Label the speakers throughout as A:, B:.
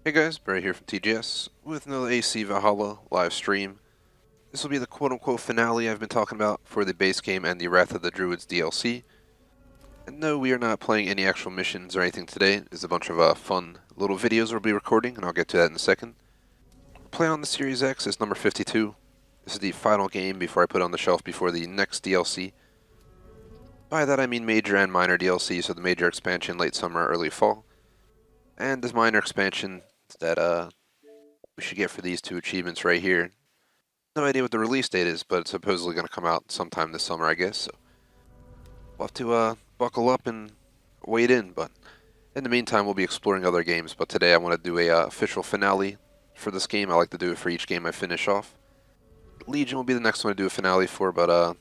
A: Hey guys, Barry here from TGS with another AC Valhalla live stream. This will be the quote-unquote finale I've been talking about for the base game and the Wrath of the Druids DLC. And no, we are not playing any actual missions or anything today. It's a bunch of fun little videos we'll be recording, and I'll get to that in a second. Playing on the Series X is number 52. This is the final game before I put it on the shelf before the next DLC. By that I mean major and minor DLC, so the major expansion late summer, early fall. And this minor expansion that we should get for these two achievements right here. No idea what the release date is, but it's supposedly going to come out sometime this summer, I guess. So we'll have to buckle up and wait in. But in the meantime, we'll be exploring other games. But today I want to do a official finale for this game. I like to do it for each game I finish off. Legion will be the next one to do a finale for, but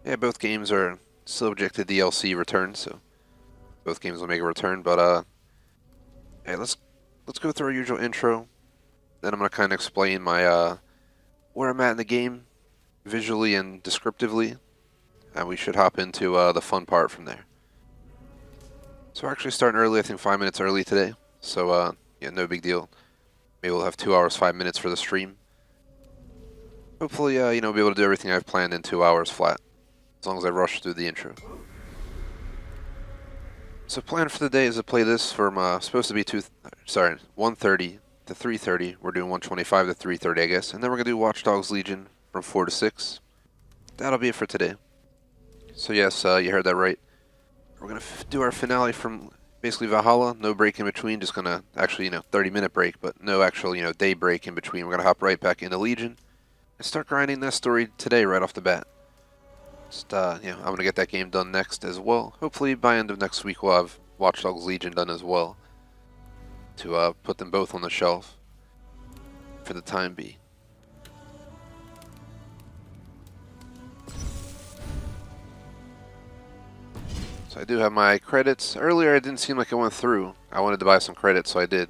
A: yeah, both games are subject to DLC return, so both games will make a return. But hey, let's go through our usual intro. Then I'm gonna kind of explain my where I'm at in the game, visually and descriptively, and we should hop into the fun part from there. So we're actually starting early, I think 5 minutes early today, so yeah, no big deal. Maybe we'll have 2 hours, 5 minutes for the stream. Hopefully, you know, be able to do everything I've planned in 2 hours flat, as long as I rush through the intro. So plan for the day is to play this from, supposed to be 1:30 to 3:30. We're doing 1:25 to 3:30, I guess, and then we're going to do Watch Dogs Legion from 4 to 6. That'll be it for today. So yes, you heard that right. We're going to do our finale from basically Valhalla, no break in between, just going to actually, 30-minute break, but no actual, day break in between. We're going to hop right back into Legion and start grinding that story today right off the bat. Just, I'm going to get that game done next as well. Hopefully by end of next week we'll have Watch Dogs Legion done as well to put them both on the shelf for the time being. So I do have my credits. Earlier it didn't seem like it went through. I wanted to buy some credits, so I did.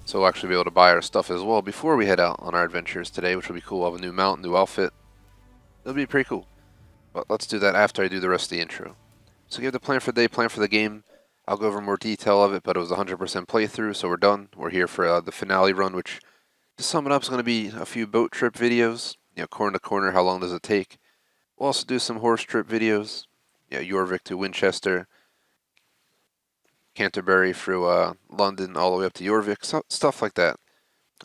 A: So we'll actually be able to buy our stuff as well before we head out on our adventures today, which will be cool. We'll have a new mount, new outfit. It'll be pretty cool. But let's do that after I do the rest of the intro. So give the plan for the day, plan for the game. I'll go over more detail of it, but it was 100% playthrough, so we're done. We're here for the finale run, which, to sum it up, is going to be a few boat trip videos. Corner to corner, how long does it take? We'll also do some horse trip videos. Jorvik to Winchester, Canterbury through London all the way up to Jorvik, stuff like that.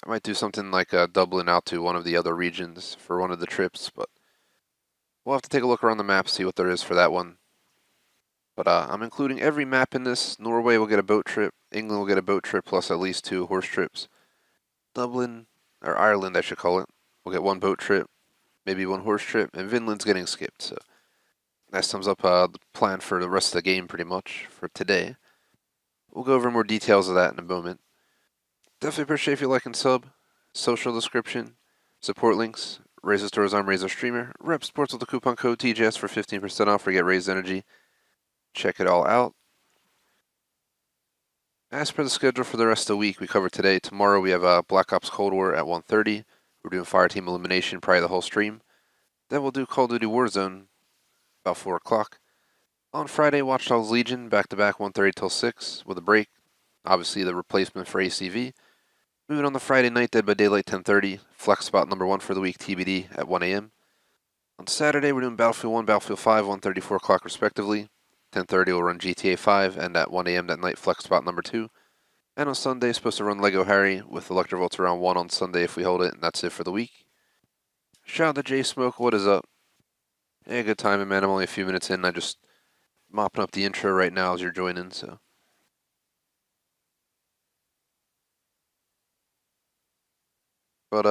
A: I might do something like Dublin out to one of the other regions for one of the trips, but we'll have to take a look around the map, see what there is for that one. But I'm including every map in this. Norway will get a boat trip, England will get a boat trip plus at least 2 horse trips. Dublin, or Ireland I should call it, will get 1 boat trip, maybe 1 horse trip, and Vinland's getting skipped, so that sums up the plan for the rest of the game pretty much for today. We'll go over more details of that in a moment. Definitely appreciate if you like and sub. Social description, support links, Razor Stores, I'm Razor Streamer. Rep Sports with the coupon code TGS for 15% off or get Raised Energy. Check it all out. As per the schedule for the rest of the week, we covered today. Tomorrow we have Black Ops Cold War at 1:30. We're doing Fireteam Elimination probably the whole stream. Then we'll do Call of Duty Warzone about 4 o'clock. On Friday, Watch Dogs Legion, back-to-back 1:30 till 6 with a break. Obviously the replacement for ACV. Moving on to Friday night, Dead by Daylight 10:30. Flex spot number 1 for the week, TBD at 1 a.m. On Saturday, we're doing Battlefield 1, Battlefield 5, 1:30, 4 o'clock respectively. 10:30 we'll run GTA 5, and at 1 a.m. that night, Flex spot number 2. And on Sunday, supposed to run Lego Harry with Electrovolts around 1 on Sunday if we hold it, and that's it for the week. Shout out to J Smoke, what is up? Hey, good timing, man. I'm only a few minutes in. I just mopping up the intro right now as you're joining, so. But,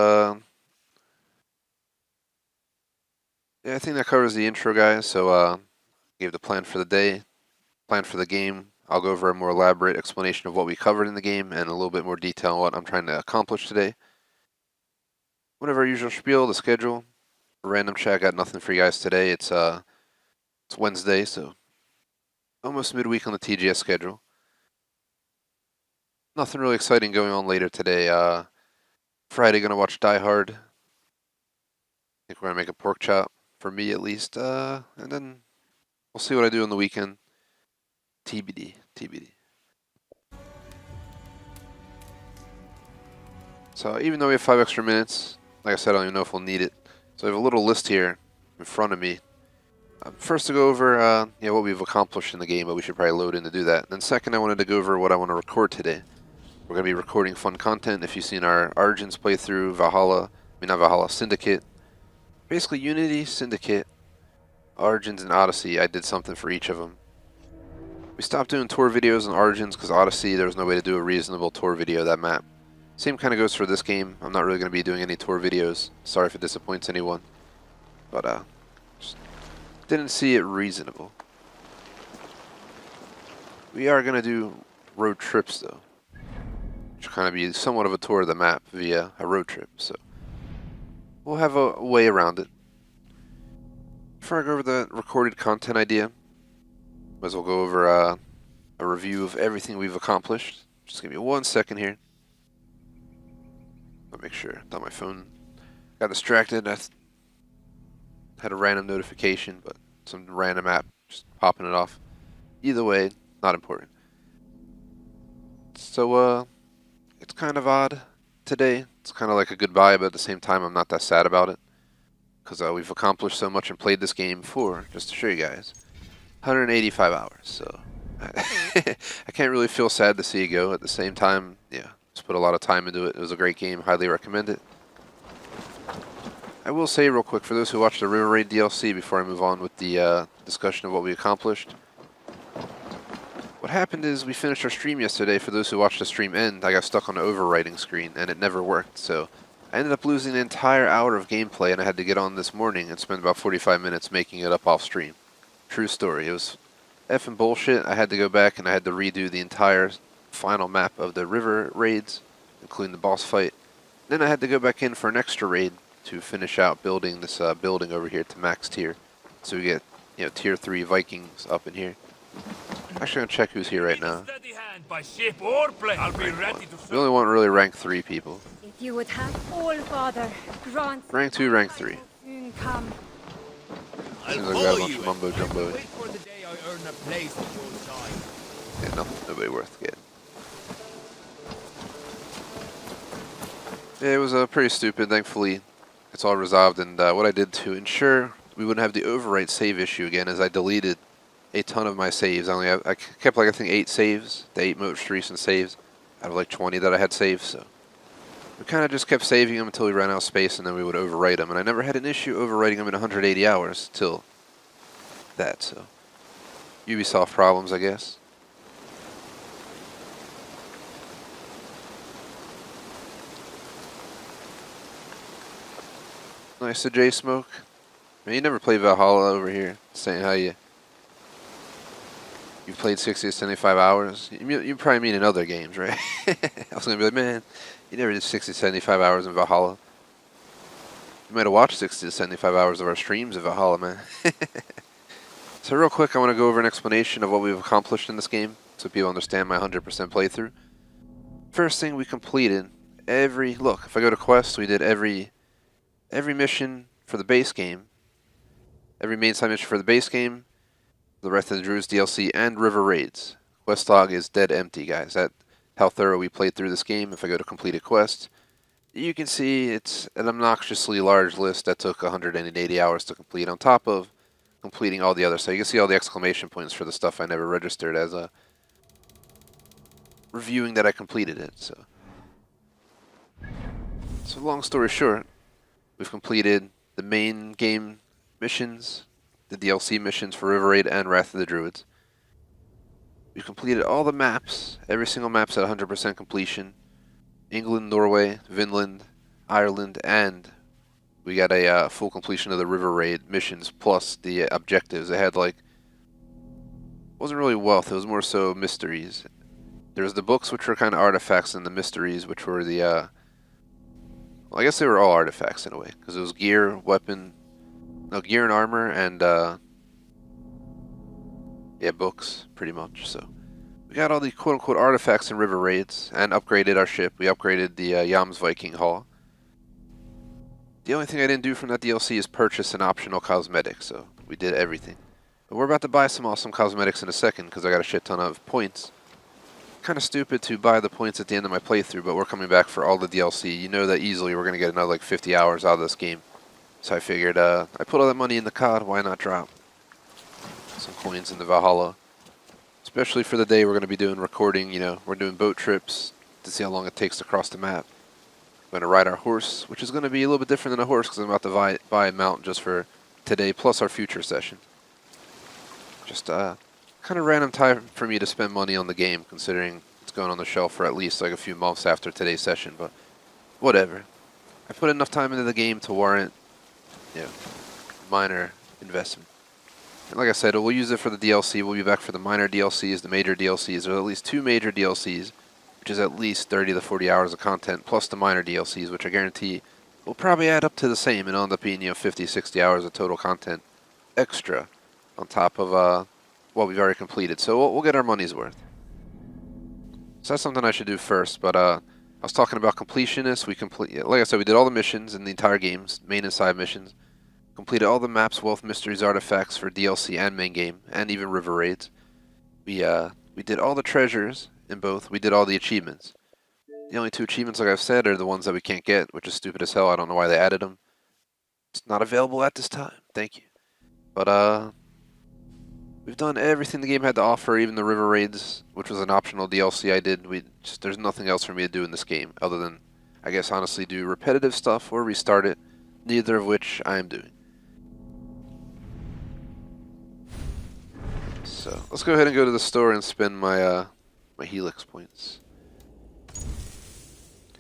A: yeah, I think that covers the intro, guys. So, gave the plan for the day, plan for the game. I'll go over a more elaborate explanation of what we covered in the game and a little bit more detail on what I'm trying to accomplish today. Whatever our usual spiel, the schedule. Random chat, got nothing for you guys today. It's Wednesday, so almost midweek on the TGS schedule. Nothing really exciting going on later today. Friday, gonna watch Die Hard. I think we're gonna make a pork chop, for me at least. And then we'll see what I do on the weekend. TBD, TBD. So even though we have 5 extra minutes, like I said, I don't even know if we'll need it. So I have a little list here in front of me. First to go over what we've accomplished in the game, but we should probably load in to do that. Then second, I wanted to go over what I want to record today. We're going to be recording fun content. If you've seen our Origins playthrough, Valhalla, not Valhalla, Syndicate. Basically Unity, Syndicate, Origins, and Odyssey, I did something for each of them. We stopped doing tour videos on Origins because Odyssey, there was no way to do a reasonable tour video of that map. Same kind of goes for this game. I'm not really going to be doing any tour videos. Sorry if it disappoints anyone. But, just didn't see it reasonable. We are going to do road trips, though. Which will kind of be somewhat of a tour of the map via a road trip, so we'll have a way around it. Before I go over the recorded content idea, might as well go over a review of everything we've accomplished. Just give me 1 second here. I'll make sure. Thought my phone got distracted. I had a random notification, but some random app just popping it off. Either way, not important. So, it's kind of odd today. It's kind of like a goodbye, but at the same time, I'm not that sad about it. Because we've accomplished so much and played this game for, just to show you guys, 185 hours. So, I can't really feel sad to see it go. At the same time, yeah, just put a lot of time into it. It was a great game. Highly recommend it. I will say real quick, for those who watched the River Raid DLC, before I move on with the discussion of what we accomplished, what happened is we finished our stream yesterday. For those who watched the stream end, I got stuck on the overwriting screen and it never worked. So I ended up losing an entire hour of gameplay and I had to get on this morning and spend about 45 minutes making it up off stream. True story. It was effing bullshit. I had to go back and I had to redo the entire final map of the river raids, including the boss fight. Then I had to go back in for an extra raid to finish out building this building over here to max tier. So we get, tier 3 Vikings up in here. Actually, I'm gonna check who's here right now. We only want really rank 3 people.
B: If you would have all, Father, grant
A: Rank 2, rank 3.
B: soon come.
A: Seems like we got a bunch of mumbo jumbo. Yeah, nobody worth getting. Yeah, it was pretty stupid. Thankfully, it's all resolved. And what I did to ensure we wouldn't have the overwrite save issue again is I deleted a ton of my saves. I kept like I think 8 saves, the 8 most recent saves out of like 20 that I had saved. So we kind of just kept saving them until we ran out of space, and then we would overwrite them. And I never had an issue overwriting them in 180 hours till that. So Ubisoft problems, I guess. Nice to J Smoke. Man, you never played Valhalla over here. Saying how you've played 60 to 75 hours. You probably mean in other games, right? I was going to be like, man, you never did 60 to 75 hours in Valhalla. You might have watched 60 to 75 hours of our streams of Valhalla, man. So real quick, I want to go over an explanation of what we've accomplished in this game so people understand my 100% playthrough. First thing, we completed look, if I go to Quest, we did every mission for the base game, every main side mission for the base game, the Wrath of the Druids DLC, and River Raids. Quest log is dead empty, guys. That's how thorough we played through this game. If I go to completed quest, you can see it's an obnoxiously large list that took 180 hours to complete, on top of completing all the other stuff. You can see all the exclamation points for the stuff I never registered as a reviewing that I completed it. So long story short, we've completed the main game missions, the DLC missions for River Raid and Wrath of the Druids. We've completed all the maps. Every single map's at 100% completion. England, Norway, Vinland, Ireland, and we got a full completion of the River Raid missions plus the objectives. It had wasn't really wealth, it was more so mysteries. There's the books, which were kind of artifacts, and the mysteries, which were the well, I guess they were all artifacts in a way, because it was gear, gear and armor, and yeah, books, pretty much. So we got all the quote-unquote artifacts in River Raids, and upgraded our ship. We upgraded the Yams Viking hull. The only thing I didn't do from that DLC is purchase an optional cosmetic, so we did everything. But we're about to buy some awesome cosmetics in a second, because I got a shit ton of points. kind of stupid to buy the points at the end of my playthrough, but we're coming back for all the DLC. You know that easily we're going to get another like 50 hours out of this game. So I figured I put all that money in the COD, why not drop some coins in the Valhalla? Especially for the day we're going to be doing recording, you know, we're doing boat trips to see how long it takes to cross the map. We're going to ride our horse, which is going to be a little bit different than a horse because I'm about to buy a mount just for today, plus our future session. Just kind of random time for me to spend money on the game, considering it's going on the shelf for at least like a few months after today's session, but whatever. I put enough time into the game to warrant, you know, minor investment. And like I said, we'll use it for the DLC. We'll be back for the minor DLCs, the major DLCs. There's at least 2 major DLCs, which is at least 30 to 40 hours of content, plus the minor DLCs, which I guarantee will probably add up to the same and end up being, you know, 50, 60 hours of total content extra on top of what we've already completed. So we'll get our money's worth. So that's something I should do first, but I was talking about completionists. Like I said, we did all the missions in the entire games, main and side missions. Completed all the maps, wealth, mysteries, artifacts for DLC and main game, and even river raids. We did all the treasures in both. We did all the achievements. The only 2 achievements, like I've said, are the ones that we can't get, which is stupid as hell. I don't know why they added them. It's not available at this time. Thank you. But we've done everything the game had to offer, even the river raids, which was an optional DLC I did. There's nothing else for me to do in this game other than, I guess, honestly, do repetitive stuff or restart it. Neither of which I am doing. So let's go ahead and go to the store and spend my my Helix points.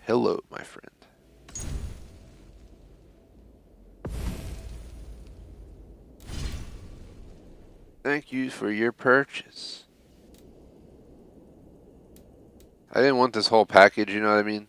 A: Hello, my friend. Thank you for your purchase. I didn't want this whole package, you know what I mean?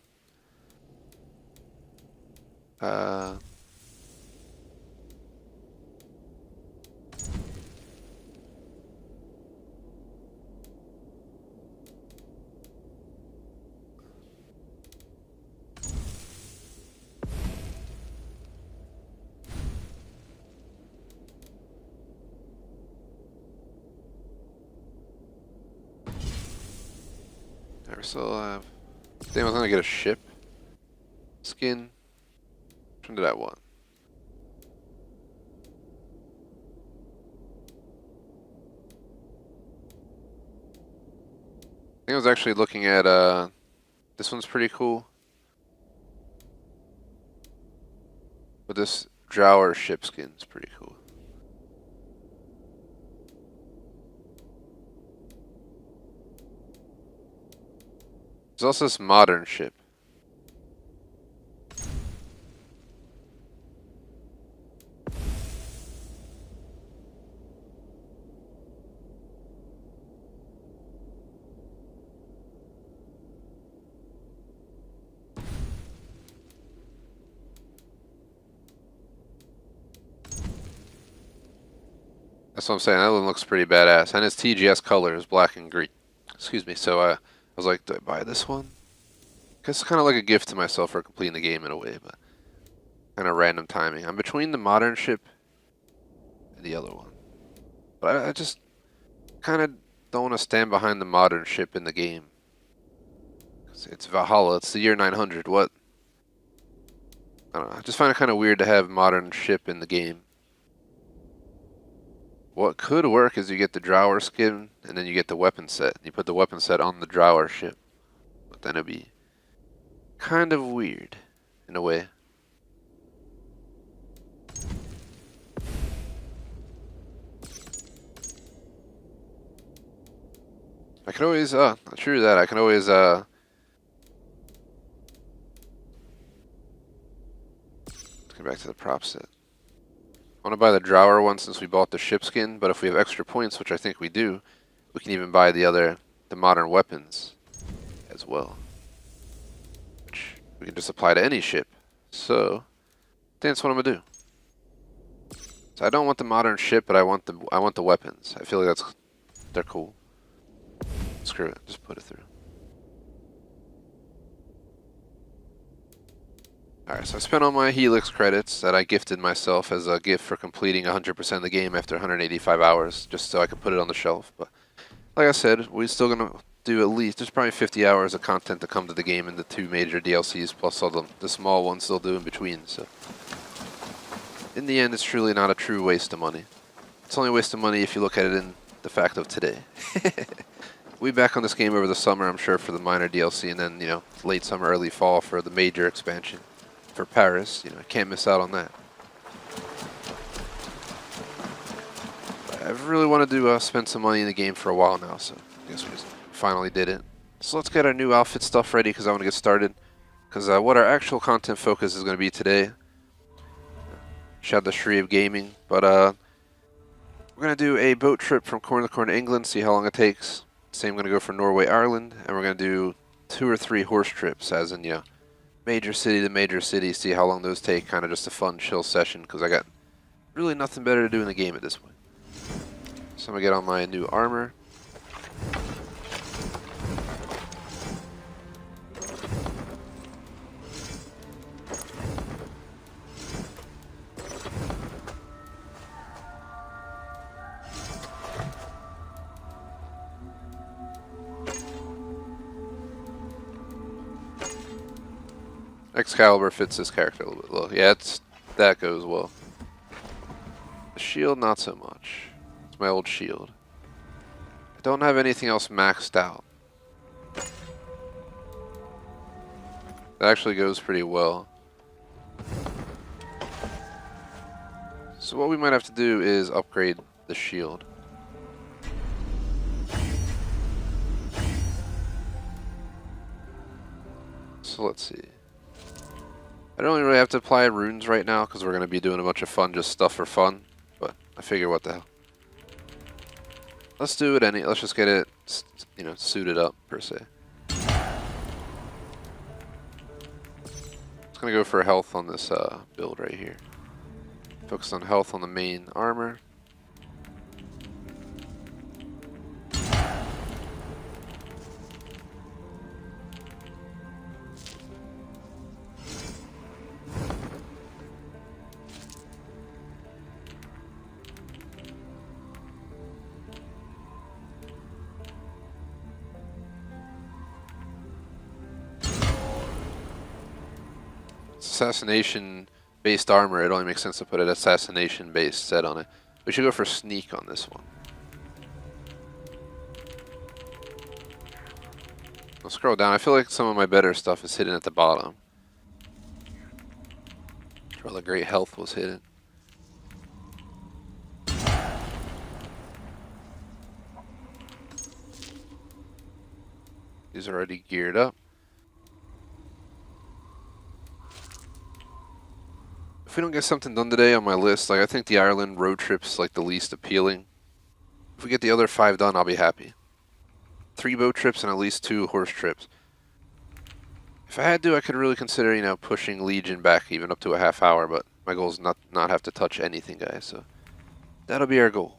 A: Never still alive. Damn, I was gonna get a ship skin. Which one did I want? I think I was actually looking at this one's pretty cool. But this Drower ship skin is pretty cool. There's also this modern ship. That's what I'm saying. That one looks pretty badass. And its TGS color is black and green. Excuse me. So I was like, do I buy this one? It's kind of like a gift to myself for completing the game in a way, but kind of random timing. I'm between the modern ship and the other one. But I just kind of don't want to stand behind the modern ship in the game. It's Valhalla. It's the year 900. What? I don't know. I just find it kind of weird to have modern ship in the game. What could work is you get the Drower skin, and then you get the weapon set. You put the weapon set on the Drower ship. But then it'd be kind of weird, in a way. I can always, true that, I can always, let's get back to the prop set. I want to buy the Drower one since we bought the ship skin, but if we have extra points, which I think we do, we can even buy the modern weapons as well. Which we can just apply to any ship. So, I think that's what I'm gonna do. So I don't want the modern ship, but I want the weapons. I feel like they're cool. Screw it, just put it through. Alright, so I spent all my Helix credits that I gifted myself as a gift for completing 100% of the game after 185 hours, just so I could put it on the shelf. But like I said, we're still gonna do at least, there's probably 50 hours of content to come to the game in the 2 major DLCs plus all the small ones they'll do in between. So in the end, it's truly not a true waste of money. It's only a waste of money if you look at it in the fact of today. We'll be back on this game over the summer, I'm sure, for the minor DLC, and then, you know, late summer, early fall for the major expansion for Paris. You know, I can't miss out on that. I really wanted to spend some money in the game for a while now, so I guess we just finally did it. So let's get our new outfit stuff ready, because I want to get started. Because what our actual content focus is going to be today, shout out to Shree of Gaming, but we're going to do a boat trip from corner to corner England, see how long it takes. Same going to go for Norway, Ireland, and we're going to do 2 or 3 horse trips, as in, you know, major city to major city, see how long those take, kind of just a fun, chill session, because I got really nothing better to do in the game at this point. So I'm going to get on my new armor. Excalibur fits this character a little bit low. Yeah, that goes well. The shield, not so much. It's my old shield. I don't have anything else maxed out. That actually goes pretty well. So what we might have to do is upgrade the shield. So let's see. I don't really have to apply runes right now because we're going to be doing a bunch of fun, just stuff for fun. But I figure, what the hell. Let's do it let's just get it, you know, suited up, per se. It's going to go for health on this build right here. Focus on health on the main armor. Assassination-based armor, it only makes sense to put an assassination-based set on it. We should go for sneak on this one. I'll scroll down. I feel like some of my better stuff is hidden at the bottom. All the great health was hidden. These are already geared up. If we don't get something done today on my list, like I think the Ireland road trip's like the least appealing. If we get the other 5 done, I'll be happy. 3 boat trips and at least 2 horse trips. If I had to, I could really consider, you know, pushing Legion back even up to a half hour, but my goal is not have to touch anything, guys, so that'll be our goal.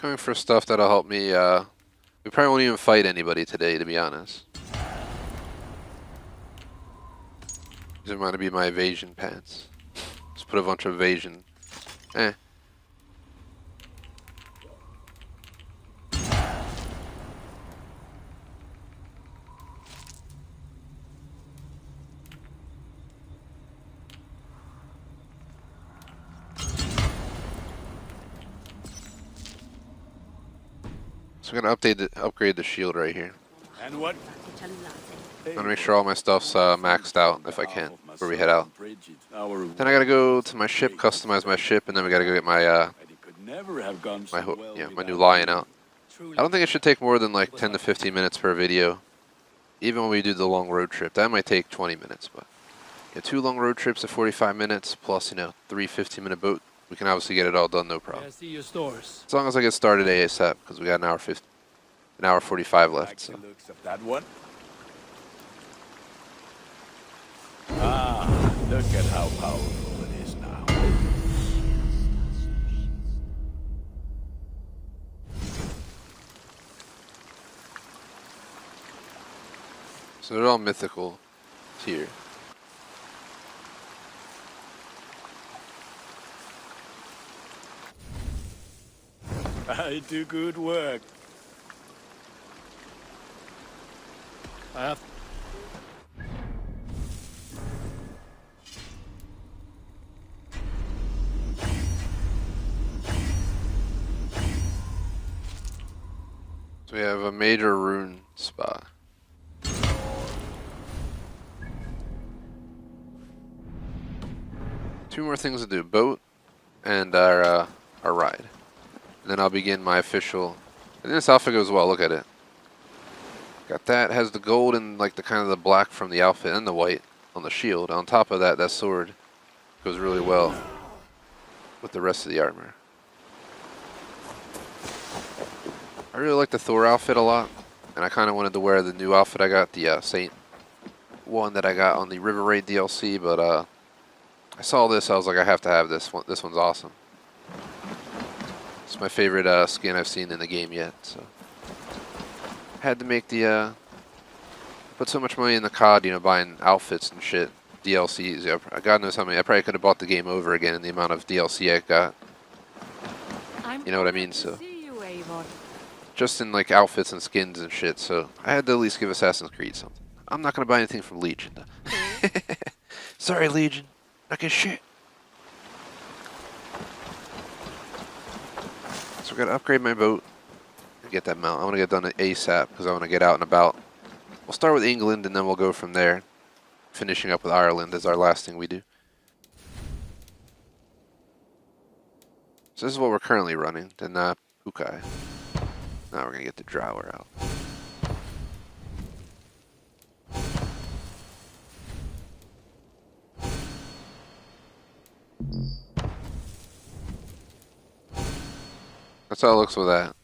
A: Going for stuff that'll help me, we probably won't even fight anybody today, to be honest. These are going to be my evasion pants. Just put a bunch of evasion. So I'm going to upgrade the shield right here.
C: And what?
A: I'm going to make sure all my stuff's maxed out if I can before we head out. Then I got to go to my ship, customize my ship, and then we got to go get my
C: never have gone so well
A: my
C: without
A: new lion
C: you.
A: out.
C: Truly.
A: I don't think it should take more than like 10 to 15 minutes per video. Even when we do the long road trip, that might take 20 minutes, but 2 long road trips of 45 minutes plus, 3 15-minute boat, we can obviously get it all done, no problem.
C: I see your stores.
A: As long as I get started ASAP, because we got an hour 45 left.
C: Like
A: So.
C: the looks of that one. Ah, look at how powerful it is now.
A: So they're all mythical tier.
C: I do good work. I have.
A: So we have a major rune spot. Two more things to do, boat and our ride. And then I'll begin my official, and this outfit goes well, look at it. Got that, has the gold and like the kind of the black from the outfit and the white on the shield. On top of that, that sword goes really well with the rest of the armor. I really like the Thor outfit a lot, and I kind of wanted to wear the new outfit I got, the Saint one that I got on the River Raid DLC, but I saw this, I was like, I have to have this one. This one's awesome. It's my favorite skin I've seen in the game yet, so. Had to make the, put so much money in the COD, buying outfits and shit, DLCs. God knows how many, I probably could have bought the game over again in the amount of DLC I got. You know what I mean, so. Just in like outfits and skins and shit, so I had to at least give Assassin's Creed something. I'm not gonna buy anything from Legion. Sorry, Legion. Not get shit. So we gotta upgrade my boat and get that mount. I wanna get done ASAP because I wanna get out and about. We'll start with England and then we'll go from there. Finishing up with Ireland is our last thing we do. So this is what we're currently running. Then Pukai. Now we're gonna get the Drower out. That's how it looks with that.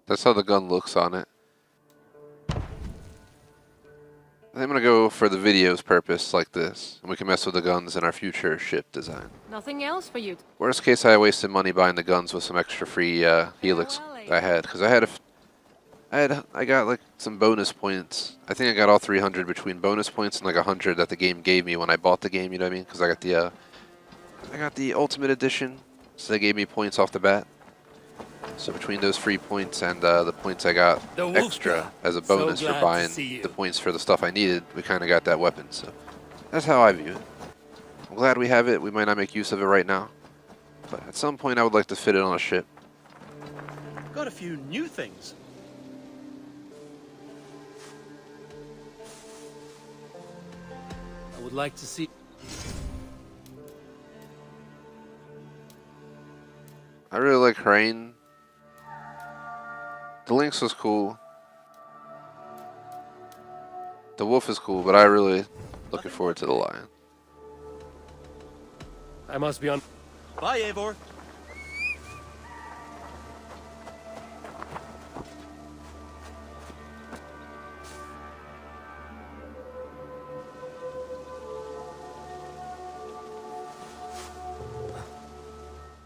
A: That's how the gun looks on it. I'm going to go for the video's purpose like this, and we can mess with the guns in our future ship design.
B: Nothing else for you.
A: Worst case, I wasted money buying the guns with some extra free helix I had, because I got like some bonus points. I think I got all 300 between bonus points and like 100 that the game gave me when I bought the game. You know what I mean? Because I got the Ultimate Edition, so they gave me points off the bat. So between those free points and the points I got extra as a bonus for buying the points for the stuff I needed, we kind of got that weapon. So that's how I view it. I'm glad we have it. We might not make use of it right now, but at some point I would like to fit it on a ship.
D: Got a few new things.
C: I would like to see.
A: I really like Rain. The Lynx was cool. The Wolf is cool, but I really looking forward to the Lion.
C: I must be on.
D: Bye, Eivor.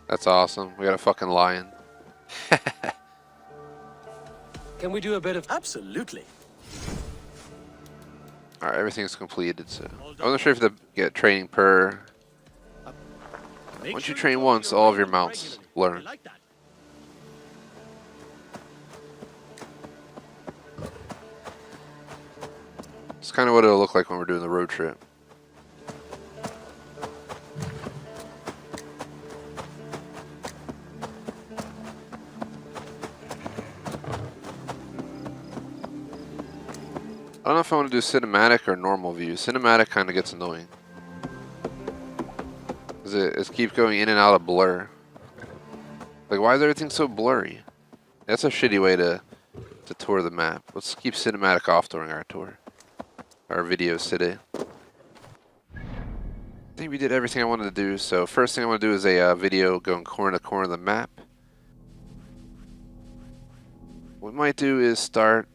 A: That's awesome. We got a fucking lion.
C: Can we do a bit of?
D: Absolutely.
A: Alright, everything's completed, so. I wasn't sure if to get training per. Once you train once, all of your mounts learn.
D: Like that.
A: It's kind of what it'll look like when we're doing the road trip. I don't know if I want to do cinematic or normal view. Cinematic kind of gets annoying. Because it keeps going in and out of blur. Like, why is everything so blurry? That's a shitty way to tour the map. Let's keep cinematic off during our tour. Our videos today. I think we did everything I wanted to do. So first thing I want to do is a video going corner to corner of the map. What we might do is start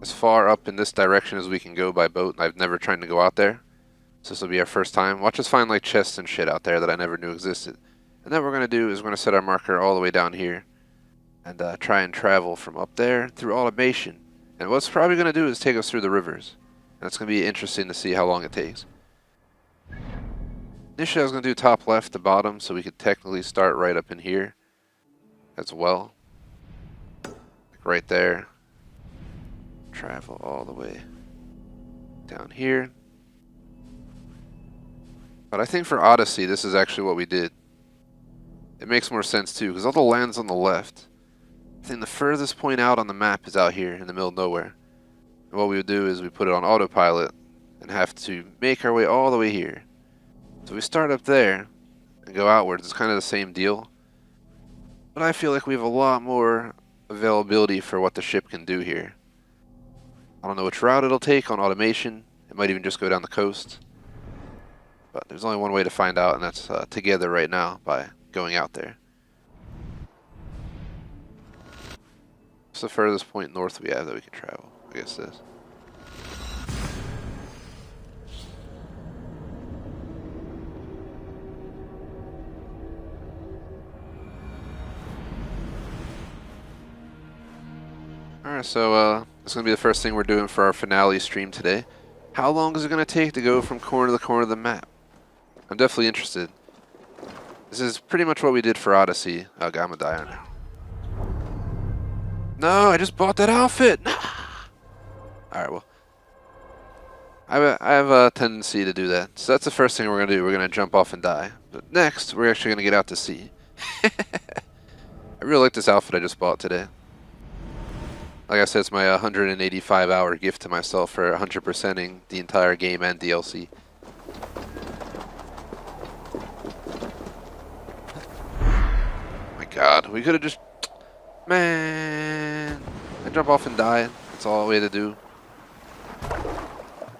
A: as far up in this direction as we can go by boat. I've never tried to go out there. So this will be our first time. Watch us find like chests and shit out there that I never knew existed. And then what we're going to do is we're going to set our marker all the way down here. And try and travel from up there through automation. And what's probably going to do is take us through the rivers. And it's going to be interesting to see how long it takes. Initially I was going to do top left to bottom so we could technically start right up in here as well. Like right there. Travel all the way down here. But I think for Odyssey this is actually what we did. It makes more sense too because all the land's on the left. I think the furthest point out on the map is out here in the middle of nowhere. And what we would do is we put it on autopilot and have to make our way all the way here. So we start up there and go outwards. It's kind of the same deal. But I feel like we have a lot more availability for what the ship can do here. I don't know which route it'll take on automation. It might even just go down the coast. But there's only one way to find out, and that's together right now by going out there. What's the furthest point north we have that we can travel? I guess this. Alright, so this is going to be the first thing we're doing for our finale stream today. How long is it going to take to go from corner to corner of the map? I'm definitely interested. This is pretty much what we did for Odyssey. Oh god, I'm going to die on it. No, I just bought that outfit! Alright, well. I have a tendency to do that. So that's the first thing we're going to do. We're going to jump off and die. But next, we're actually going to get out to sea. I really like this outfit I just bought today. Like I said, it's my 185-hour gift to myself for 100%ing the entire game and DLC. My god, we could have just... Man... I jump off and die. That's all we had to do.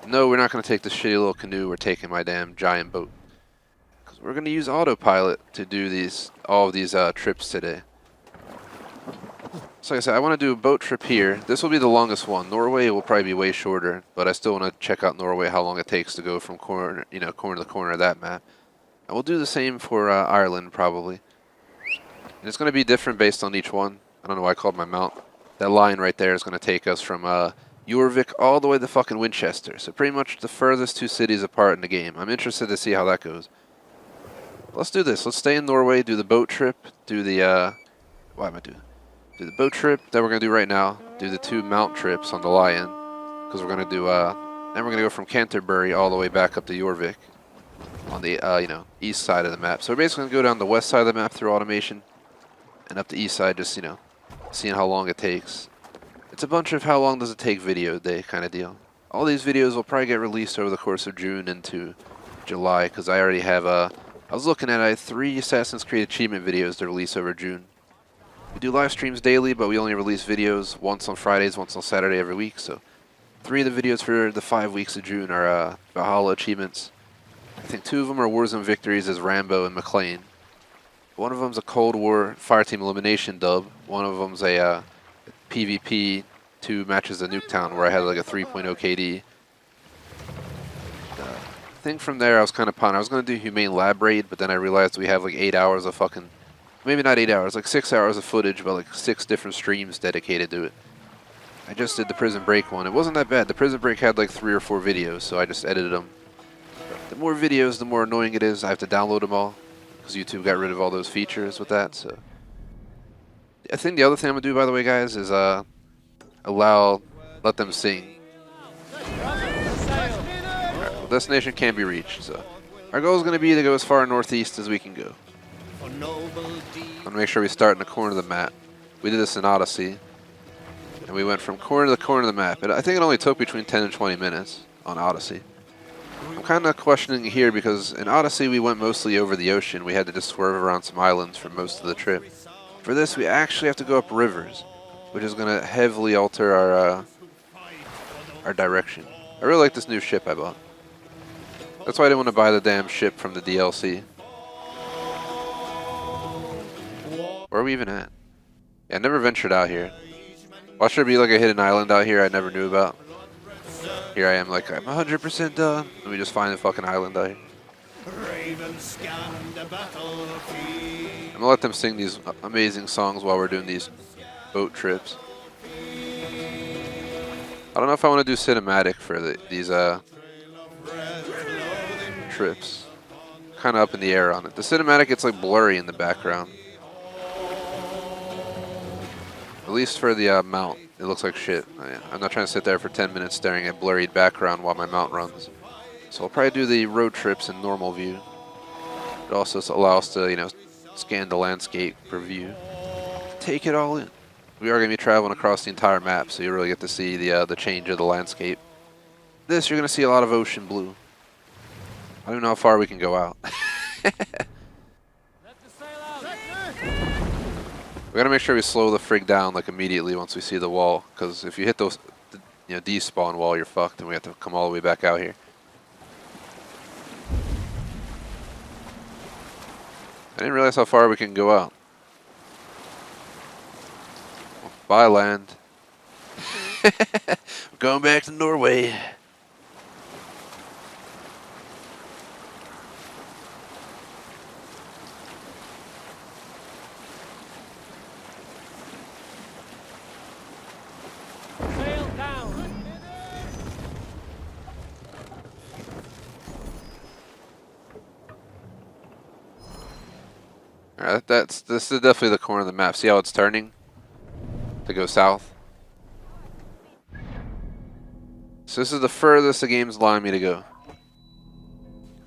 A: No, we're not going to take this shitty little canoe. We're taking my damn giant boat. Because we're going to use autopilot to do all of these trips today. So like I said, I want to do a boat trip here. This will be the longest one. Norway will probably be way shorter, but I still want to check out Norway, how long it takes to go from corner to corner of that map. And we'll do the same for Ireland probably. And it's going to be different based on each one. I don't know why I called my mount. That line right there is going to take us from Jorvik all the way to fucking Winchester. So pretty much the furthest two cities apart in the game. I'm interested to see how that goes. Let's do this. Let's stay in Norway, do the boat trip, do the what am I doing? Do the boat trip that we're going to do right now. Do the 2 mount trips on the Lion. Because we're going to do, then we're going to go from Canterbury all the way back up to Jorvik. On the, east side of the map. So we're basically going to go down the west side of the map through automation. And up the east side, just, seeing how long it takes. It's a bunch of how long does it take video day kind of deal. All these videos will probably get released over the course of June into July. Because I already have, I was looking at 3 Assassin's Creed achievement videos to release over June. We do live streams daily, but we only release videos once on Fridays, once on Saturday every week. So 3 of the videos for the 5 weeks of June are Valhalla achievements. I think 2 of them are Warzone victories as Rambo and McLean. One of them's a Cold War Fireteam Elimination dub. One of them's a PvP 2 matches of Nuketown where I had like a 3.0 KD. I think from there I was kind of pondering. I was going to do Humane Lab Raid, but then I realized we have like 8 hours of fucking... Maybe not 8 hours, like 6 hours of footage, but like 6 different streams dedicated to it. I just did the Prison Break one. It wasn't that bad. The Prison Break had like 3 or 4 videos, so I just edited them. The more videos, the more annoying it is. I have to download them all, because YouTube got rid of all those features with that, so... I think the other thing I'm going to do, by the way, guys, is let them sing. Alright, well, destination can't be reached, so... Our goal is going to be to go as far northeast as we can go. I want to make sure we start in the corner of the map. We did this in Odyssey. And we went from corner to the corner of the map. I think it only took between 10 and 20 minutes on Odyssey. I'm kind of questioning here because in Odyssey we went mostly over the ocean. We had to just swerve around some islands for most of the trip. For this we actually have to go up rivers, which is going to heavily alter our direction. I really like this new ship I bought. That's why I didn't want to buy the damn ship from the DLC. Where are we even at? Yeah, I never ventured out here. Watch there be like a hidden island out here I never knew about. Here I am like, I'm 100% done. And we just find a fucking island out here. I'm gonna let them sing these amazing songs while we're doing these boat trips. I don't know if I want to do cinematic for these trips. Kind of up in the air on it. The cinematic gets like blurry in the background. At least for the mount, it looks like shit. I'm not trying to sit there for 10 minutes staring at blurry background while my mount runs. So I'll probably do the road trips in normal view. It also allows us to, you know, scan the landscape for view. Take it all in. We are going to be traveling across the entire map, so you really get to see the change of the landscape. This, you're going to see a lot of ocean blue. I don't even know how far we can go out. We gotta make sure we slow the frig down like immediately once we see the wall, because if you hit those, you know, despawn wall, you're fucked, and we have to come all the way back out here. I didn't realize how far we can go out. Bye, land. We're going back to Norway. Alright, this is definitely the corner of the map. See how it's turning to go south? So this is the furthest the game's allowing me to go.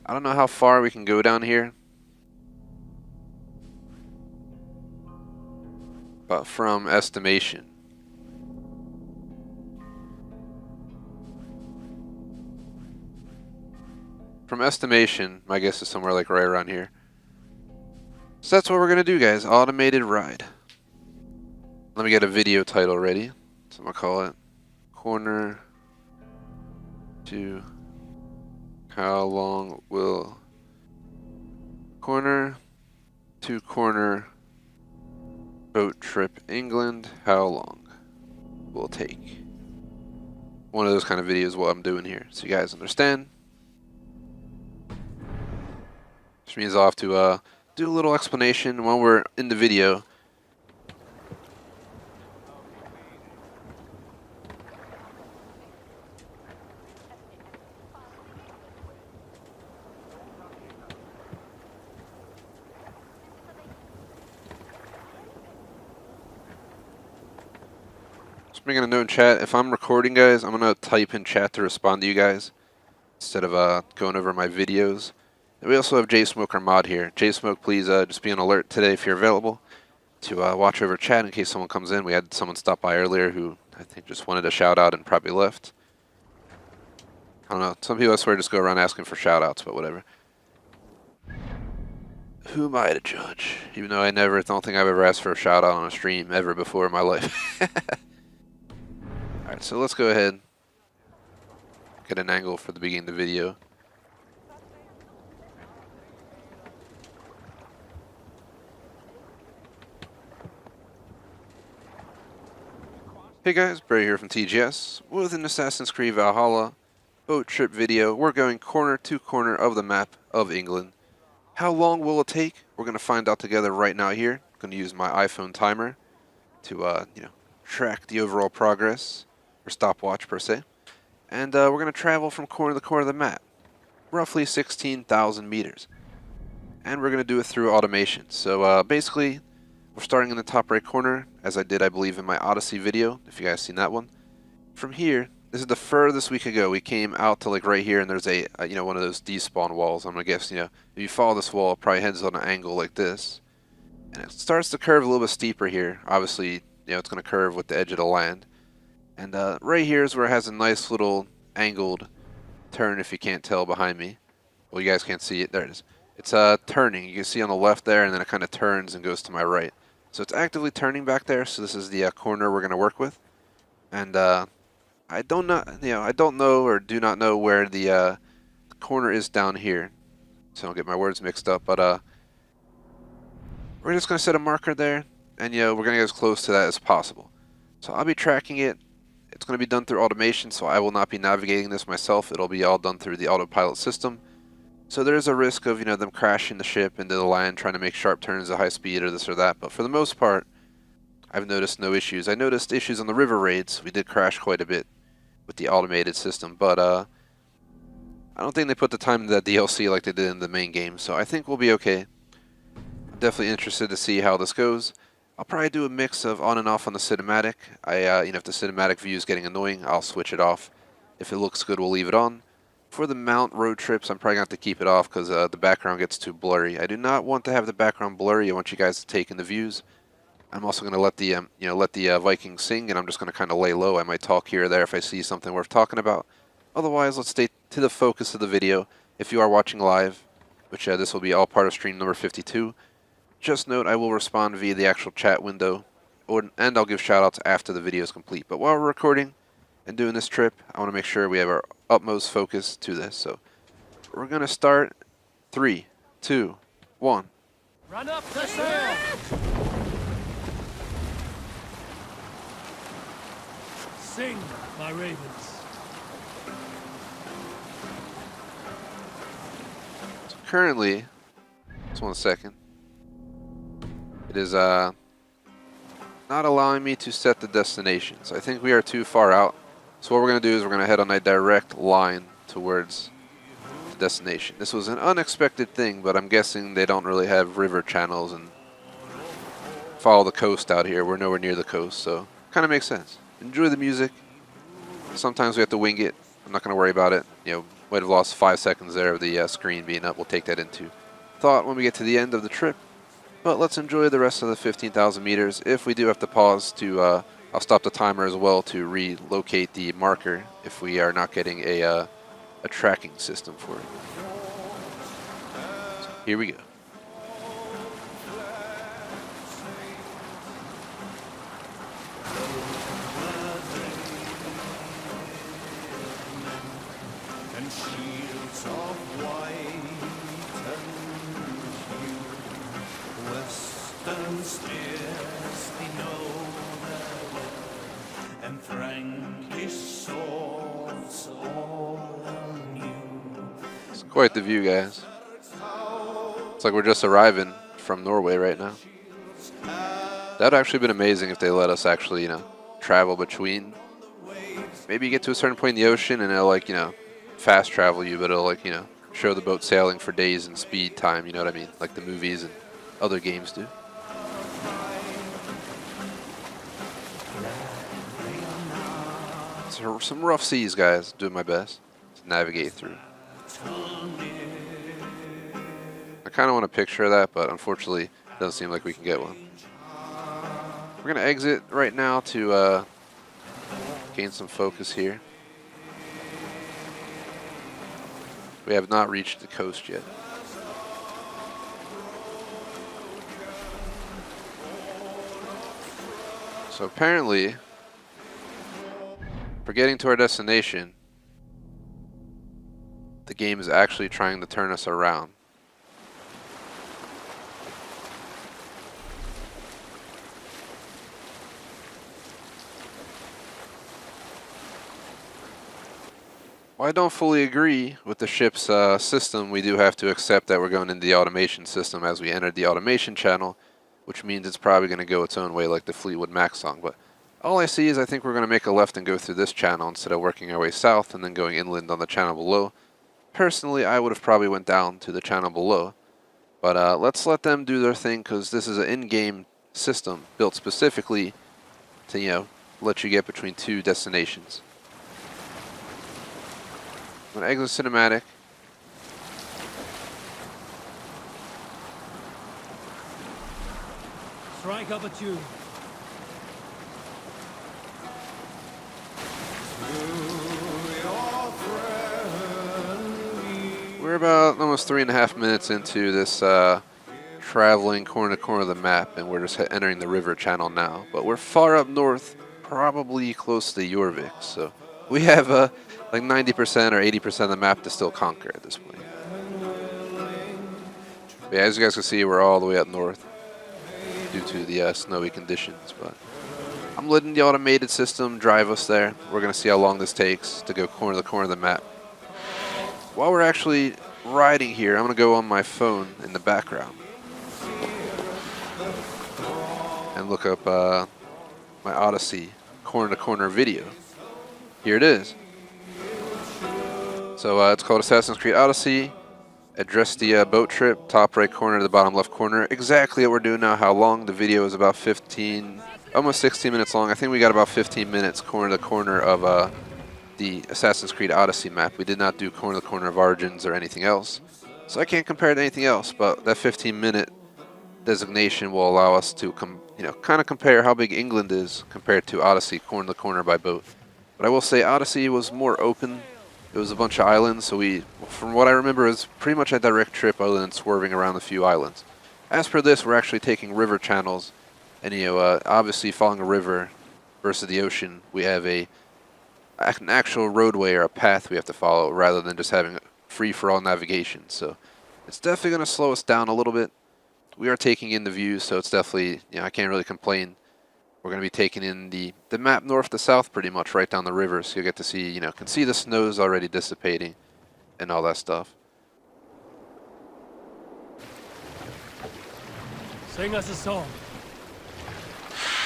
A: I don't know how far we can go down here. But from estimation. From estimation, my guess is somewhere like right around here. So that's what we're going to do, guys. Automated ride. Let me get a video title ready. So I'm going to call it Corner to How Long Will Corner to Corner Boat Trip England, How Long Will Take. One of those kind of videos what I'm doing here, so you guys understand. Which means I'll have to do a little explanation when we're in the video. Just making a note in chat, if I'm recording, guys, I'm going to type in chat to respond to you guys instead of going over my videos. And we also have J-Smoke, our mod here. J-Smoke, please just be on alert today if you're available to watch over chat in case someone comes in. We had someone stop by earlier who I think just wanted a shout out and probably left. I don't know. Some people I swear just go around asking for shout outs, but whatever. Who am I to judge? Even though I don't think I've ever asked for a shout out on a stream ever before in my life. Alright, so let's go ahead. Get an angle for the beginning of the video. Hey guys, Bray here from TGS with an Assassin's Creed Valhalla boat trip video. We're going corner to corner of the map of England. How long will it take? We're going to find out together right now here. I'm going to use my iPhone timer to track the overall progress, or stopwatch per se. And we're going to travel from corner to corner of the map, roughly 16,000 meters. And we're going to do it through automation. So basically, we're starting in the top right corner, as I did, I believe, in my Odyssey video, if you guys seen that one. From here, this is the furthest we could go. We came out to like right here, and there's a one of those despawn walls. I'm gonna guess, if you follow this wall, it probably heads on an angle like this, and it starts to curve a little bit steeper here. Obviously, it's gonna curve with the edge of the land. And right here is where it has a nice little angled turn, if you can't tell behind me. Well, you guys can't see it. There it is. It's turning. You can see on the left there, and then it kind of turns and goes to my right. So it's actively turning back there. So this is the corner we're going to work with. And I don't know or do not know where the corner is down here. So I don't get my words mixed up. But we're just going to set a marker there, and we're going to get as close to that as possible. So I'll be tracking it. It's going to be done through automation, so I will not be navigating this myself. It'll be all done through the autopilot system. So there is a risk of them crashing the ship into the land, trying to make sharp turns at high speed or this or that. But for the most part, I've noticed no issues. I noticed issues on the river raids. We did crash quite a bit with the automated system, but I don't think they put the time into that DLC like they did in the main game. So I think we'll be okay. I'm definitely interested to see how this goes. I'll probably do a mix of on and off on the cinematic. If the cinematic view is getting annoying, I'll switch it off. If it looks good, we'll leave it on. For the mount road trips, I'm probably going to have to keep it off because the background gets too blurry. I do not want to have the background blurry. I want you guys to take in the views. I'm also going to let the Vikings sing, and I'm just going to kind of lay low. I might talk here or there if I see something worth talking about. Otherwise, let's stay to the focus of the video. If you are watching live, which this will be all part of stream number 52, just note I will respond via the actual chat window, and I'll give shoutouts after the video is complete. But while we're recording and doing this trip, I want to make sure we have our utmost focus to this. So we're going to start 3, 2, 1.
C: Run up the sail! Sing, my ravens.
A: So currently, just 1 second. It is not allowing me to set the destination. So I think we are too far out. So what we're going to do is we're going to head on a direct line towards the destination. This was an unexpected thing, but I'm guessing they don't really have river channels and follow the coast out here. We're nowhere near the coast, so kind of makes sense. Enjoy the music. Sometimes we have to wing it. I'm not going to worry about it. Might have lost 5 seconds there of the screen being up. We'll take that into thought when we get to the end of the trip. But let's enjoy the rest of the 15,000 meters. If we do have to pause to, I'll stop the timer as well to relocate the marker if we are not getting a tracking system for it. So here we go.
E: And shields of white and western spears they know their way, and Frankish swords all anew.
A: It's quite the view, guys. It's like we're just arriving from Norway right now. That would actually been amazing if they let us actually, travel between. Maybe you get to a certain point in the ocean and it'll fast travel you, but it'll show the boat sailing for days in speed time, you know what I mean? Like the movies and other games do. So some rough seas, guys. Doing my best to navigate through. I kind of want a picture of that, but unfortunately, it doesn't seem like we can get one. We're going to exit right now to gain some focus here. We have not reached the coast yet. So apparently, for getting to our destination, the game is actually trying to turn us around. While I don't fully agree with the ship's system, we do have to accept that we're going into the automation system as we entered the automation channel, which means it's probably going to go its own way like the Fleetwood Mac song. But all I see is I think we're going to make a left and go through this channel instead of working our way south and then going inland on the channel below. Personally, I would have probably went down to the channel below. But let's let them do their thing, because this is an in-game system built specifically to, let you get between two destinations. I'm going to exit cinematic.
C: Strike up a tune.
A: We're about almost 3.5 minutes into this traveling corner to corner of the map, and we're just entering the river channel now. But we're far up north, probably close to Jorvik, so we have like 90% or 80% of the map to still conquer at this point. But yeah, as you guys can see, we're all the way up north due to the snowy conditions. But I'm letting the automated system drive us there. We're going to see how long this takes to go corner to corner of the map. While we're actually riding here, I'm going to go on my phone in the background and look up my Odyssey corner-to-corner video. Here it is. So it's called Assassin's Creed Odyssey. Address the boat trip, top right corner to the bottom left corner. Exactly what we're doing now. How long? The video is about 15, almost 16 minutes long. I think we got about 15 minutes corner to corner of the Assassin's Creed Odyssey map. We did not do corner to corner of Origins or anything else, so I can't compare it to anything else. But that 15-minute designation will allow us to kind of compare how big England is compared to Odyssey corner to corner by boat. But I will say Odyssey was more open. It was a bunch of islands, so from what I remember, it was pretty much a direct trip other than swerving around a few islands. As per this, we're actually taking river channels, and obviously following a river versus the ocean, we have an actual roadway or a path we have to follow rather than just having free-for-all navigation. So it's definitely going to slow us down a little bit. We are taking in the views, so it's definitely, I can't really complain. We're going to be taking in the map north to south pretty much right down the river, so you'll get to see, can see the snows already dissipating and all that stuff.
C: Sing us a song.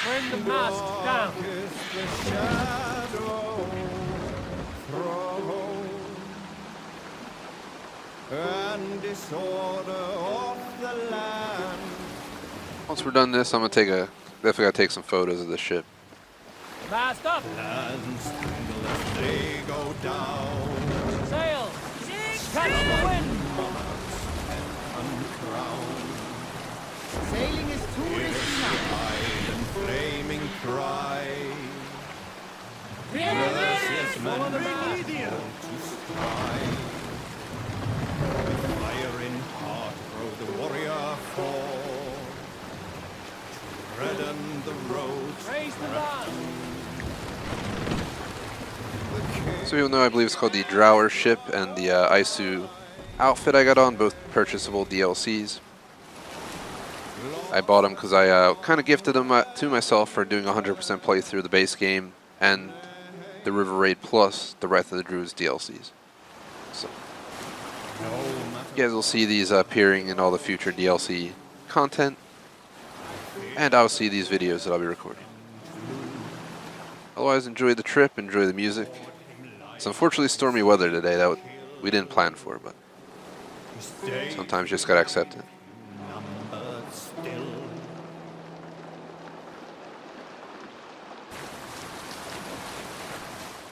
C: Bring the mask down.
E: And disorder of the land.
A: Once we're done this, I'm going to definitely got to take some photos of the ship.
C: Mast up.
E: And strangle as they go down.
C: Sail. Catch the wind.
E: Uncrowned.
F: Sailing is too risky now.
E: Hide and flaming cry.
C: Yes,
E: men
C: follow the
E: born
C: mast.
E: to strive. With fire in heart rode the warrior forth. Redden the road.
C: Raise the mast.
A: So even though I believe it's called the Drower ship and the Isu outfit I got on, both purchasable DLCs. I bought them because I kind of gifted them to myself for doing 100% playthrough of the base game and the River Raid plus the Wrath of the Druids DLCs. So you guys will see these appearing in all the future DLC content, and I'll see these videos that I'll be recording. Otherwise, enjoy the trip, enjoy the music. It's unfortunately stormy weather today that we didn't plan for, but sometimes you just gotta accept it.
E: Numbered still.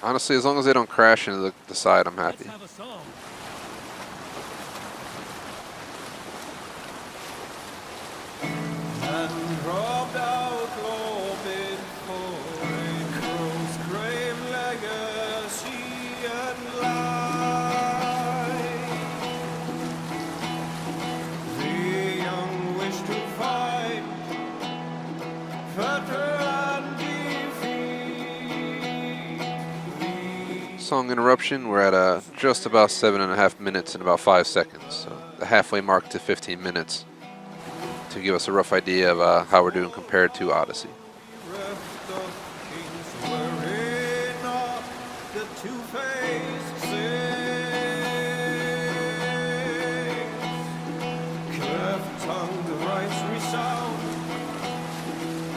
A: Honestly, as long as they don't crash into the side, I'm
C: Let's
A: happy.
C: have a song.
E: And robbed out Lobin for a crow's grave legacy and life. The young wish to find further and defeat.
A: Song interruption, we're at just about 7.5 minutes and about 5 seconds, so the halfway mark to 15 minutes to give us a rough idea of how we're doing compared to Odyssey.
E: Reft of kings wherein are the two-faced six. Cleft-tongued rights resound,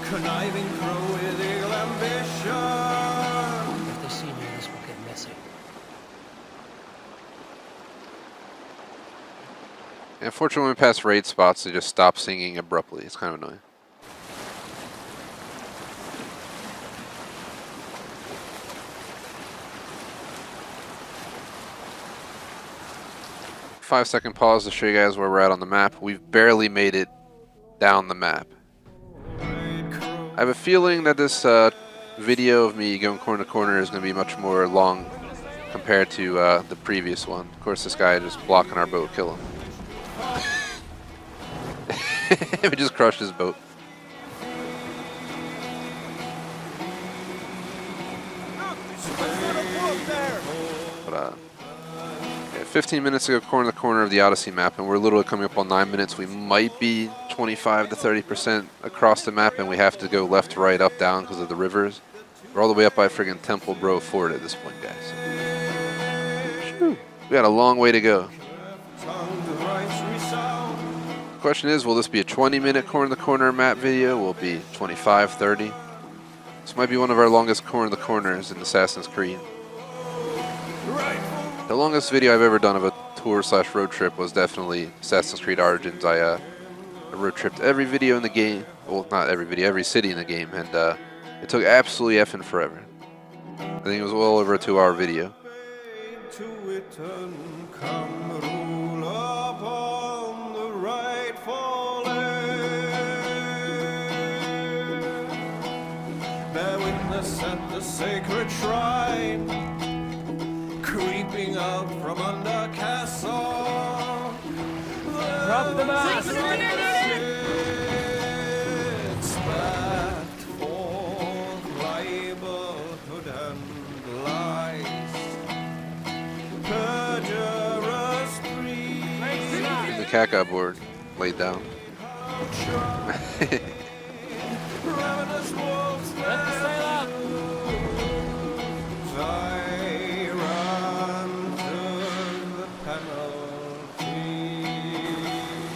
E: conniving crow with ill ambition.
F: If they see me, this will get messy.
A: And unfortunately, when we pass raid spots, they just stop singing abruptly. It's kind of annoying. Five-second pause to show you guys where we're at on the map. We've barely made it down the map. I have a feeling that this video of me going corner to corner is going to be much more long compared to the previous one. Of course, this guy just blocking our boat, kill him. We just crushed his boat. But, yeah, 15 minutes to go corner to corner of the Odyssey map, and we're literally coming up on 9 minutes. We might be 25 to 30% across the map, and we have to go left, right, up, down because of the rivers. We're all the way up by friggin' Temple Bro Fort at this point, guys. Whew. We got a long way to go. The question is, will this be a 20-minute corner-to-corner map video? Will it be 25, 30? This might be one of our longest corner-to-corners in Assassin's Creed. The longest video I've ever done of a tour/road trip was definitely Assassin's Creed Origins. I road tripped every video in the game. Well, not every video, every city in the game, and it took absolutely effing forever. I think it was well over a 2-hour video.
E: Bear witness at the sacred shrine, creeping out from under castle.
C: Drop the mask!
E: It's back for libelhood and lies. Perjurous breed.
A: The cat got bored, laid down.
E: Ravenous wolves
C: Let the sail out!
E: tyrant to the penalty.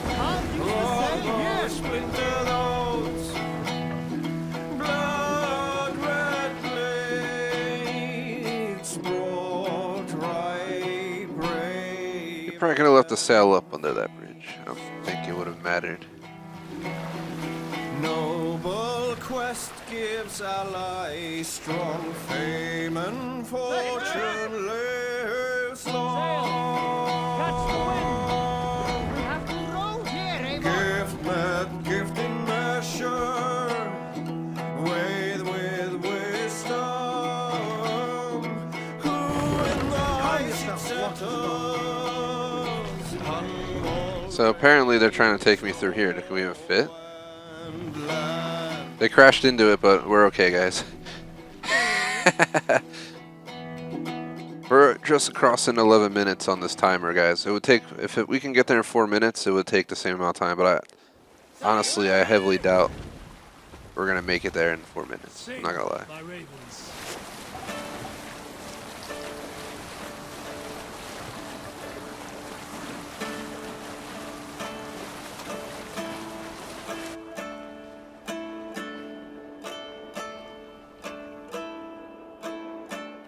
F: Can't use the same here.
E: Splinter those blood red blades brought right brave.
A: You probably could have left the sail up under that bridge. I don't think it would have mattered.
E: Noble quest gives allies strong fame and fortune lives long.
C: Catch the wind!
F: We have to row here, Eivor.
E: Gift met gift in measure, with wisdom. Who in the icy settles humble
A: So apparently they're trying to take me through here. Can we even fit?
E: land.
A: They crashed into it, but we're okay, guys. We're just crossing 11 minutes on this timer, guys. It would take, we can get there in 4 minutes, it would take the same amount of time, but honestly, I heavily doubt we're going to make it there in 4 minutes. I'm not going to lie.
C: My ravens.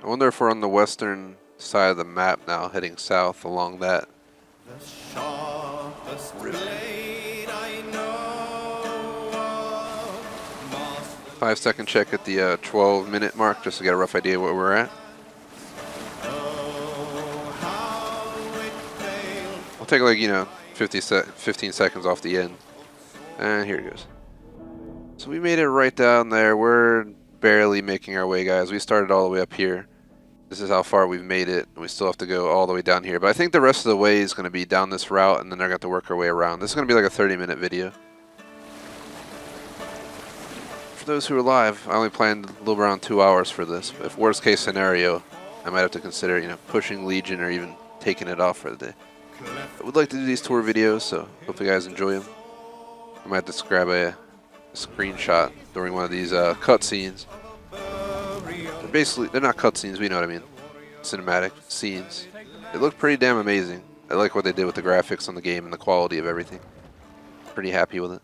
A: I wonder if we're on the western side of the map now, heading south along that.
E: The sharpest blade I know of, master
A: 5-second check at the 12-minute mark, just to get a rough idea where we're at.
E: oh, how it failed.
A: We'll take like, 15 seconds off the end. And here it goes. So we made it right down there. We're barely making our way, guys. We started all the way up here. This is how far we've made it. We still have to go all the way down here. But I think the rest of the way is going to be down this route, and then they're going to have to work our way around. This is going to be like a 30-minute video. For those who are live, I only planned a little around 2 hours for this. But if worst case scenario, I might have to consider, pushing Legion or even taking it off for the day. I would like to do these tour videos, so hope you guys enjoy them. I might have to grab a screenshot during one of these cutscenes. They're not cutscenes, we know what I mean. Cinematic scenes. It looked pretty damn amazing. I like what they did with the graphics on the game and the quality of everything. Pretty happy with it.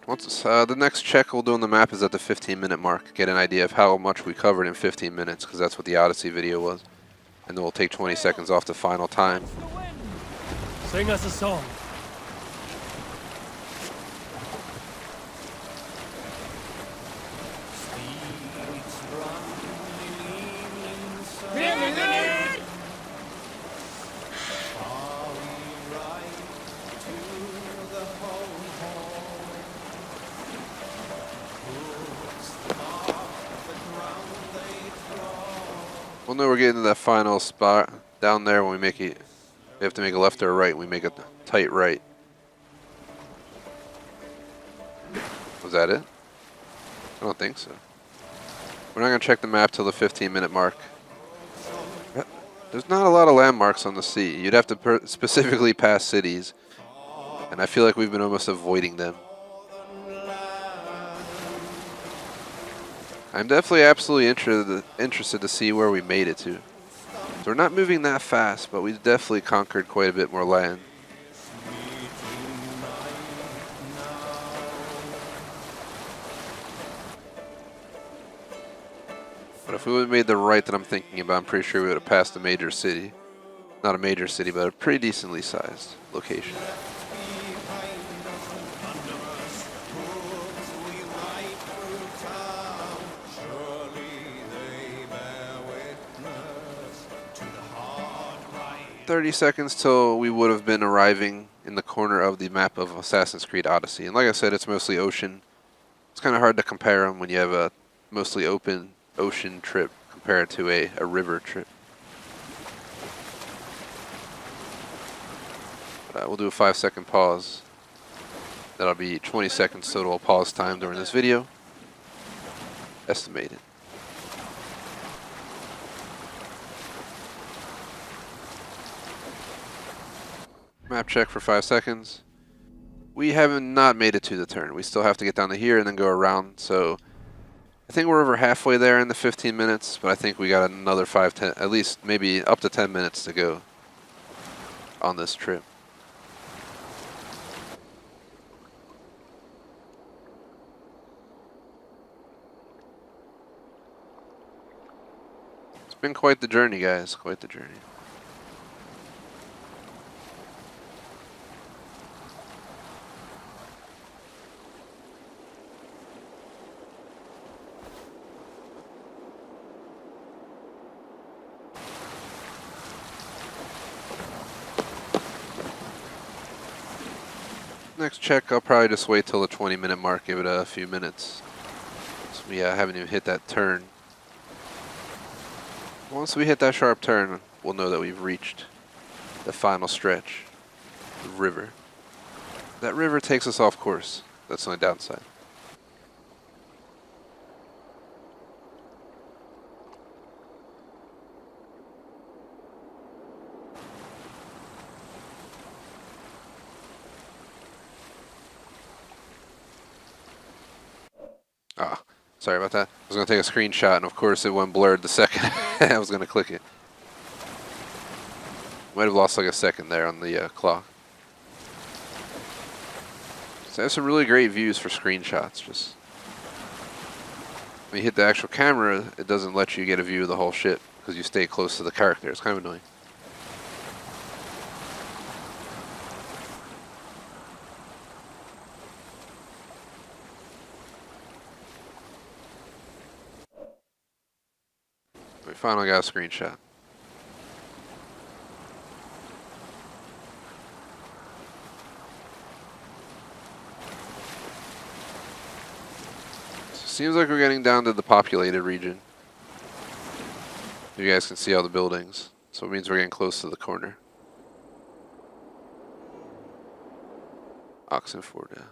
A: Once the next check we'll do on the map is at the 15-minute mark. Get an idea of how much we covered in 15 minutes, because that's what the Odyssey video was. And then we'll take 20 seconds off the final time.
C: Sing us a song.
E: Steeds run in evening sun. Shall we ride to the home?
A: We'll know we're getting to that final spot down there when we make it. We have to make a left or a right. We make a tight right. Was that it? I don't think so. We're not going to check the map till the 15-minute mark. There's not a lot of landmarks on the sea. You'd have to specifically pass cities. And I feel like we've been almost avoiding them. I'm definitely absolutely interested to see where we made it to. So we're not moving that fast, but we've definitely conquered quite a bit more land. But if we would have made the right that I'm thinking about, I'm pretty sure we would have passed a major city. Not a major city, but a pretty decently sized location.
E: We ride through town. Surely they bear witness to the hard ride.
A: 30 seconds till we would have been arriving in the corner of the map of Assassin's Creed Odyssey. And like I said, it's mostly ocean. It's kind of hard to compare them when you have a mostly open ocean trip compared to a river trip. But, we'll do a 5-second pause. That'll be 20 seconds total pause time during this video. Estimated. Map check for 5 seconds. We haven't not made it to the turn. We still have to get down to here and then go around. So I think we're over halfway there in the 15 minutes, but I think we got another 5, 10, at least maybe up to 10 minutes to go on this trip. It's been quite the journey, guys, quite the journey. Next check, I'll probably just wait till the 20-minute mark, give it a few minutes. So we haven't even hit that turn. Once we hit that sharp turn, we'll know that we've reached the final stretch, the river. That river takes us off course. That's the only downside. Ah, sorry about that. I was going to take a screenshot, and of course it went blurred the second I was going to click it. Might have lost like a second there on the clock. So I have some really great views for screenshots. Just when you hit the actual camera, it doesn't let you get a view of the whole ship because you stay close to the character. It's kind of annoying. We finally got a screenshot. Seems like we're getting down to the populated region. You guys can see all the buildings, so it means we're getting close to the corner. Oxenford, yeah.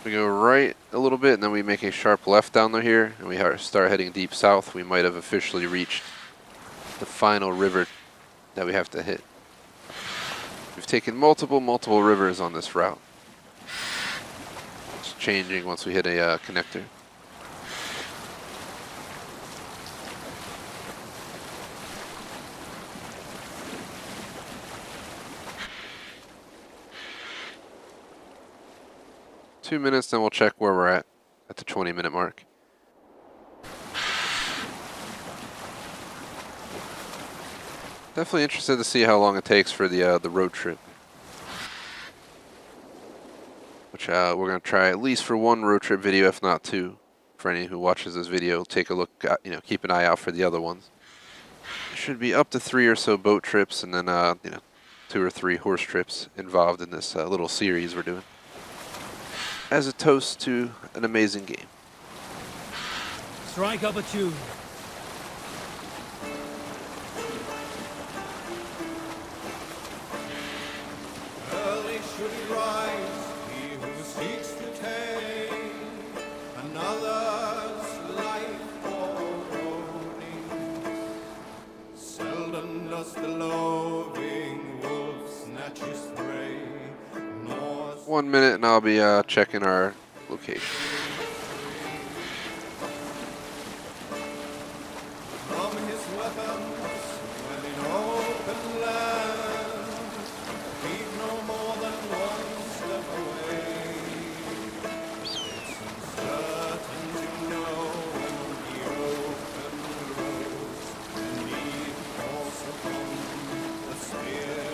A: We go right a little bit, and then we make a sharp left down here, and we start heading deep south. We might have officially reached the final river that we have to hit. We've taken multiple rivers on this route. It's changing once we hit a connector. Two minutes, then we'll check where we're at the 20-minute mark. Definitely interested to see how long it takes for the road trip. Which we're going to try at least for one road trip video, if not two. For any who watches this video, take a look, keep an eye out for the other ones. should be up to 3 or so boat trips, and then 2 or 3 horse trips involved in this little series we're doing, as a toast to an amazing game.
C: Strike up a tune.
E: Early should he rise, he who seeks to take another's life foreboding. Seldom does the loving wolf snatch his prey, nor
A: 1 minute and I'll be checking our location.
E: from his weapons when in open land, keep no more than one step away. It's certain to know when the open road, and need falls upon the spear.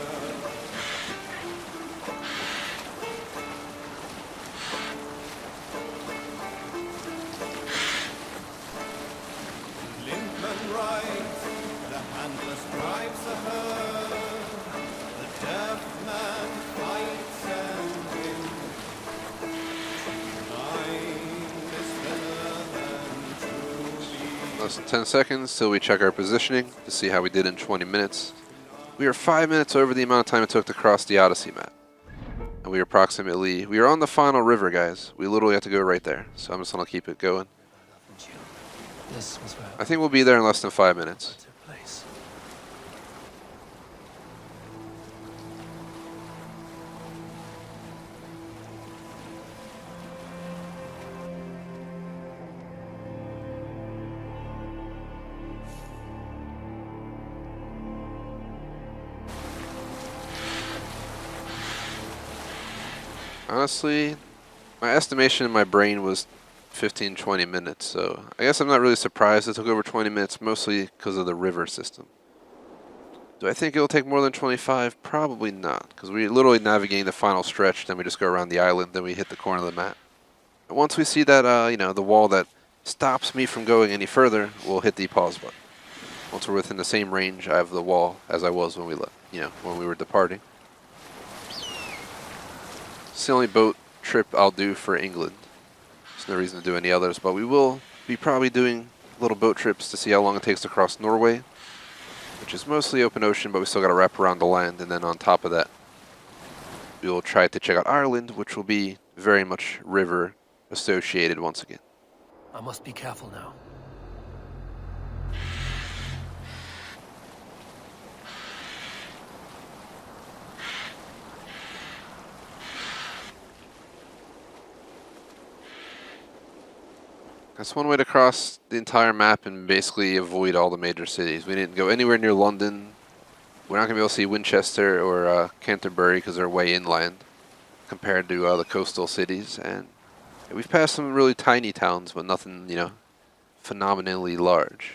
E: Limpman rides, the handless drives a herd, the deaf man fights and wins. Blind is better than truly.
A: Less than 10 seconds till we check our positioning to see how we did in 20 minutes. We are 5 minutes over the amount of time it took to cross the Odyssey map. And we are on the final river, guys. We literally have to go right there. So I'm just going to keep it going.
C: This was where
A: I think we'll be there in less than 5 minutes.
C: took place.
A: Honestly, my estimation in my brain was 15-20 minutes, so I guess I'm not really surprised it took over 20 minutes, mostly because of the river system. Do I think it'll take more than 25? Probably not, because we're literally navigating the final stretch, then we just go around the island, then we hit the corner of the map. And once we see that, the wall that stops me from going any further, we'll hit the pause button. Once we're within the same range, I have the wall as I was when we left, when we were departing. It's the only boat trip I'll do for England. There's no reason to do any others, but we will be probably doing little boat trips to see how long it takes to cross Norway, which is mostly open ocean, but we still got to wrap around the land, and then on top of that, we will try to check out Ireland, which will be very much river associated once again.
C: I must be careful now.
A: That's one way to cross the entire map and basically avoid all the major cities. We didn't go anywhere near London. We're not going to be able to see Winchester or Canterbury because they're way inland compared to the coastal cities. And we've passed some really tiny towns, but nothing, phenomenally large.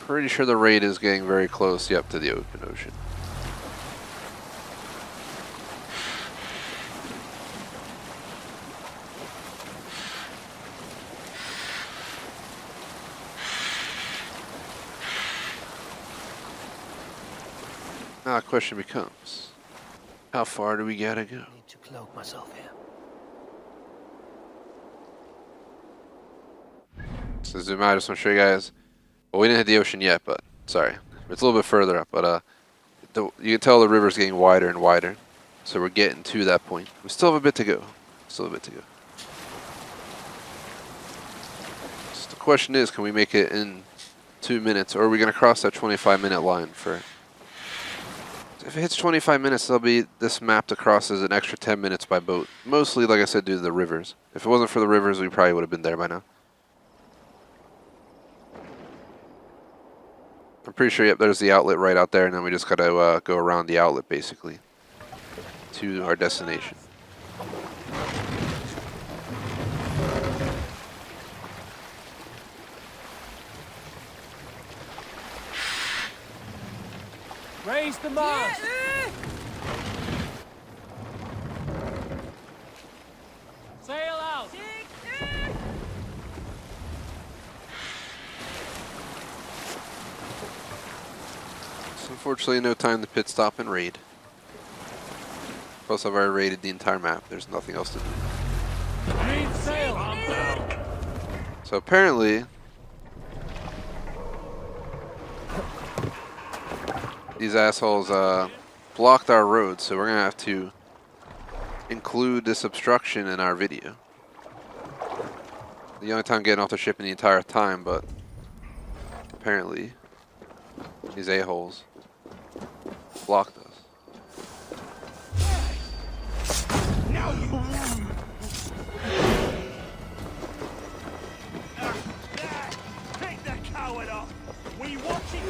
A: Pretty sure the raid is getting very close, to the open ocean. Now the question becomes, how far do we gotta go?
C: I need to cloak myself here.
A: So zoom out, I just want to show you guys. Well, we didn't hit the ocean yet, but sorry. It's a little bit further up, but you can tell the river's getting wider and wider. So we're getting to that point. We still have a bit to go. So the question is, can we make it in 2 minutes, or are we going to cross that 25-minute line for... If it hits 25 minutes, there'll be this map to cross as an extra 10 minutes by boat. Mostly, like I said, due to the rivers. If it wasn't for the rivers, we probably would have been there by now. I'm pretty sure, there's the outlet right out there, and then we just gotta go around the outlet, basically, to our destination.
F: Raise the mast. Sail out.
A: So unfortunately, no time to pit stop and raid. Plus, I've already raided the entire map. There's nothing else to do.
F: Green sail.
A: So apparently, these assholes blocked our road, so we're gonna have to include this obstruction in our video. The only time getting off the ship in the entire time, but apparently these a-holes blocked us.
G: Take the coward off! We watching?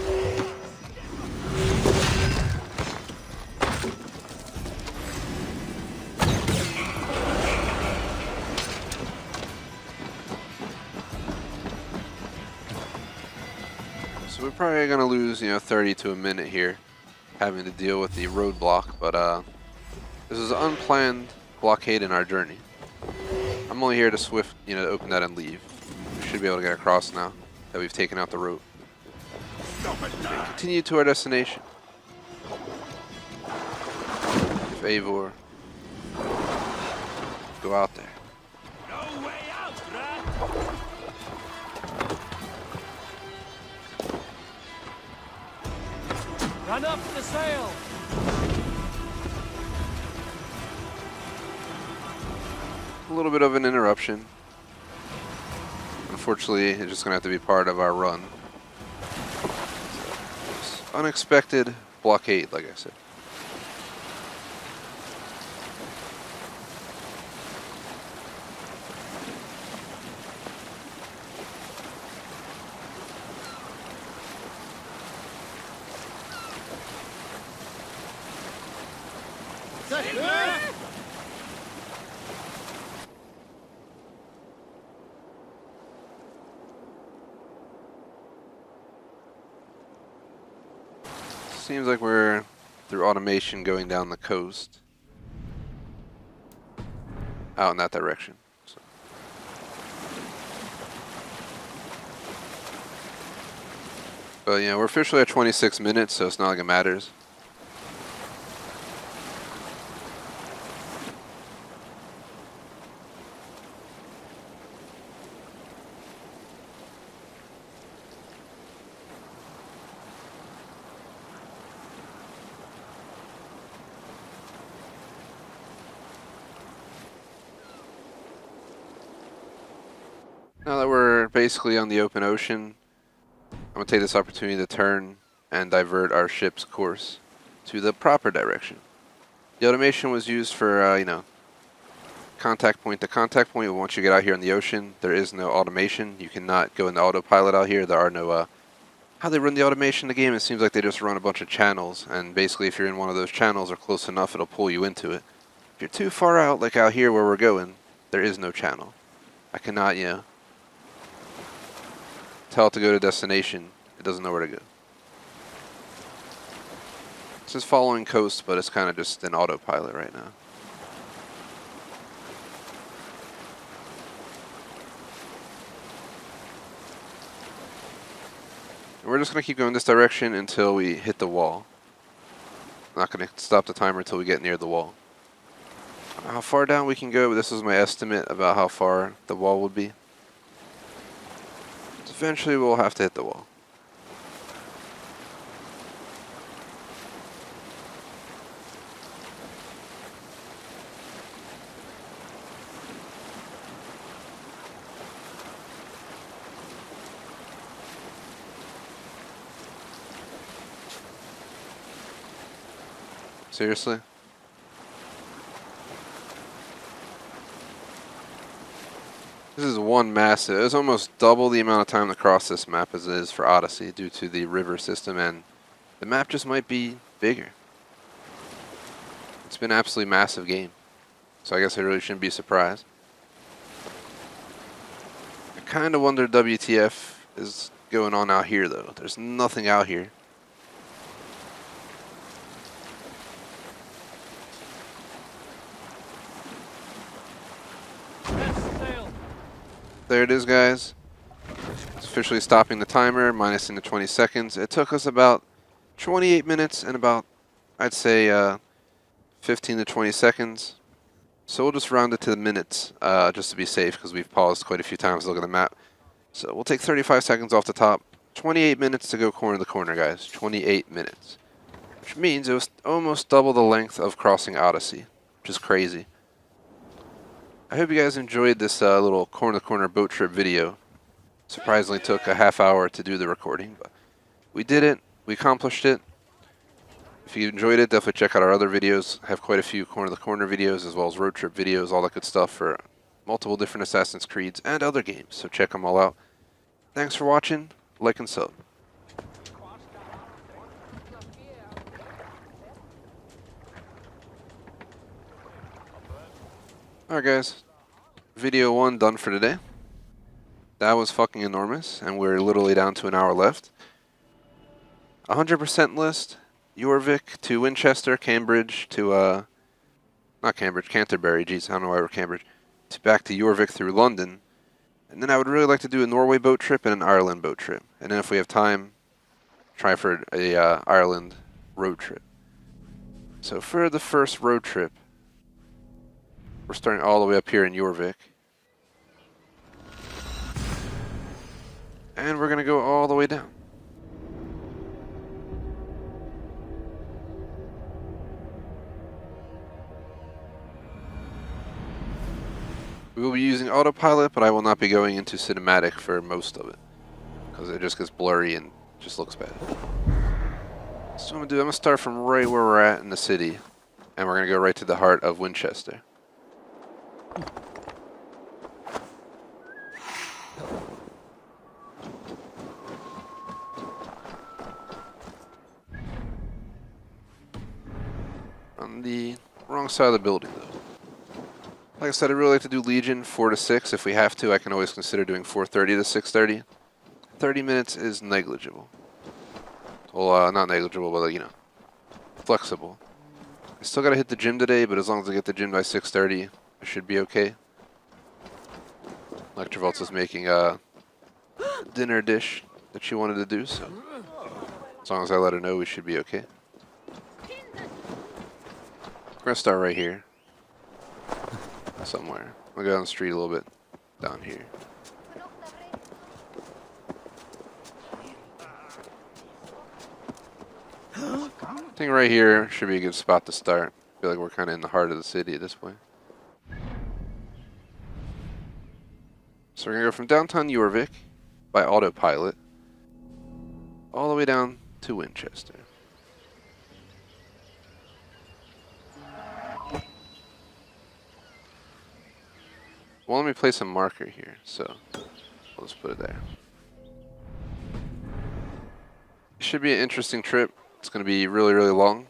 A: So we're probably gonna lose, 30 to a minute here, having to deal with the roadblock. But this is an unplanned blockade in our journey. I'm only here to to open that and leave. We should be able to get across now that we've taken out the rope. And continue to our destination. If Eivor, go out there.
G: No way out, rat!
F: Run up the sail.
A: A little bit of an interruption. Unfortunately, it's just going to have to be part of our run. Unexpected blockade, like I said. Seems like we're through automation going down the coast. Out in that direction. So. But we're officially at 26 minutes, so it's not like it matters. Now that we're basically on the open ocean, I'm going to take this opportunity to turn and divert our ship's course to the proper direction. The automation was used for, contact point to contact point. Once you get out here in the ocean, there is no automation. You cannot go into autopilot out here. There are no, how they run the automation in the game, it seems like they just run a bunch of channels. And basically, if you're in one of those channels or close enough, it'll pull you into it. If you're too far out, like out here where we're going, there is no channel. I cannot, tell it to go to destination. It doesn't know where to go. It's just following coast, but it's kind of just an autopilot right now. We're just going to keep going this direction until we hit the wall. I'm not going to stop the timer until we get near the wall. I don't know how far down we can go, but this is my estimate about how far the wall would be. Eventually we'll have to hit the wall. Seriously? This is one massive, it's almost double the amount of time to cross this map as it is for Odyssey due to the river system, and the map just might be bigger. It's been an absolutely massive game, so I guess I really shouldn't be surprised. I kind of wonder WTF is going on out here though. There's nothing out here. There it is, guys. It's officially stopping the timer, minusing the 20 seconds. It took us about 28 minutes and about, I'd say, 15 to 20 seconds. So we'll just round it to the minutes, just to be safe, because we've paused quite a few times to look at the map. So we'll take 35 seconds off the top. 28 minutes to go corner to corner, guys. 28 minutes. Which means it was almost double the length of crossing Odyssey, which is crazy. I hope you guys enjoyed this little corner-to-corner boat trip video. Surprisingly took a half hour to do the recording, but we did it. We accomplished it. If you enjoyed it, definitely check out our other videos. I have quite a few corner-to-corner videos, as well as road trip videos, all that good stuff for multiple different Assassin's Creeds and other games, so check them all out. Thanks for watching. Like and sub. Alright guys, video 1 done for today. That was fucking enormous, and we're literally down to an hour left. 100% list, Jorvik to Winchester, Cambridge to, not Cambridge, Canterbury, jeez, I don't know why we're Cambridge, to back to Jorvik through London. And then I would really like to do a Norway boat trip and an Ireland boat trip. And then if we have time, try for a Ireland road trip. So for the first road trip, we're starting all the way up here in Jorvik. And we're going to go all the way down. We will be using autopilot, but I will not be going into cinematic for most of it, because it just gets blurry and just looks bad. So I'm going to start from right where we're at in the city, and we're going to go right to the heart of Winchester. On the wrong side of the building, though. Like I said, I'd really like to do Legion 4 to 6. If we have to, I can always consider doing 4:30 to 6:30. 30 minutes is negligible. Well, not negligible, but, you know, flexible. I still gotta hit the gym today, but as long as I get the gym by 6:30, I should be okay. Like Travolta's making a dinner dish that she wanted to do, so as long as I let her know, we should be okay. We're gonna start right here. Somewhere. I'll go down the street a little bit. Down here. I think right here should be a good spot to start. I feel like we're kind of in the heart of the city at this point. So we're going to go from downtown Jorvik by autopilot all the way down to Winchester. Well, let me place a marker here, so I'll just put it there. It should be an interesting trip. It's going to be really, really long.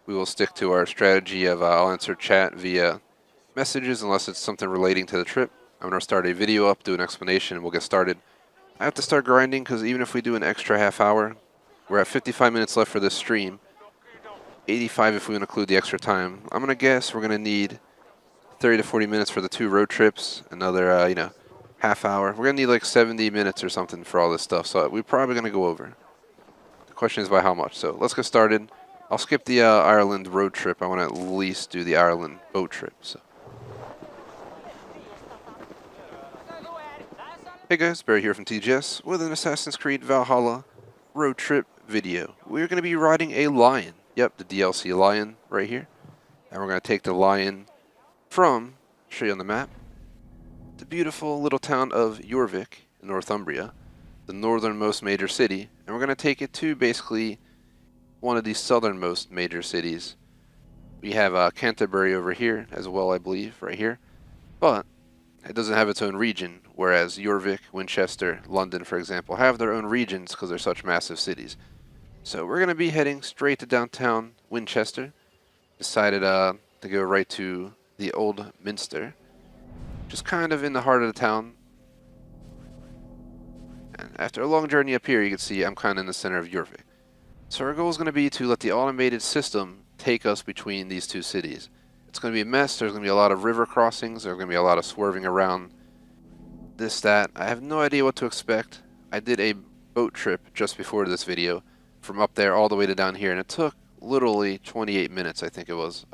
A: We will stick to our strategy of I'll answer chat via messages unless it's something relating to the trip. I'm going to start a video up, do an explanation, and we'll get started. I have to start grinding because even if we do an extra half hour, we're at 55 minutes left for this stream. 85 if we want to include the extra time. I'm going to guess we're going to need 30 to 40 minutes for the 2 road trips, another, half hour. We're going to need like 70 minutes or something for all this stuff, so we're probably going to go over. The question is by how much, so let's get started. I'll skip the Ireland road trip. I want to at least do the Ireland boat trip, so. Hey guys, Barry here from TGS with an Assassin's Creed Valhalla road trip video. We're going to be riding a lion. Yep, the DLC lion right here. And we're going to take the lion from, show you on the map, the beautiful little town of Jorvik in Northumbria, the northernmost major city, and we're going to take it to basically one of the southernmost major cities. We have Canterbury over here as well, I believe, right here, but it doesn't have its own region, whereas Jorvik, Winchester, London, for example, have their own regions because they're such massive cities. So we're going to be heading straight to downtown Winchester. Decided to go right to the Old Minster, just kind of in the heart of the town. And after a long journey up here, you can see I'm kind of in the center of Jorvik. So our goal is going to be to let the automated system take us between these two cities. It's going to be a mess. There's going to be a lot of river crossings. There's going to be a lot of swerving around this, that. I have no idea what to expect. I did a boat trip just before this video from up there all the way to down here, and it took literally 28 minutes, I think it was.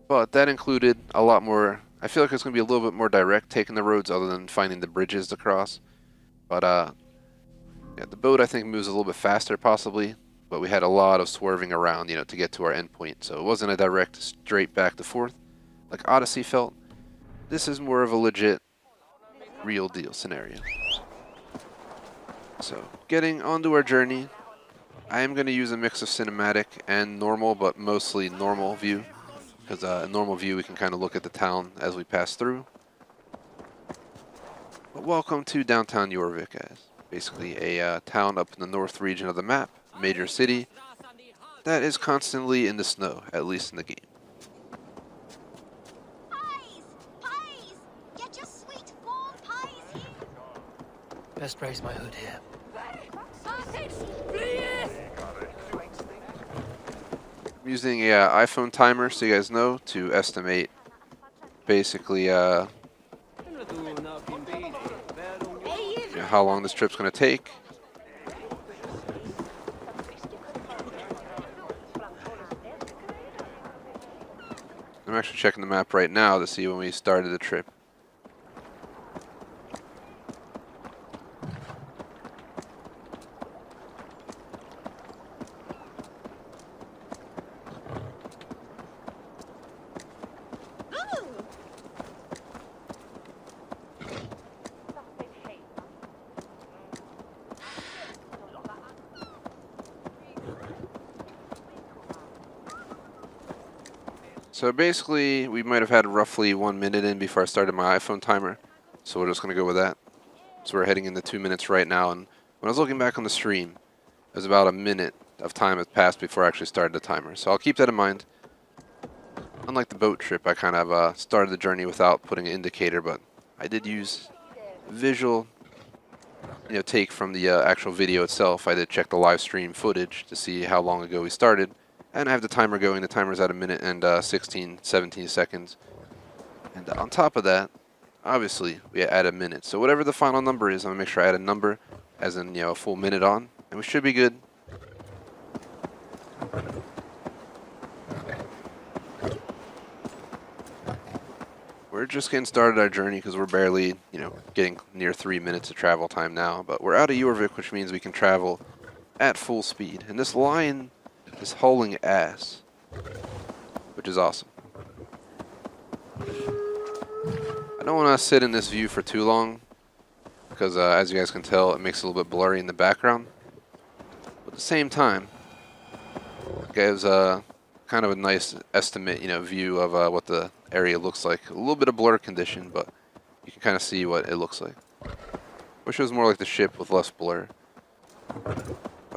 A: But that included a lot more. I feel like it's going to be a little bit more direct taking the roads other than finding the bridges to cross. But yeah, the boat I think moves a little bit faster possibly, but we had a lot of swerving around, you know, to get to our endpoint. So it wasn't a direct straight back to forth like Odyssey felt. This is more of a legit, real deal scenario. So getting onto our journey, I am going to use a mix of cinematic and normal, but mostly normal view. Because in normal view we can kind of look at the town as we pass through. But welcome to downtown Jorvik, guys. Basically a town up in the north region of the map, major city, that is constantly in the snow, at least in the game.
H: Pies! Pies! Get your sweet warm pies here!
C: Best raise my hood here.
H: Sausage! Please!
A: I'm using a iPhone timer, so you guys know, to estimate basically how long this trip's going to take. I'm actually checking the map right now to see when we started the trip. So basically, we might have had roughly 1 minute in before I started my iPhone timer. So we're just going to go with that. So we're heading into 2 minutes right now. And when I was looking back on the stream, it was about a minute of time had passed before I actually started the timer. So I'll keep that in mind. Unlike the boat trip, I kind of started the journey without putting an indicator, but I did use visual, take from the actual video itself. I did check the live stream footage to see how long ago we started. And I have the timer going. The timer's at 1 minute and 16, 17 seconds. And on top of that, obviously, we add a minute. So whatever the final number is, I'm going to make sure I add a number, as in, a full minute on. And we should be good. We're just getting started our journey because we're barely, getting near 3 minutes of travel time now. But we're out of Jorvik, which means we can travel at full speed. And this line is hauling ass, which is awesome. I don't want to sit in this view for too long because as you guys can tell, it makes it a little bit blurry in the background. But at the same time, it gives kind of a nice estimate, view of what the area looks like. A little bit of blur condition, but you can kind of see what it looks like. Wish it was more like the ship with less blur.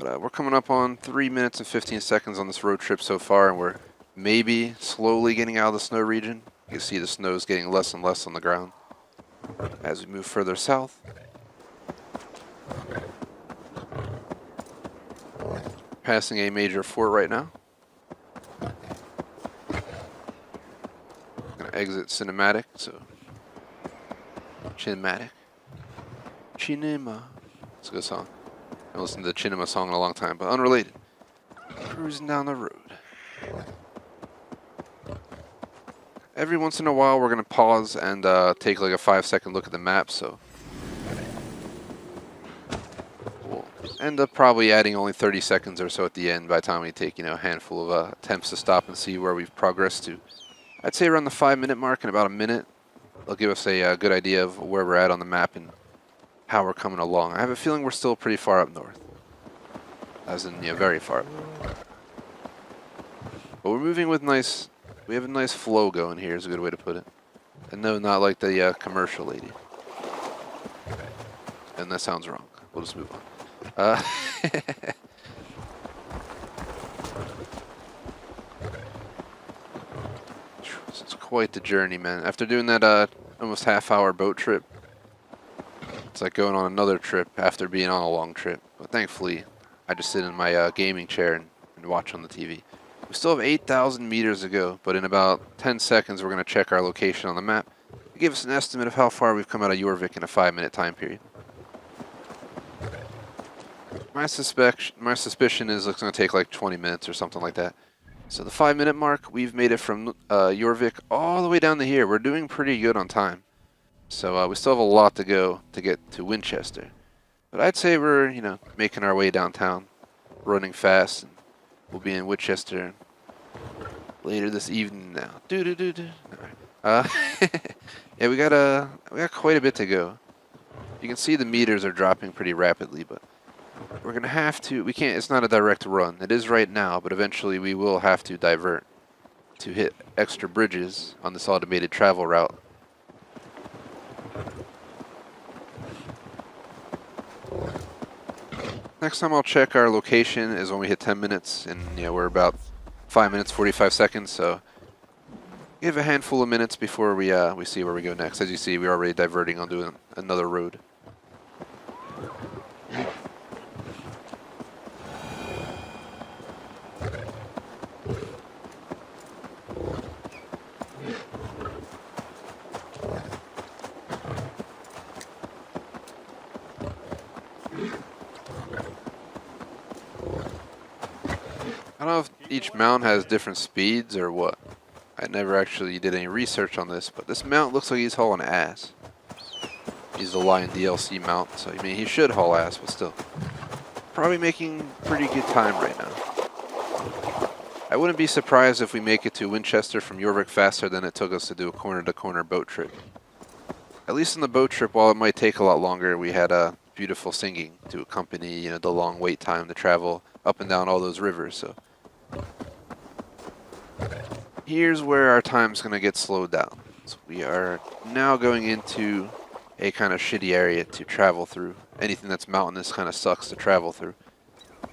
A: But we're coming up on 3 minutes and 15 seconds on this road trip so far, and we're maybe slowly getting out of the snow region. You can see the snow is getting less and less on the ground as we move further south. Passing a major fort right now. Gonna exit cinematic, so Chinematic. Chinema. It's a good song. I haven't listened to the Chinema song in a long time, but unrelated. Cruising down the road. Every once in a while, we're going to pause and take like a 5-second look at the map, so we'll end up probably adding only 30 seconds or so at the end by the time we take, a handful of attempts to stop and see where we've progressed to. I'd say around the 5-minute mark in about a minute. They'll give us a good idea of where we're at on the map and how we're coming along. I have a feeling we're still pretty far up north. As in, very far up north. But we're moving with we have a nice flow going here is a good way to put it. And no, not like the commercial lady. And that sounds wrong. We'll just move on. It's quite the journey, man. After doing that almost half-hour boat trip, it's like going on another trip after being on a long trip. But thankfully, I just sit in my gaming chair and watch on the TV. We still have 8,000 meters to go, but in about 10 seconds, we're going to check our location on the map. give us an estimate of how far we've come out of Jorvik in a 5-minute time period. My suspicion is it's going to take like 20 minutes or something like that. So the 5-minute mark, we've made it from Jorvik all the way down to here. We're doing pretty good on time. So we still have a lot to go to get to Winchester. But I'd say we're, making our way downtown, running fast, and we'll be in Winchester later this evening now. Yeah, we got quite a bit to go. You can see the meters are dropping pretty rapidly, but we're gonna have to. We can't. It's not a direct run. It is right now, but eventually we will have to divert to hit extra bridges on this automated travel route. Next time I'll check our location is when we hit 10 minutes, and we're about 5 minutes 45 seconds. So give a handful of minutes before we see where we go next. As you see, we're already diverting onto another road. I don't know if each mount has different speeds or what. I never actually did any research on this, but this mount looks like he's hauling ass. He's the Lion DLC mount, so I mean he should haul ass, but still. Probably making pretty good time right now. I wouldn't be surprised if we make it to Winchester from Jorvik faster than it took us to do a corner-to-corner boat trip. At least in the boat trip, while it might take a lot longer, we had beautiful singing to accompany the long wait time to travel up and down all those rivers. So here's where our time's going to get slowed down. So we are now going into a kind of shitty area to travel through. Anything that's mountainous kind of sucks to travel through.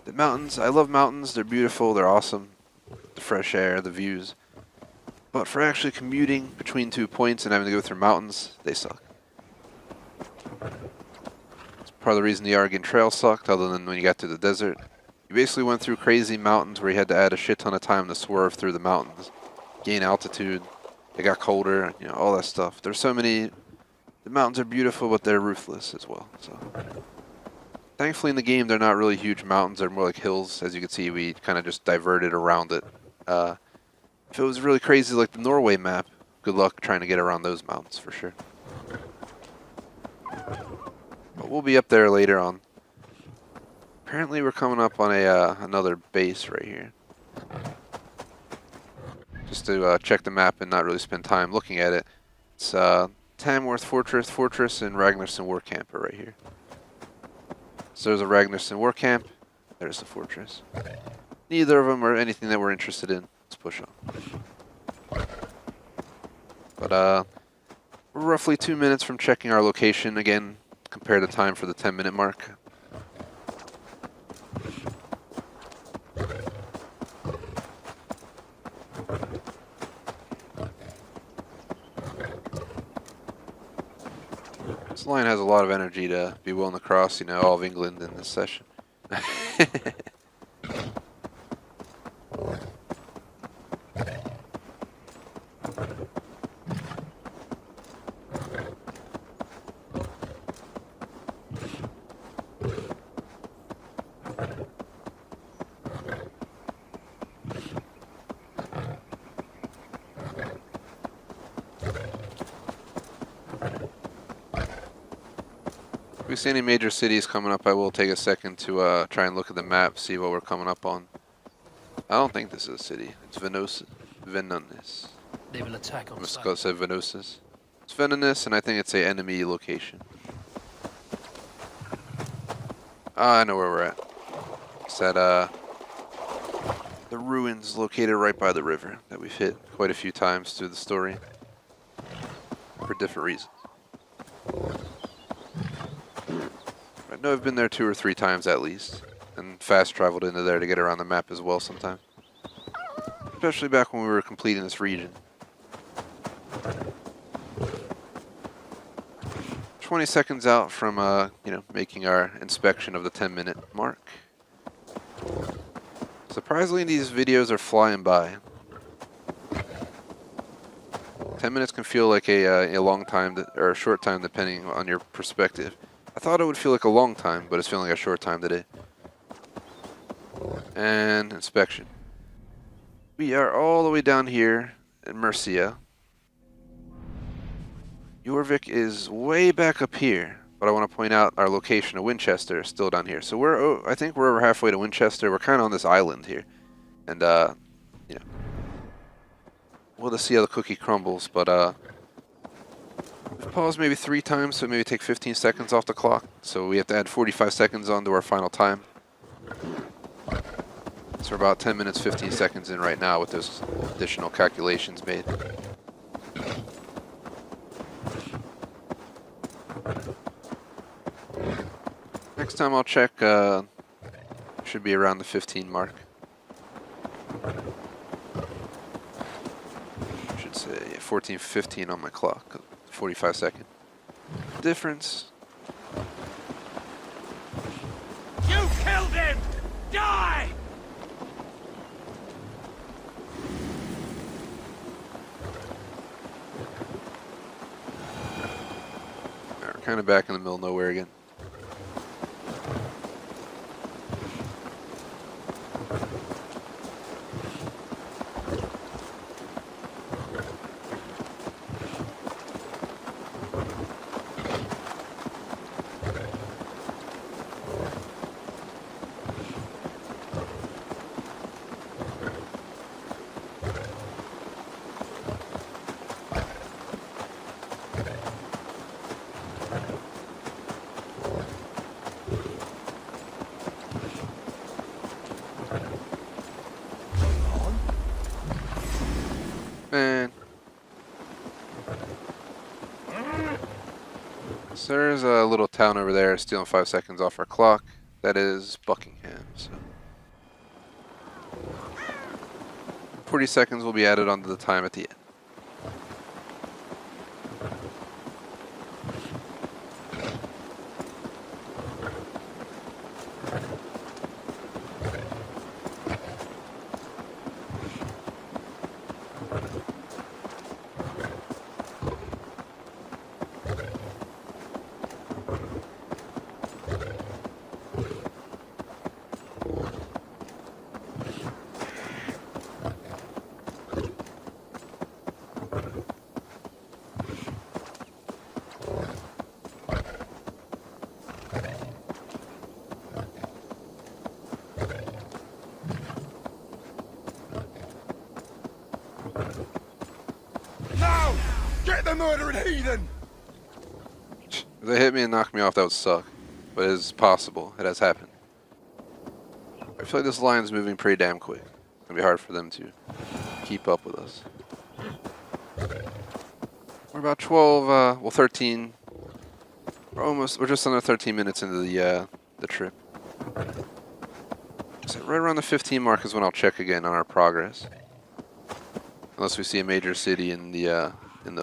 A: The mountains, I love mountains. They're beautiful. They're awesome. The fresh air, the views. But for actually commuting between 2 points and having to go through mountains, they suck. It's part of the reason the Argan Trail sucked, other than when you got to the desert. You basically went through crazy mountains where you had to add a shit ton of time to swerve through the mountains. Gain altitude. It got colder, all that stuff. There's so many. The mountains are beautiful, but they're ruthless as well. So, thankfully in the game, they're not really huge mountains. They're more like hills. As you can see, we kind of just diverted around it. If it was really crazy like the Norway map, good luck trying to get around those mountains for sure. But we'll be up there later on. Apparently we're coming up on another base right here. Just to check the map and not really spend time looking at it. It's Tamworth Fortress, and Ragnarsson War Camp are right here. So there's a Ragnarsson War Camp, there's the fortress. Neither of them are anything that we're interested in. Let's push on. But we're roughly 2 minutes from checking our location again. Compare the time for the 10-minute mark. This line has a lot of energy to be willing to cross, all of England in this session. If we see any major cities coming up, I will take a second to try and look at the map, see what we're coming up on. I don't think this is a city. It's Venunis.
C: They will attack on
A: I'm just
C: sight.
A: going to say Venusis. It's Venunis, and I think it's a enemy location. I know where we're at. It's at the ruins located right by the river that we've hit quite a few times through the story for different reasons. I know I've been there 2 or 3 times at least, and fast traveled into there to get around the map as well sometimes. Especially back when we were completing this region. 20 seconds out from making our inspection of the 10-minute mark. Surprisingly, these videos are flying by. 10 minutes can feel like a long time, or a short time depending on your perspective. I thought it would feel like a long time, but it's feeling like a short time today. And inspection. We are all the way down here in Mercia. Jorvik is way back up here, but I want to point out our location of Winchester is still down here. So I think we're over halfway to Winchester. We're kind of on this island here, and you know, we'll just see how the cookie crumbles. But we've paused maybe 3 times, so maybe take 15 seconds off the clock. So we have to add 45 seconds onto our final time. So we're about 10 minutes, 15 seconds in right now with those additional calculations made. Next time I'll check, should be around the 15 mark. Should say 14:15 on my clock, 45 second difference.
G: You killed him! Die!
A: We're kind of back in the middle of nowhere again. Man. So there's a little town over there stealing 5 seconds off our clock. That is Buckingham. So 40 seconds will be added onto the time at the end.
G: Now! Get the murdering heathen!
A: If they hit me and knock me off, that would suck. But it is possible. It has happened. I feel like this line's moving pretty damn quick. It's gonna be hard for them to keep up with us. We're about 12, well 13. We're just under 13 minutes into the trip. So right around the 15 mark is when I'll check again on our progress. Unless we see a major city in the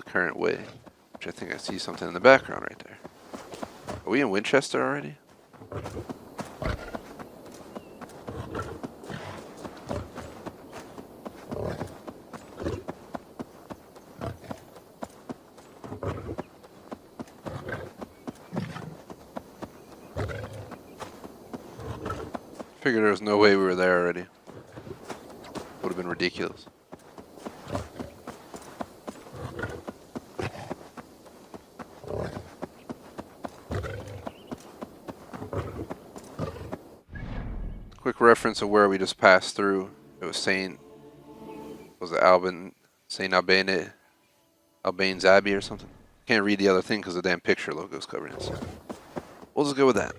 A: current way. Which I think I see something in the background right there. Are we in Winchester already? Figured there was no way we were there already. Would have been ridiculous. Quick reference of where we just passed through. It was Saint Albane's Abbey or something. Can't read the other thing because the damn picture logo's covering it. So we'll just go with that.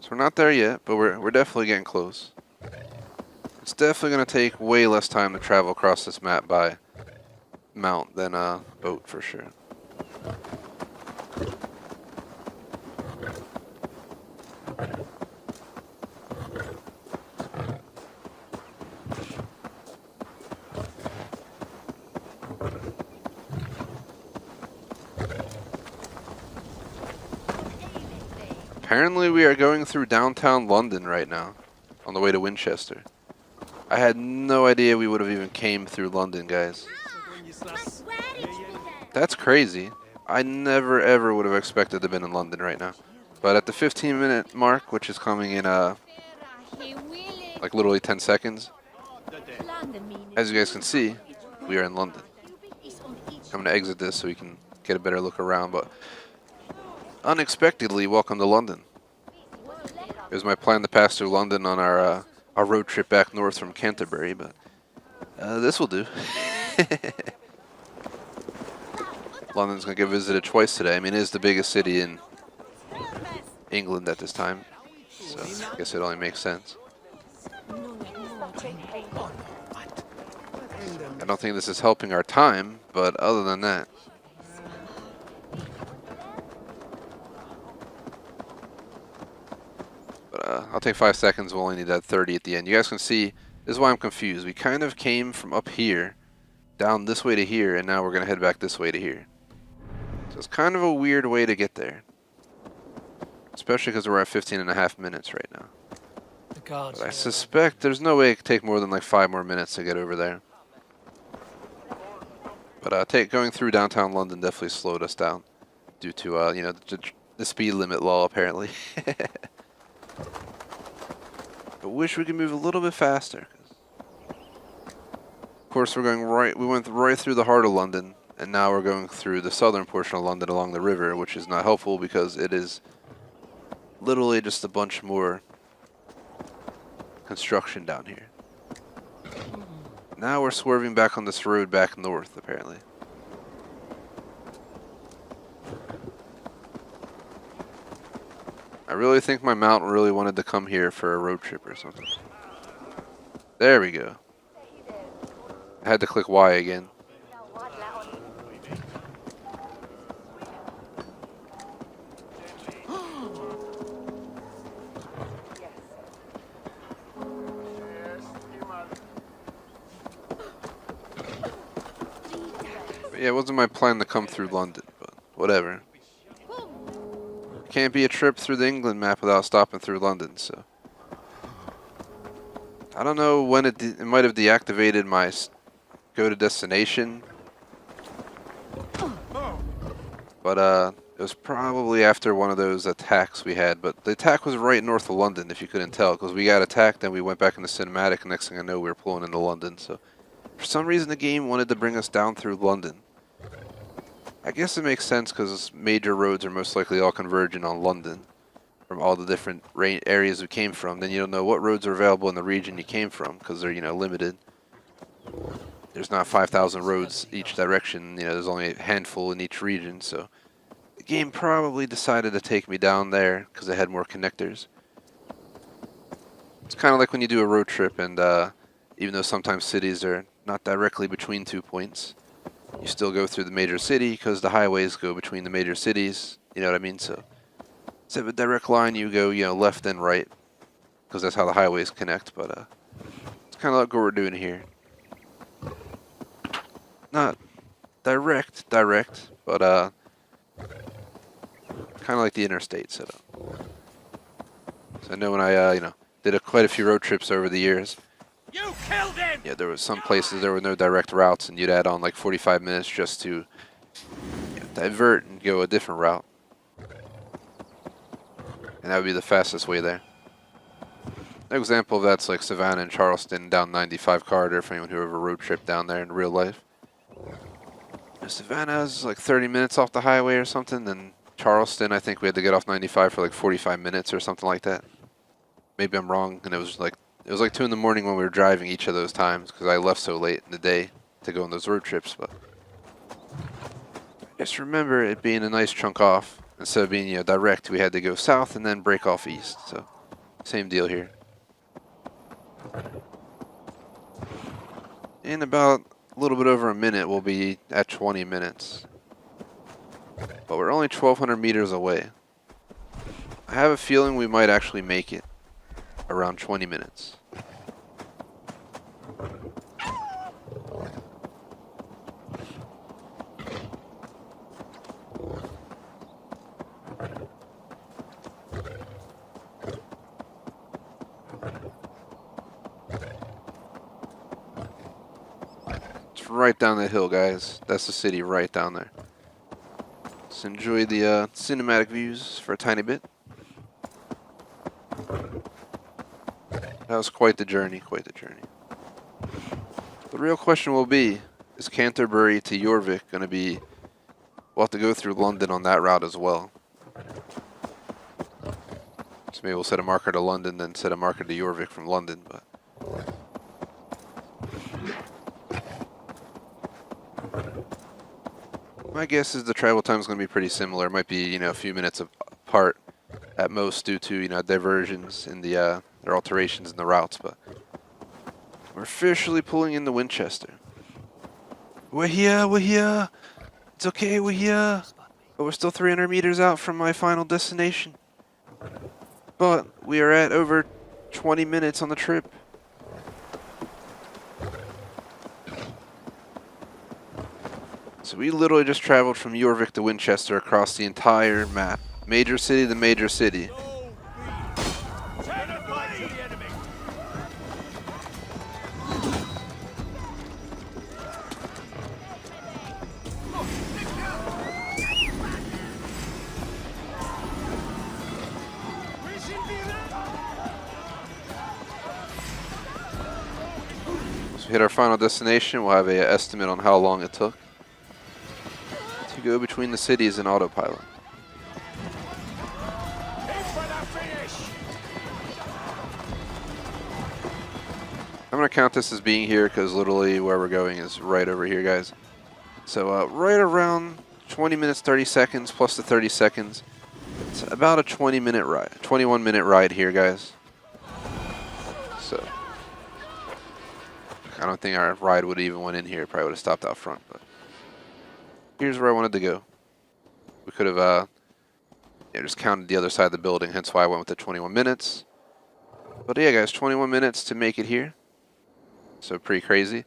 A: So we're not there yet, but we're definitely getting close. It's definitely going to take way less time to travel across this map by mount than a boat for sure. Apparently we are going through downtown London right now. on the way to Winchester. I had no idea we would have even came through London, guys. That's crazy. I never ever would have expected to have been in London right now. But at the 15-minute mark, which is coming in like literally 10 seconds, as you guys can see, we are in London. I'm going to exit this so we can get a better look around, but unexpectedly, welcome to London. It was my plan to pass through London on our road trip back north from Canterbury, but this will do. London's going to get visited twice today. I mean, it is the biggest city in England at this time, so I guess it only makes sense. I don't think this is helping our time, but other than that. But I'll take 5 seconds. We'll only need that 30 at the end. You guys can see, this is why I'm confused. We kind of came from up here, down this way to here, and now we're going to head back this way to here. So it's kind of a weird way to get there. Especially because we're at 15.5 minutes right now. But I suspect there's no way it could take more than like 5 more minutes to get over there. But going through downtown London definitely slowed us down due to you know, the speed limit law apparently. But wish we could move a little bit faster. Of course, we went right through the heart of London, and now we're going through the southern portion of London along the river, which is not helpful because it is literally just a bunch more construction down here. Now we're swerving back on this road back north, apparently. I really think my mount really wanted to come here for a road trip or something. There we go. I had to click Y again. Yeah, it wasn't my plan to come through London, but whatever. Can't be a trip through the England map without stopping through London, so. I don't know when it might have deactivated my go to destination. But it was probably after one of those attacks we had, but the attack was right north of London, if you couldn't tell, because we got attacked, then we went back into cinematic, and next thing I know, we were pulling into London, so. For some reason, the game wanted to bring us down through London. I guess it makes sense because major roads are most likely all converging on London from all the different areas we came from. Then you don't know what roads are available in the region you came from because they're, you know, limited. There's not 5,000 roads each direction. You know, there's only a handful in each region. So the game probably decided to take me down there because it had more connectors. It's kind of like when you do a road trip and even though sometimes cities are not directly between 2 points, you still go through the major city because the highways go between the major cities. You know what I mean? So instead of a direct line, you go, you know, left and right because that's how the highways connect. But it's kind of like what we're doing here. Not direct, but kind of like the interstate setup. So I know when I you know, did quite a few road trips over the years.
G: You killed him!
A: Yeah, there was some places there were no direct routes, and you'd add on like 45 minutes just to, you know, divert and go a different route. And that would be the fastest way there. An example of that's like Savannah and Charleston down 95 corridor for anyone who ever road trip down there in real life. Savannah is like 30 minutes off the highway or something, then Charleston, I think we had to get off 95 for like 45 minutes or something like that. Maybe I'm wrong, and it was like 2 in the morning when we were driving each of those times because I left so late in the day to go on those road trips. But just remember it being a nice chunk off. Instead of being, you know, direct, we had to go south and then break off east. So same deal here. In about a little bit over a minute, we'll be at 20 minutes. But we're only 1,200 meters away. I have a feeling we might actually make it around 20 minutes. It's right down the hill, guys. That's the city right down there. Let's enjoy the cinematic views for a tiny bit. That was quite the journey, quite the journey. The real question will be, is Canterbury to Jorvik going to be... We'll have to go through London on that route as well. So maybe we'll set a marker to London, then set a marker to Jorvik from London, but... My guess is the travel time is going to be pretty similar. It might be, you know, a few minutes apart at most due to, you know, diversions in the, or alterations in the routes, but... We're officially pulling into Winchester. We're here! It's okay, we're here! But we're still 300 meters out from my final destination. But we are at over 20 minutes on the trip. So we literally just traveled from Jorvik to Winchester across the entire map. Major city to major city. Hit our final destination, we'll have an estimate on how long it took to go between the cities in autopilot. I'm going to count this as being here because literally where we're going is right over here, guys. So right around 20 minutes 30 seconds plus the 30 seconds. It's about a 20-minute ride, 21-minute ride here, guys. So I don't think our ride would even went in here. Probably would have stopped out front. But here's where I wanted to go. We could have just counted the other side of the building. Hence why I went with the 21 minutes. But yeah, guys, 21 minutes to make it here. So pretty crazy.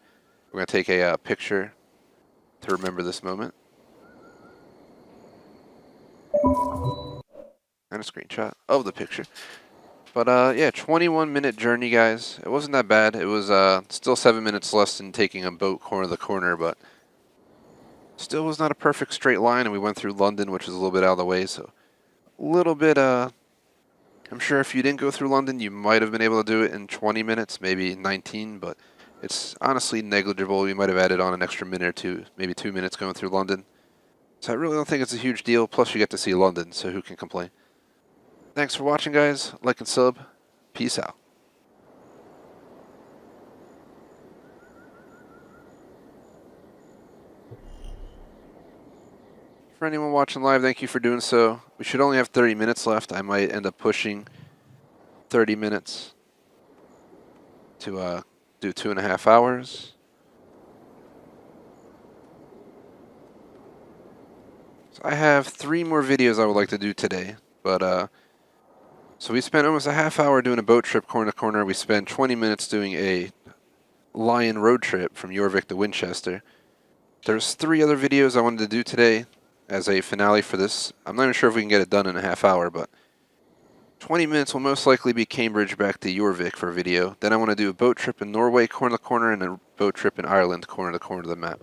A: We're going to take a picture to remember this moment. And a screenshot of the picture. But yeah, 21-minute journey, guys. It wasn't that bad. It was still 7 minutes less than taking a boat corner to corner, but still was not a perfect straight line. And we went through London, which is a little bit out of the way, so a little bit. I'm sure if you didn't go through London, you might have been able to do it in 20 minutes, maybe 19, but it's honestly negligible. You might have added on an extra minute or two, maybe 2 minutes going through London. So I really don't think it's a huge deal. Plus, you get to see London, so who can complain? Thanks for watching, guys. Like and sub. Peace out. For anyone watching live, thank you for doing so. We should only have 30 minutes left. I might end up pushing 30 minutes to do 2.5 hours. So I have 3 more videos I would like to do today, but so we spent almost a half hour doing a boat trip corner to corner. We spent 20 minutes doing a lion road trip from Jorvik to Winchester. There's 3 other videos I wanted to do today as a finale for this. I'm not even sure if we can get it done in a half hour, but 20 minutes will most likely be Cambridge back to Jorvik for a video. Then I want to do a boat trip in Norway corner to corner and a boat trip in Ireland corner to corner of the map.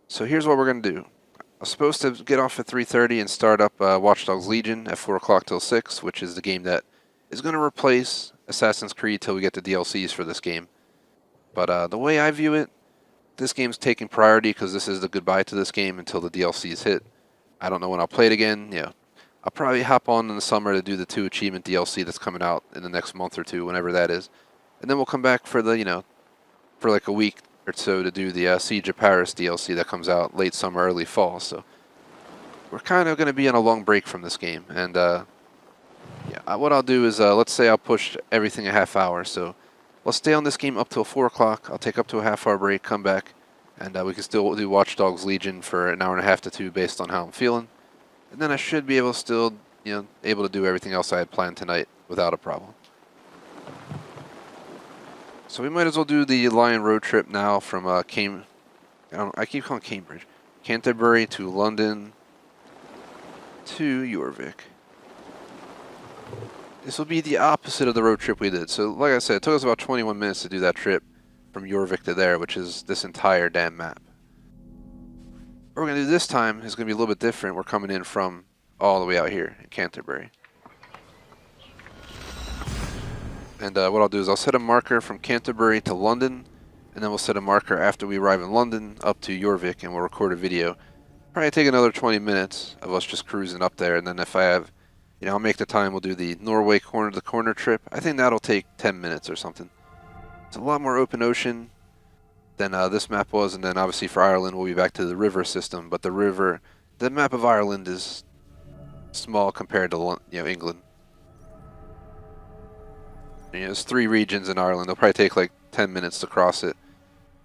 A: So here's what we're going to do. I was supposed to get off at 3:30 and start up Watch Dogs Legion at 4 o'clock till 6, which is the game that is going to replace Assassin's Creed till we get the DLCs for this game. But the way I view it, this game's taking priority because this is the goodbye to this game until the DLCs hit. I don't know when I'll play it again. Yeah, I'll probably hop on in the summer to do the 2 achievement DLC that's coming out in the next month or 2, whenever that is. And then we'll come back for the, you know, for like a week or so to do the Siege of Paris DLC that comes out late summer, early fall. So we're kind of going to be on a long break from this game. And yeah, what I'll do is, let's say I'll push everything a half hour. So let's stay on this game up till 4 o'clock. I'll take up to a half-hour break, come back, and we can still do Watch Dogs Legion for an hour and a half to 2 based on how I'm feeling. And then I should be able to still, you know, able to do everything else I had planned tonight without a problem. So we might as well do the Lion road trip now from I keep calling Cambridge. Canterbury to London to Jorvik. This will be the opposite of the road trip we did. So like I said, it took us about 21 minutes to do that trip from Jorvik to there, which is this entire damn map. What we're going to do this time is going to be a little bit different. We're coming in from all the way out here in Canterbury. And what I'll do is I'll set a marker from Canterbury to London, and then we'll set a marker after we arrive in London up to Jorvik, and we'll record a video. Probably take another 20 minutes of us just cruising up there, and then if I have, I'll make the time, we'll do the Norway corner-to-corner trip. I think that'll take 10 minutes or something. It's a lot more open ocean than this map was, and then obviously for Ireland we'll be back to the river system, but the map of Ireland is small compared to England. There's 3 regions in Ireland. It'll probably take like 10 minutes to cross it.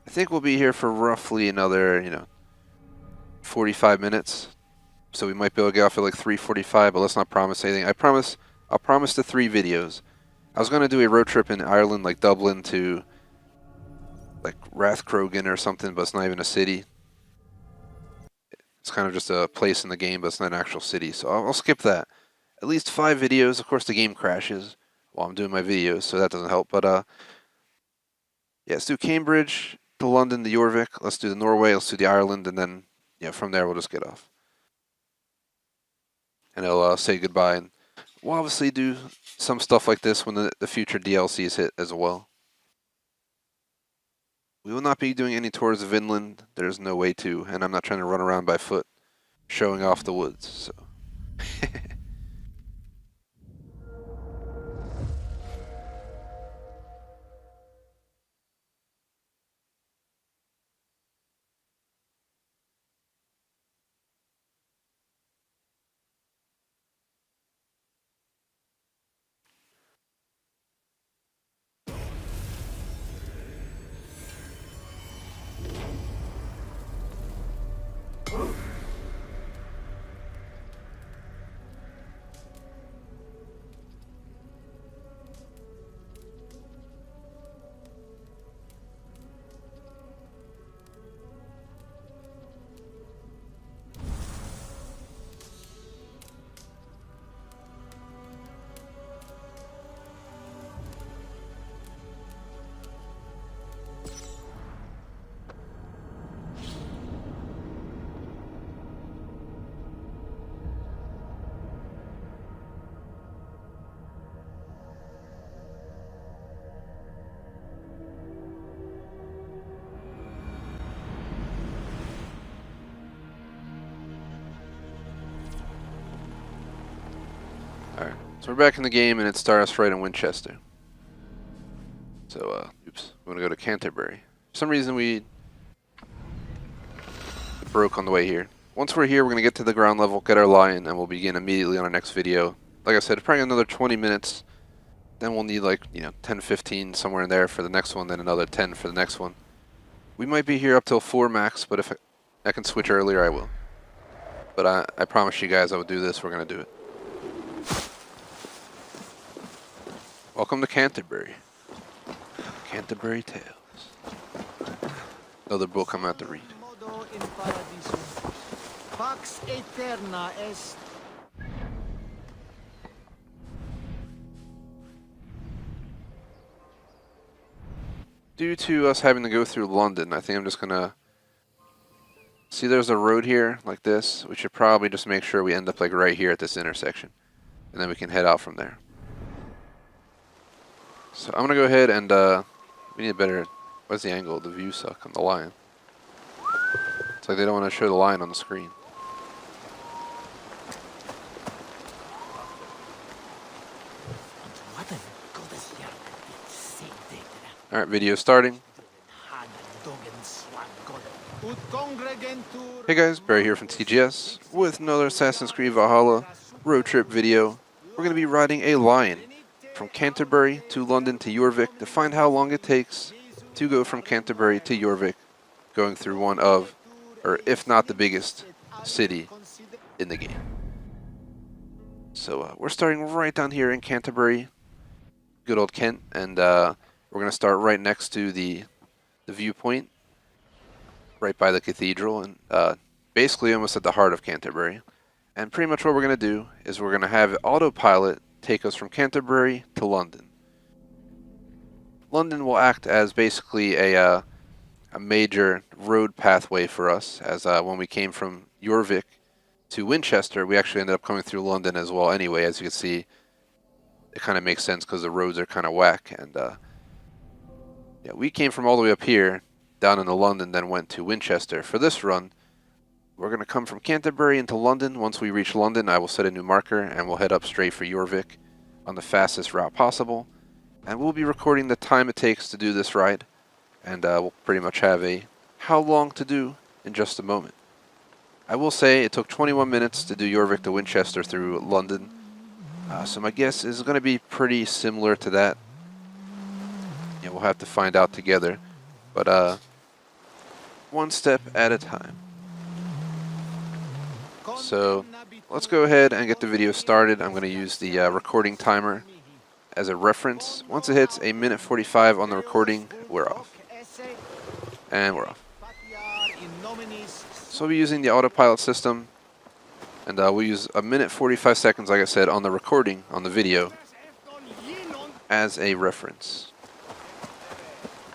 A: I think we'll be here for roughly another, 45 minutes. So we might be able to get off at like 3:45, but let's not promise anything. I'll promise the 3 videos. I was going to do a road trip in Ireland, like Dublin to like Rathcrogan or something, but it's not even a city. It's kind of just a place in the game, but it's not an actual city. So I'll skip that. At least 5 videos. Of course, the game crashes while I'm doing my videos, so that doesn't help. But yeah, let's do Cambridge to London to Jorvik. Let's do the Norway. Let's do the Ireland, and then from there we'll just get off. And I'll say goodbye. And we'll obviously do some stuff like this when the future DLCs hit as well. We will not be doing any tours of inland. There's no way to, and I'm not trying to run around by foot showing off the woods. So. Alright, so we're back in the game, and it starts us right in Winchester. So, oops, we're going to go to Canterbury. For some reason we broke on the way here. Once we're here, we're going to get to the ground level, get our lion, and we'll begin immediately on our next video. Like I said, probably another 20 minutes. Then we'll need like, 10, 15, somewhere in there for the next one, then another 10 for the next one. We might be here up till 4 max, but if I can switch earlier, I will. But I promise you guys I will do this. We're going to do it. Welcome to Canterbury. Canterbury Tales. Another book I'm about to read.
F: Pax Aeterna est.
A: Due to us having to go through London, I think I'm just gonna see there's a road here like this. We should probably just make sure we end up like right here at this intersection, and then we can head out from there. So I'm gonna go ahead and we need a better. What's the angle? The view suck on the lion. It's like they don't want to show the lion on the screen. Alright, video starting. Hey guys, Barry here from TGS with another Assassin's Creed Valhalla road trip video. We're going to be riding a lion from Canterbury to London to Jorvik to find how long it takes to go from Canterbury to Jorvik, going through one of, or if not the biggest, city in the game. So we're starting right down here in Canterbury, good old Kent, and we're going to start right next to the viewpoint, right by the cathedral, and basically almost at the heart of Canterbury. And pretty much what we're going to do is we're going to have autopilot take us from Canterbury to London. London will act as basically a, a major road pathway for us, as when we came from Jorvik to Winchester, we actually ended up coming through London as well anyway. As you can see, it kind of makes sense because the roads are kind of whack. And yeah, we came from all the way up here, down into London, then went to Winchester. For this run, we're going to come from Canterbury into London. Once we reach London, I will set a new marker, and we'll head up straight for Jorvik on the fastest route possible. And we'll be recording the time it takes to do this ride. And we'll pretty much have a how long to do in just a moment. I will say it took 21 minutes to do Jorvik to Winchester through London. So my guess is going to be pretty similar to that. Yeah, we'll have to find out together. But one step at a time. So let's go ahead and get the video started. I'm going to use the recording timer as a reference. Once it hits a minute 45 on the recording, we're off. And we're off. So we'll be using the autopilot system, and we'll use a minute 45 seconds, like I said, on the recording, on the video, as a reference.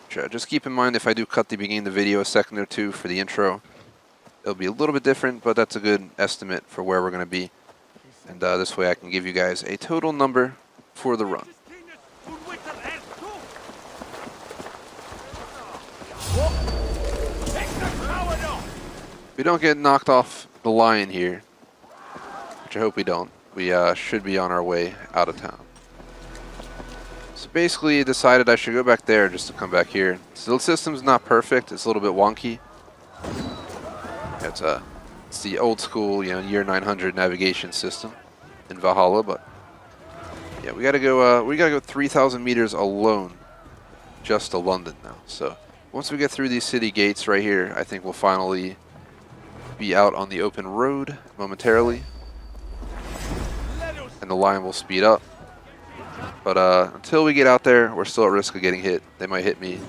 A: Just keep in mind, if I do cut the beginning of the video a second or two for the intro, it'll be a little bit different, but that's a good estimate for where we're going to be. And this way I can give you guys a total number for the run. We don't get knocked off the line here, which I hope we don't. We should be on our way out of town. So basically, I decided I should go back there just to come back here. So the system's not perfect. It's a little bit wonky. It's the old school, year 900 navigation system in Valhalla, but yeah, we gotta go 3,000 meters alone just to London now. So once we get through these city gates right here, I think we'll finally be out on the open road momentarily, and the line will speed up. But until we get out there, we're still at risk of getting hit. They might hit me.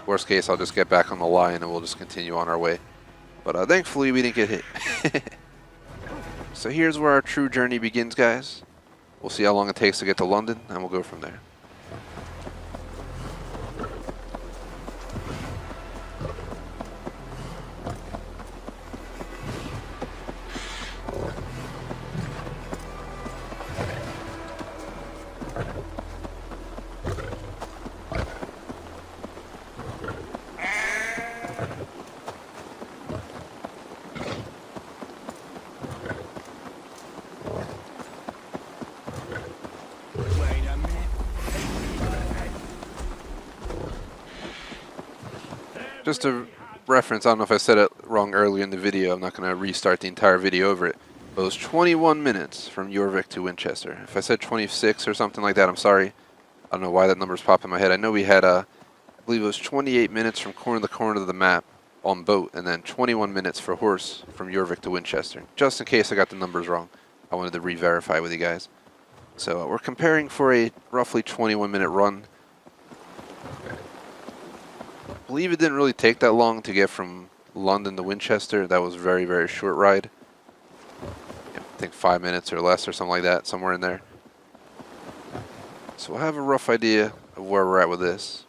A: Worst case, I'll just get back on the line and we'll just continue on our way. But thankfully, we didn't get hit. So here's where our true journey begins, guys. We'll see how long it takes to get to London, and we'll go from there. Just a reference, I don't know if I said it wrong earlier in the video. I'm not going to restart the entire video over it. But it was 21 minutes from Jorvik to Winchester. If I said 26 or something like that, I'm sorry. I don't know why that number's popping in my head. I know we had, I believe it was 28 minutes from corner to corner of the map on boat, and then 21 minutes for horse from Jorvik to Winchester. Just in case I got the numbers wrong, I wanted to re-verify with you guys. So we're comparing for a roughly 21-minute run. I believe it didn't really take that long to get from London to Winchester. That was a very, very short ride. I think 5 minutes or less or something like that, somewhere in there. So we'll have a rough idea of where we're at with this.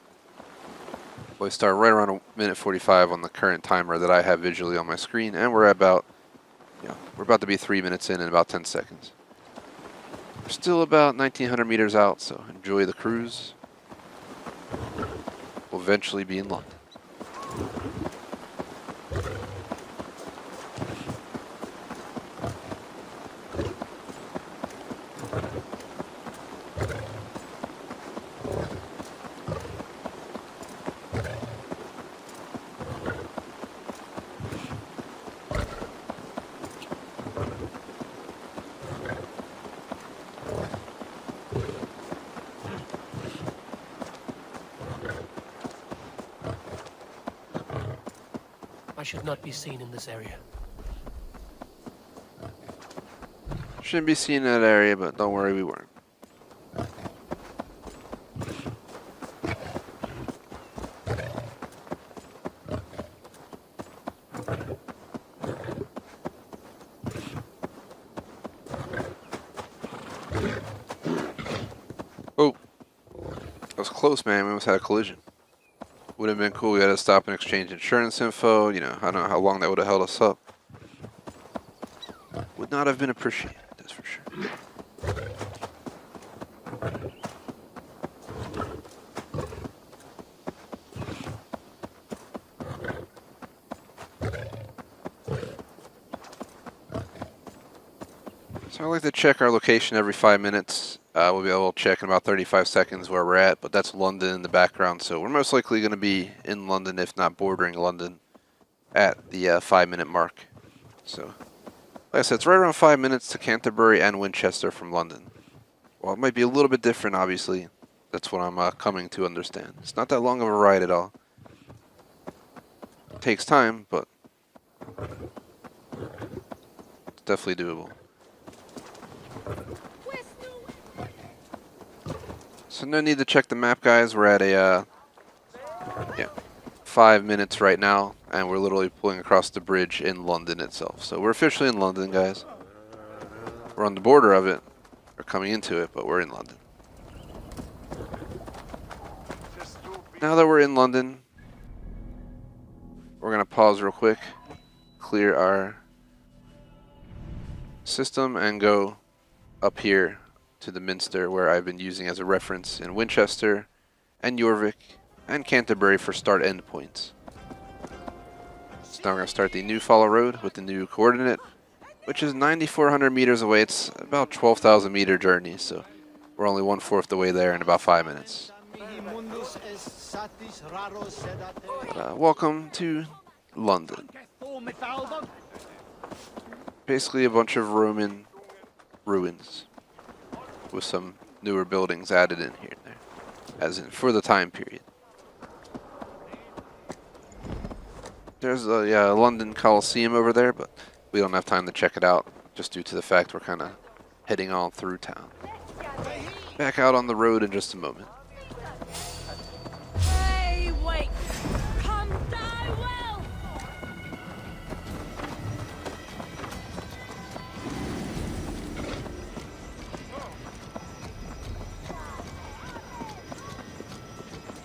A: We start right around a minute 45 on the current timer that I have visually on my screen, and we're about, we're about to be 3 minutes in about 10 seconds. We're still about 1,900 meters out, so enjoy the cruise. We'll eventually be in London.
C: I should not be seen in this area.
A: Shouldn't be seen in that area, but don't worry, we weren't. Oh, that was close, man. We almost had a collision. Would have been cool. We had to stop and exchange insurance info. You know, I don't know how long that would have held us up. Would not have been appreciated, that's for sure. So I like to check our location every 5 minutes. We'll be able to check in about 35 seconds where we're at, but that's London in the background, so we're most likely going to be in London, if not bordering London, at the 5-minute mark. So, like I said, it's right around 5 minutes to Canterbury and Winchester from London. Well, it might be a little bit different, obviously. That's what I'm coming to understand. It's not that long of a ride at all. It takes time, but it's definitely doable. So no need to check the map, guys. We're at a 5 minutes right now, and we're literally pulling across the bridge in London itself. So we're officially in London, guys. We're on the border of it. We're coming into it, but we're in London. Now that we're in London, we're going to pause real quick, clear our system, and go up here to the Minster, where I've been using as a reference in Winchester and Jorvik and Canterbury for start end points. So now we're going to start the new follow road with the new coordinate, which is 9,400 meters away. It's about 12,000 meter journey, so we're only 1/4 the way there in about 5 minutes. Welcome to London. Basically a bunch of Roman ruins with some newer buildings added in here and there, as in for the time period. There's a London Coliseum over there, but we don't have time to check it out, just due to the fact we're kind of heading on through town. Back out on the road in just a moment.
B: Hey, wait! Come die well!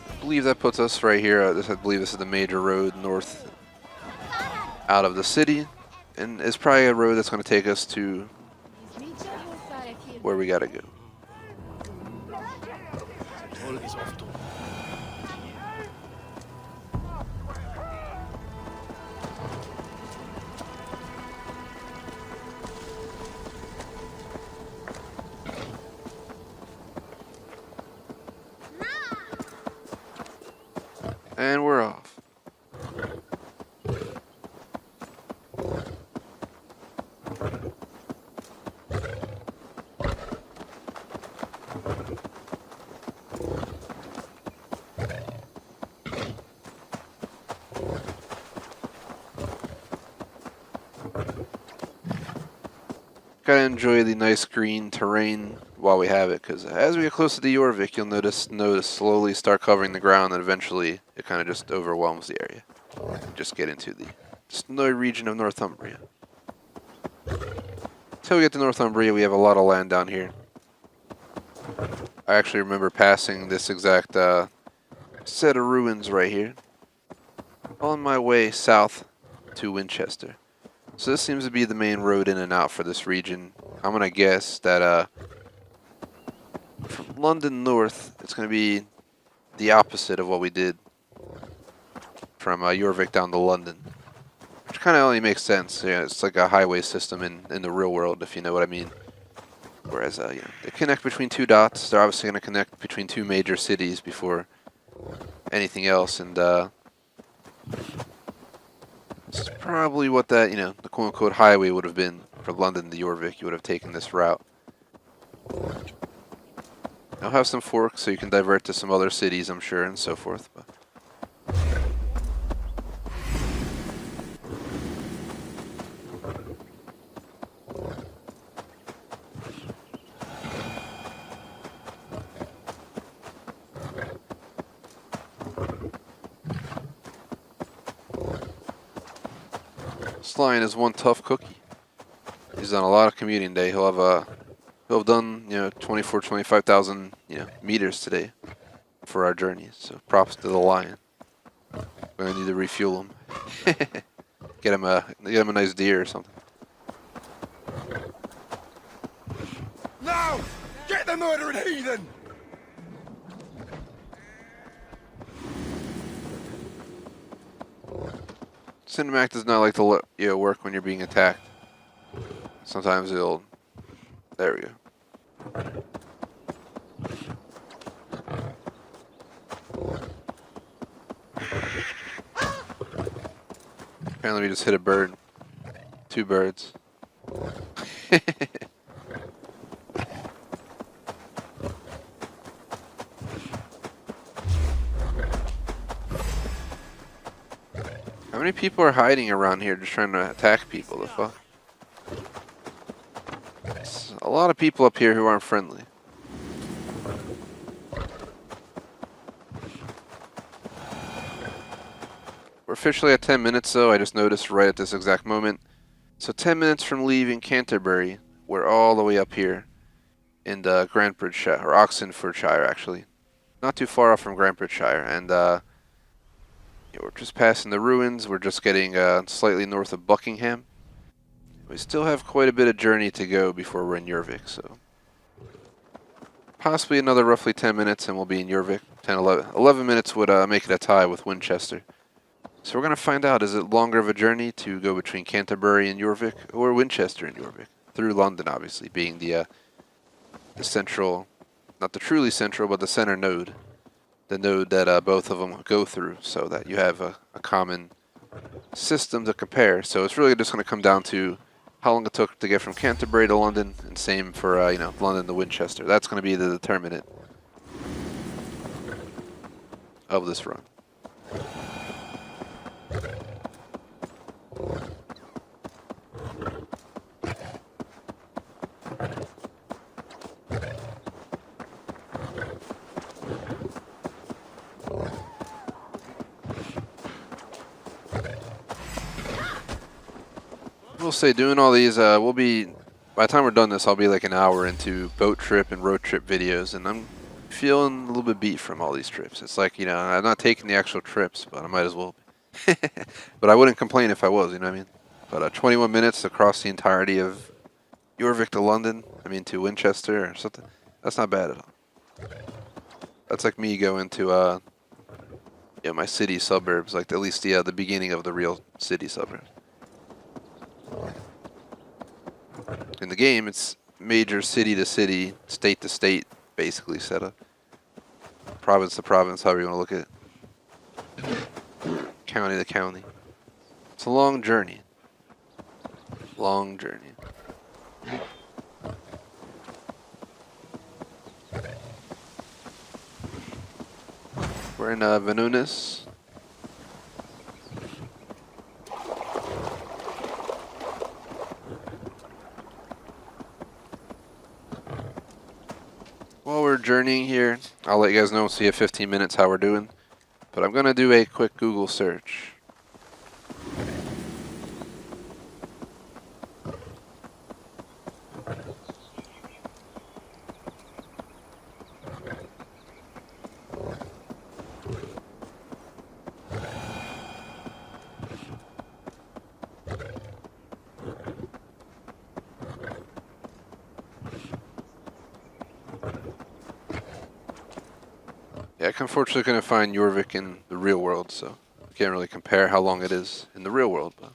A: I believe that puts us right here. I believe this is the major road north out of the city, and it's probably a road that's going to take us to where we got to go.
C: All is off to.
A: And we're off. Gotta enjoy the nice green terrain while we have it, because as we get closer to Jorvik, you'll notice snow slowly start covering the ground, and eventually it kind of just overwhelms the area. Just get into the snowy region of Northumbria. Until we get to Northumbria, we have a lot of land down here. I actually remember passing this exact set of ruins right here on my way south to Winchester. So this seems to be the main road in and out for this region. I'm going to guess that from London north, it's going to be the opposite of what we did from Jorvik down to London. Which kind of only makes sense. Yeah, it's like a highway system in the real world, if you know what I mean. Whereas you know, they connect between two dots. They're obviously going to connect between two major cities before anything else. And it's probably what that, you know, the quote-unquote highway would have been for London to Jorvik. You would have taken this route. I'll have some forks so you can divert to some other cities, I'm sure, and so forth. But this lion is one tough cookie. He's done a lot of commuting day. He'll have done, you know, 25,000, you know, meters today for our journey. So props to the lion. We're gonna need to refuel him. Get him a nice deer or something.
G: Now! Get the murdering heathen!
A: Cinemac does not like to work when you're being attacked. Sometimes it'll. There we go. Apparently we just hit a bird. 2 birds. How many people are hiding around here just trying to attack people? The fuck? There's a lot of people up here who aren't friendly. We're officially at 10 minutes though, I just noticed right at this exact moment. So 10 minutes from leaving Canterbury, we're all the way up here in the Grantbridgeshire, or Oxenfordshire actually. Not too far off from Grantbridgeshire, and we're just passing the ruins. We're just getting slightly north of Buckingham. We still have quite a bit of journey to go before we're in Jorvik, so possibly another roughly 10 minutes and we'll be in Jorvik. 11 minutes would make it a tie with Winchester. So we're going to find out, is it longer of a journey to go between Canterbury and Jorvik, or Winchester and Jorvik? Through London, obviously, being the central, not the truly central, but the center node. The node that both of them go through, so that you have a common system to compare. So it's really just going to come down to how long it took to get from Canterbury to London, and same for London to Winchester. That's going to be the determinant of this run. We'll say doing all these, we'll be, by the time we're done this, I'll be like an hour into boat trip and road trip videos, and I'm feeling a little bit beat from all these trips. It's like, I'm not taking the actual trips, but I might as well be. But I wouldn't complain if I was, you know what I mean? But 21 minutes across the entirety of Jorvik to London, to Winchester or something, that's not bad at all. That's like me going to, my city suburbs, like at least the beginning of the real city suburbs. In the game, it's major city to city, state to state, basically set up. Province to province, however you want to look at it. County to county. It's a long journey. Long journey. We're in Venunis. While we're journeying here, I'll let you guys know, see at 15 minutes how we're doing. But I'm going to do a quick Google search. Yeah, I unfortunately couldn't find Jorvik in the real world, so I can't really compare how long it is in the real world. But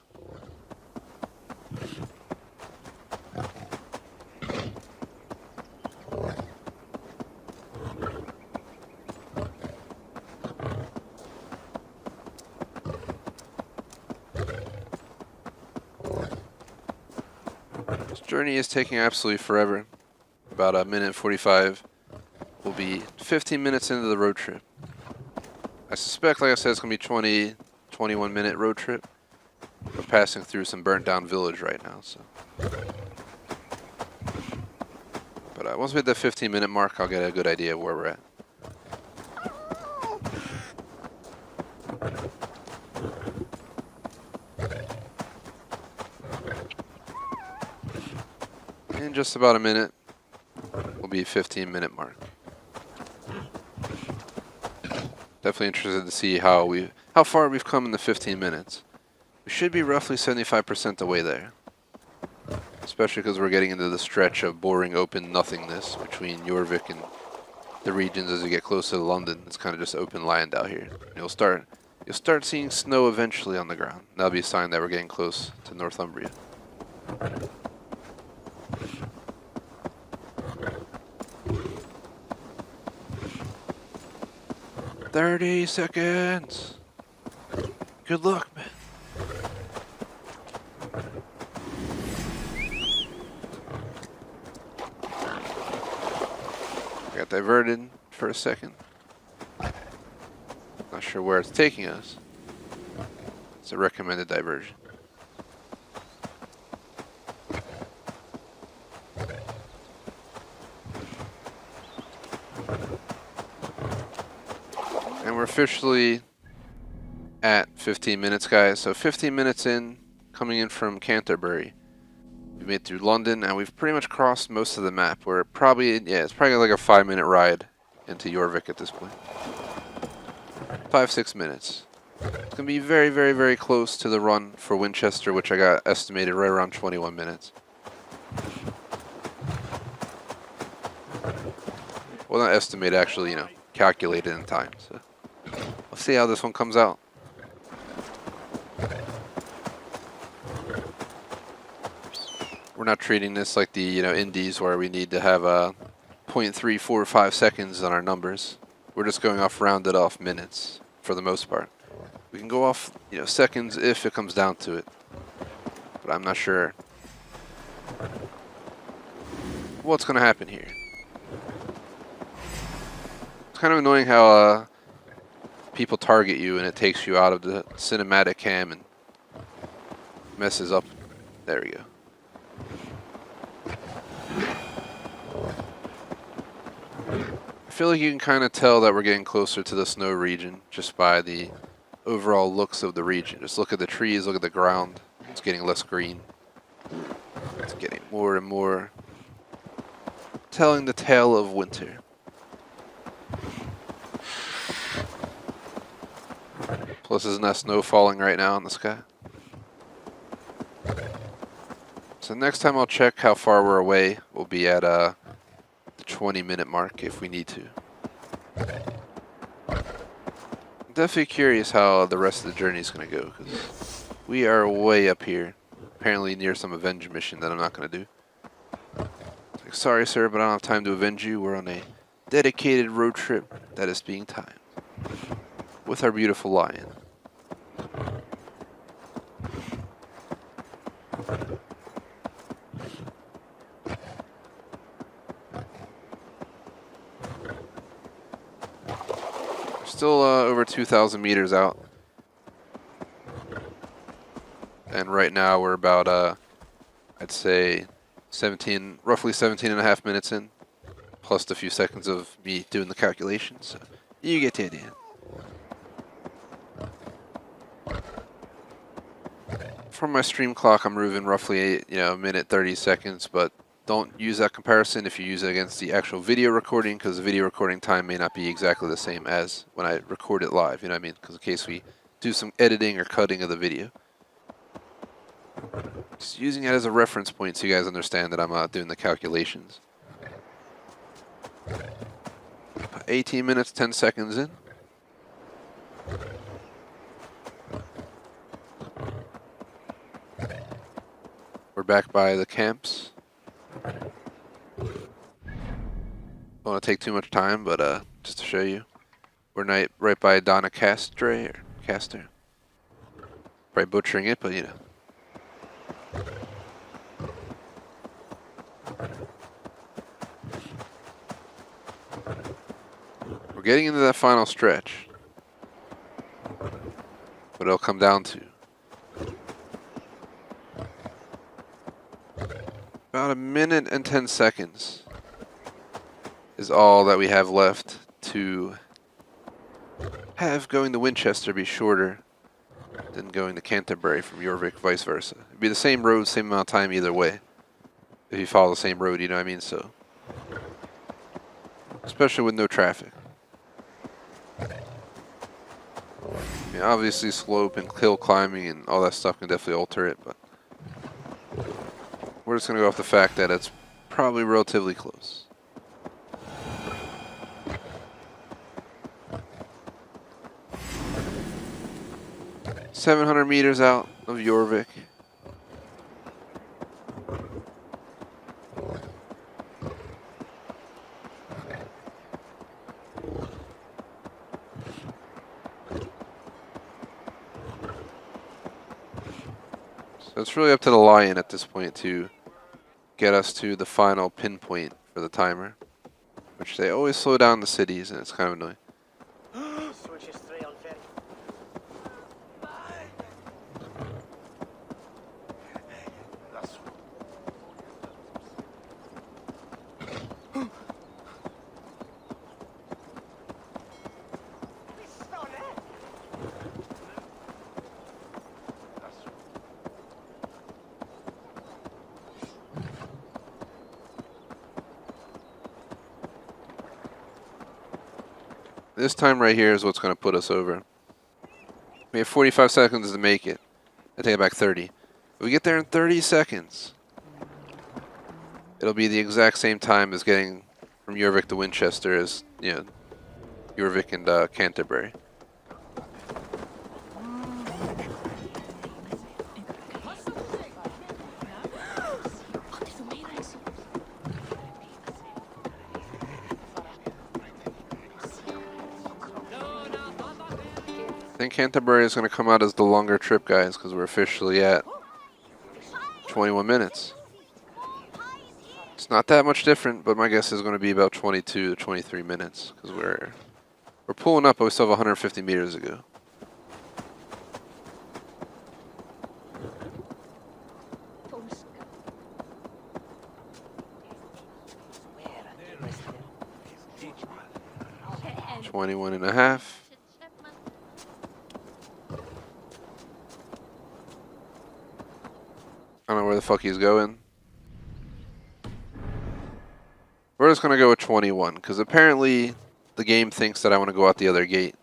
A: this journey is taking absolutely forever. About a minute 45. We'll be 15 minutes into the road trip. I suspect, like I said, it's going to be 21 minute road trip. We're passing through some burnt down village right now, so. But once we hit the 15-minute mark, I'll get a good idea of where we're at. In just about a minute, will be a 15-minute mark. Definitely interested to see how how far we've come in the 15 minutes. We should be roughly 75% the way there. Especially because we're getting into the stretch of boring open nothingness between Jorvik and the regions as you get closer to London. It's kind of just open land out here. You'll start seeing snow eventually on the ground. That'll be a sign that we're getting close to Northumbria. 30 seconds. Good luck, man. I got diverted for a second. Not sure where it's taking us. It's a recommended diversion. And we're officially at 15 minutes, guys. So 15 minutes in, coming in from Canterbury. We made through London, and we've pretty much crossed most of the map. We're probably, it's probably like a 5-minute ride into Jorvik at this point. 5-6 minutes. It's gonna be very, very, very close to the run for Winchester, which I got estimated right around 21 minutes. Well, not estimated, actually, you know, calculated in time. So let's see how this one comes out. We're not treating this like the, you know, indies where we need to have a 0.345 seconds on our numbers. We're just going off rounded off minutes for the most part. We can go off, you know, seconds if it comes down to it, but I'm not sure what's going to happen here. It's kind of annoying how people target you and it takes you out of the cinematic cam and messes up. There we go. I feel like you can kind of tell that we're getting closer to the snow region just by the overall looks of the region. Just look at the trees, look at the ground. It's getting less green. It's getting more and more telling the tale of winter. Plus, isn't that snow falling right now in the sky? So next time I'll check how far we're away. We'll be at the 20-minute mark if we need to. I'm definitely curious how the rest of the journey is going to go, because we are way up here, apparently near some avenge mission that I'm not going to do. Like, sorry, sir, but I don't have time to avenge you. We're on a dedicated road trip that is being timed with our beautiful lion. Still over 2,000 meters out, and right now we're about I'd say roughly 17 and a half minutes in, plus the few seconds of me doing the calculations. So you get the idea. From my stream clock, I'm moving roughly a minute 30 seconds, but don't use that comparison if you use it against the actual video recording, because the video recording time may not be exactly the same as when I record it live, you know what I mean? Because in case we do some editing or cutting of the video. Just using it as a reference point so you guys understand that I'm doing the calculations. 18 minutes, 10 seconds in. We're back by the camps. Don't want to take too much time, but just to show you, we're right by Donna Castre, or Caster. Probably butchering it, but you know. We're getting into that final stretch. What it'll come down to. About 1 minute and 10 seconds is all that we have left to have going to Winchester be shorter than going to Canterbury from Jorvik, vice versa. It'd be the same road, same amount of time either way. If you follow the same road, you know what I mean? So, especially with no traffic. I mean, obviously slope and hill climbing and all that stuff can definitely alter it, but we're just going to go off the fact that it's probably relatively close. $700 out of Jorvik. So it's really up to the Lion at this point to get us to the final pinpoint for the timer, which they always slow down the cities, and it's kind of annoying. This time right here is what's going to put us over. We have 45 seconds to make it. I take it back 30. If we get there in 30 seconds, it'll be the exact same time as getting from Jorvik to Winchester as, you know, Jorvik and Canterbury. I think Canterbury is going to come out as the longer trip, guys, because we're officially at 21 minutes. It's not that much different, but my guess is going to be about 22 to 23 minutes because we're pulling up, but we still have 150 meters to go. $21 and a half. I don't know where the fuck he's going. We're just going to go with 21, because apparently the game thinks that I want to go out the other gate.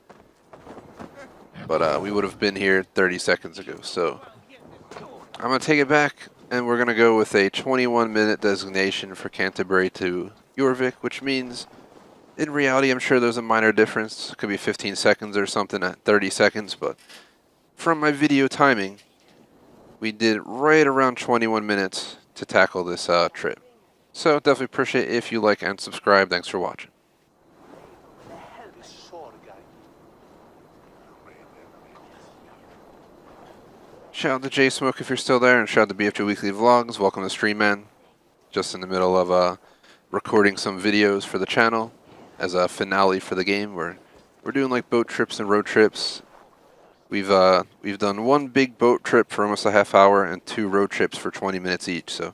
A: But we would have been here 30 seconds ago, so I'm going to take it back, and we're going to go with a 21-minute designation for Canterbury to Jorvik, which means, in reality, I'm sure there's a minor difference. It could be 15 seconds or something at 30 seconds, but from my video timing, we did right around 21 minutes to tackle this trip. So definitely appreciate it if you like and subscribe. Thanks for watching. Shout out to J Smoke if you're still there, and shout out to BFG Weekly Vlogs. Welcome to Stream Man. Just in the middle of recording some videos for the channel as a finale for the game. We're doing like boat trips and road trips. We've done one big boat trip for almost a half hour and 2 road trips for 20 minutes each. So,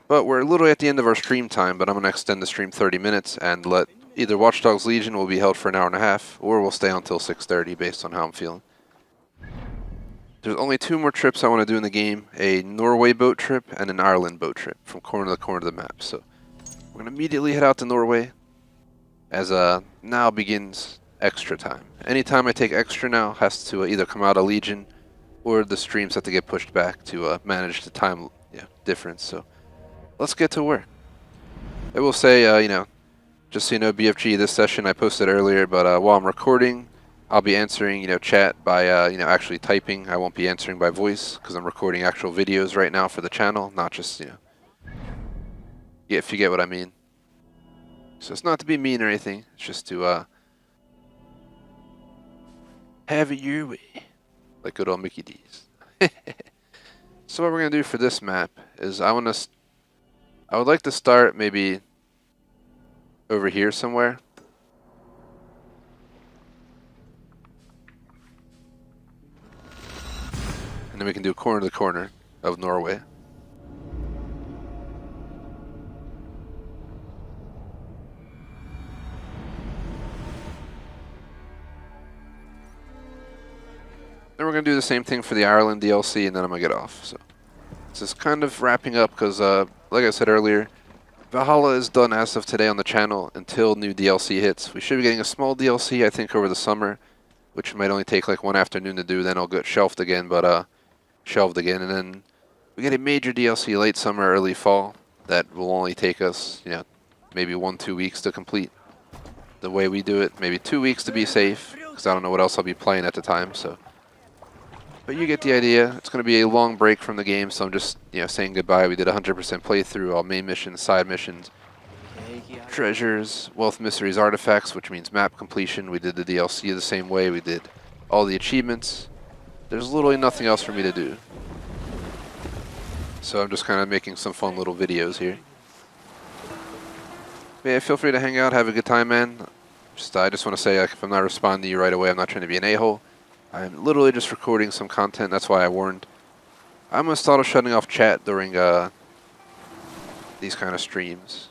A: but we're literally at the end of our stream time. But I'm gonna extend the stream 30 minutes and let either Watch Dogs Legion will be held for an hour and a half, or we'll stay until 6:30 based on how I'm feeling. There's only 2 more trips I want to do in the game: a Norway boat trip and an Ireland boat trip from corner to corner of the map. So we're gonna immediately head out to Norway, as now begins extra time. Anytime I take extra now has to either come out of Legion or the streams have to get pushed back to manage the time difference. So let's get to work. I will say, you know, just so you know, BFG, this session I posted earlier, but while I'm recording, I'll be answering, you know, chat by, you know, actually typing. I won't be answering by voice because I'm recording actual videos right now for the channel, not just, you know, yeah, if you get what I mean. So it's not to be mean or anything. It's just to have it your way, like good old Mickey D's. So what we're gonna do for this map is I would like to start maybe over here somewhere. And then we can do corner to corner of Norway. Then we're going to do the same thing for the Ireland DLC, and then I'm going to get off. So this is kind of wrapping up because, like I said earlier, Valhalla is done as of today on the channel until new DLC hits. We should be getting a small DLC, I think, over the summer which might only take like one afternoon to do, then it'll get shelved again, and then we get a major DLC late summer, early fall that will only take us, maybe 1-2 weeks to complete the way we do it, maybe 2 weeks to be safe, because I don't know what else I'll be playing at the time, so. But you get the idea. It's going to be a long break from the game, so I'm just, saying goodbye. We did 100% playthrough, all main missions, side missions, treasures, wealth, mysteries, artifacts, which means map completion. We did the DLC the same way. We did all the achievements. There's literally nothing else for me to do. So I'm just kind of making some fun little videos here. But yeah, feel free to hang out, have a good time, man. I just want to say, if I'm not responding to you right away, I'm not trying to be an a-hole. I'm literally just recording some content. That's why I warned. I'm going to start shutting off chat during these kind of streams.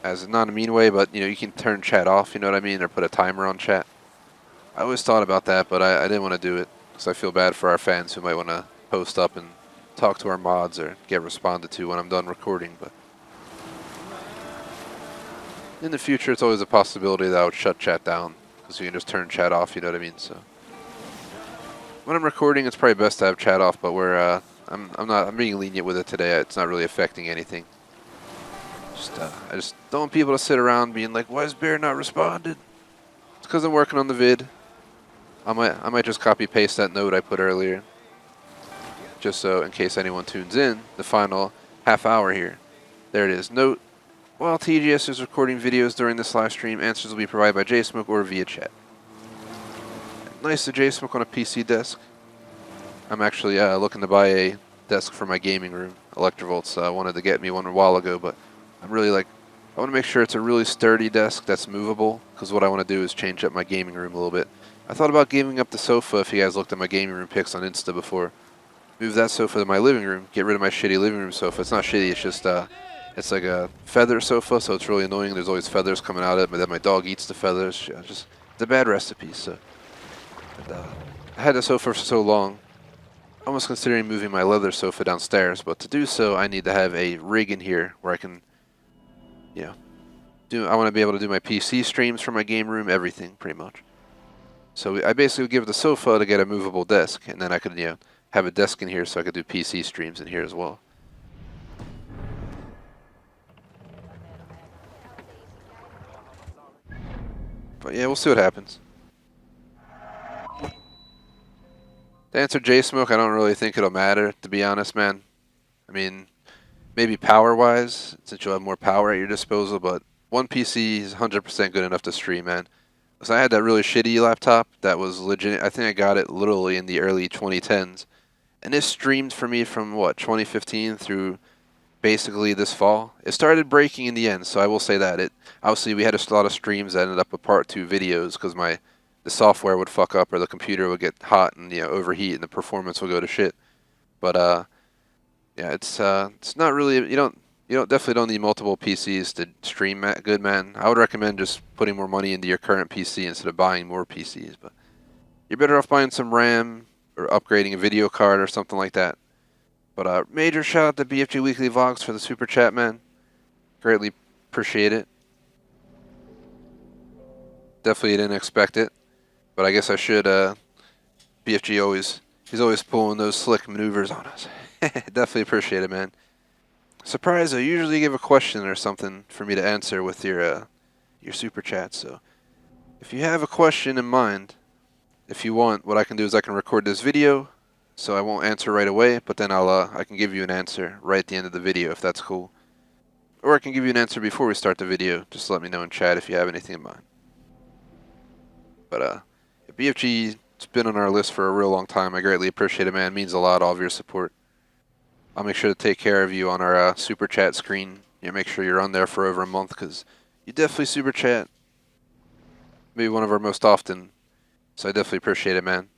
A: As not in a mean way, but you can turn chat off, you know what I mean, or put a timer on chat. I always thought about that, but I didn't want to do it because I feel bad for our fans who might want to post up and talk to our mods or get responded to when I'm done recording. But in the future, it's always a possibility that I would shut chat down because you can just turn chat off, you know what I mean. So when I'm recording, it's probably best to have chat off, but I'm being lenient with it today. It's not really affecting anything. I just don't want people to sit around being like, why is Bear not responded? It's because I'm working on the vid. I might just copy paste that note I put earlier, just so in case anyone tunes in, the final half hour here. There it is. Note: while TGS is recording videos during this live stream, answers will be provided by JSmoke or via chat. Nice to JSmoke on a PC desk. I'm actually looking to buy a desk for my gaming room. Electrovolts wanted to get me one a while ago, but I'm really I want to make sure it's a really sturdy desk that's movable, because what I want to do is change up my gaming room a little bit. I thought about giving up the sofa, if you guys looked at my gaming room pics on Insta before. Move that sofa to my living room, get rid of my shitty living room sofa. It's not shitty, it's just, it's like a feather sofa, so it's really annoying. There's always feathers coming out of it, but then my dog eats the feathers. It's a bad recipe, so. I had the sofa for so long. I was considering moving my leather sofa downstairs, but to do so, I need to have a rig in here where I can, I want to be able to do my PC streams from my game room, everything, pretty much. So I basically give the sofa to get a movable desk, and then I could, have a desk in here so I could do PC streams in here as well. But yeah, we'll see what happens. To answer JSmoke, I don't really think it'll matter, to be honest, man. I mean, maybe power-wise, since you'll have more power at your disposal, but one PC is 100% good enough to stream, man. Because I had that really shitty laptop that was legit. I think I got it literally in the early 2010s. And it streamed for me from, 2015 through basically this fall. It started breaking in the end, so I will say that. Obviously, we had a lot of streams that ended up with part 2 videos because the software would fuck up or the computer would get hot and overheat and the performance would go to shit. But yeah, it's not really, you definitely don't need multiple PCs to stream good, man. I would recommend just putting more money into your current PC instead of buying more PCs. But you're better off buying some RAM or upgrading a video card or something like that. But major shout out to BFG Weekly Vlogs for the super chat, man. Greatly appreciate it. Definitely didn't expect it, but I guess I should. BFG he's always pulling those slick maneuvers on us. Definitely appreciate it, man. Surprise! I usually give a question or something for me to answer with your super chat. So if you have a question in mind, if you want, what I can do is I can record this video, so I won't answer right away, but then I can give you an answer right at the end of the video if that's cool. Or I can give you an answer before we start the video. Just let me know in chat if you have anything in mind. But BFG's been on our list for a real long time. I greatly appreciate it, man. It means a lot, all of your support. I'll make sure to take care of you on our super chat screen. Make sure you're on there for over a month, because you definitely super chat. Maybe one of our most often. So I definitely appreciate it, man.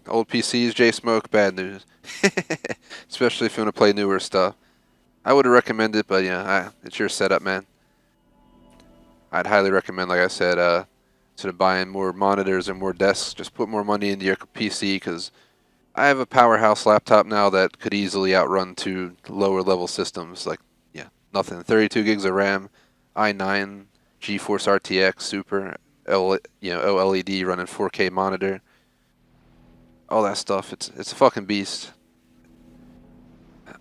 A: Old PCs, JSmoke, bad news. Especially if you want to play newer stuff. I would recommend it, but yeah, it's your setup, man. I'd highly recommend, like I said, instead of buying more monitors and more desks, just put more money into your PC, because I have a powerhouse laptop now that could easily outrun 2 lower level systems. Like, yeah, nothing. 32 gigs of RAM, i9 GeForce RTX Super, OLED running 4K monitor, all that stuff. It's a fucking beast.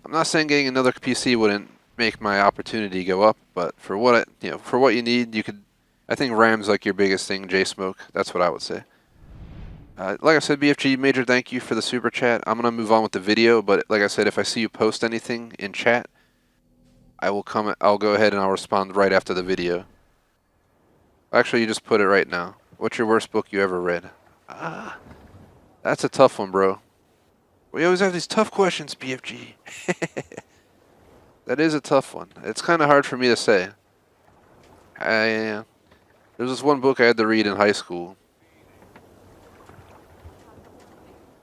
A: I'm not saying getting another PC wouldn't make my opportunity go up, but for what for what you need, you could. I think RAM's like your biggest thing, J-Smoke. That's what I would say. Like I said, BFG, major thank you for the super chat. I'm gonna move on with the video, but like I said, if I see you post anything in chat, I will comment. I'll go ahead and I'll respond right after the video. Actually, you just put it right now. What's your worst book you ever read? That's a tough one, bro. We always have these tough questions, BFG. That is a tough one. It's kind of hard for me to say. There was this one book I had to read in high school.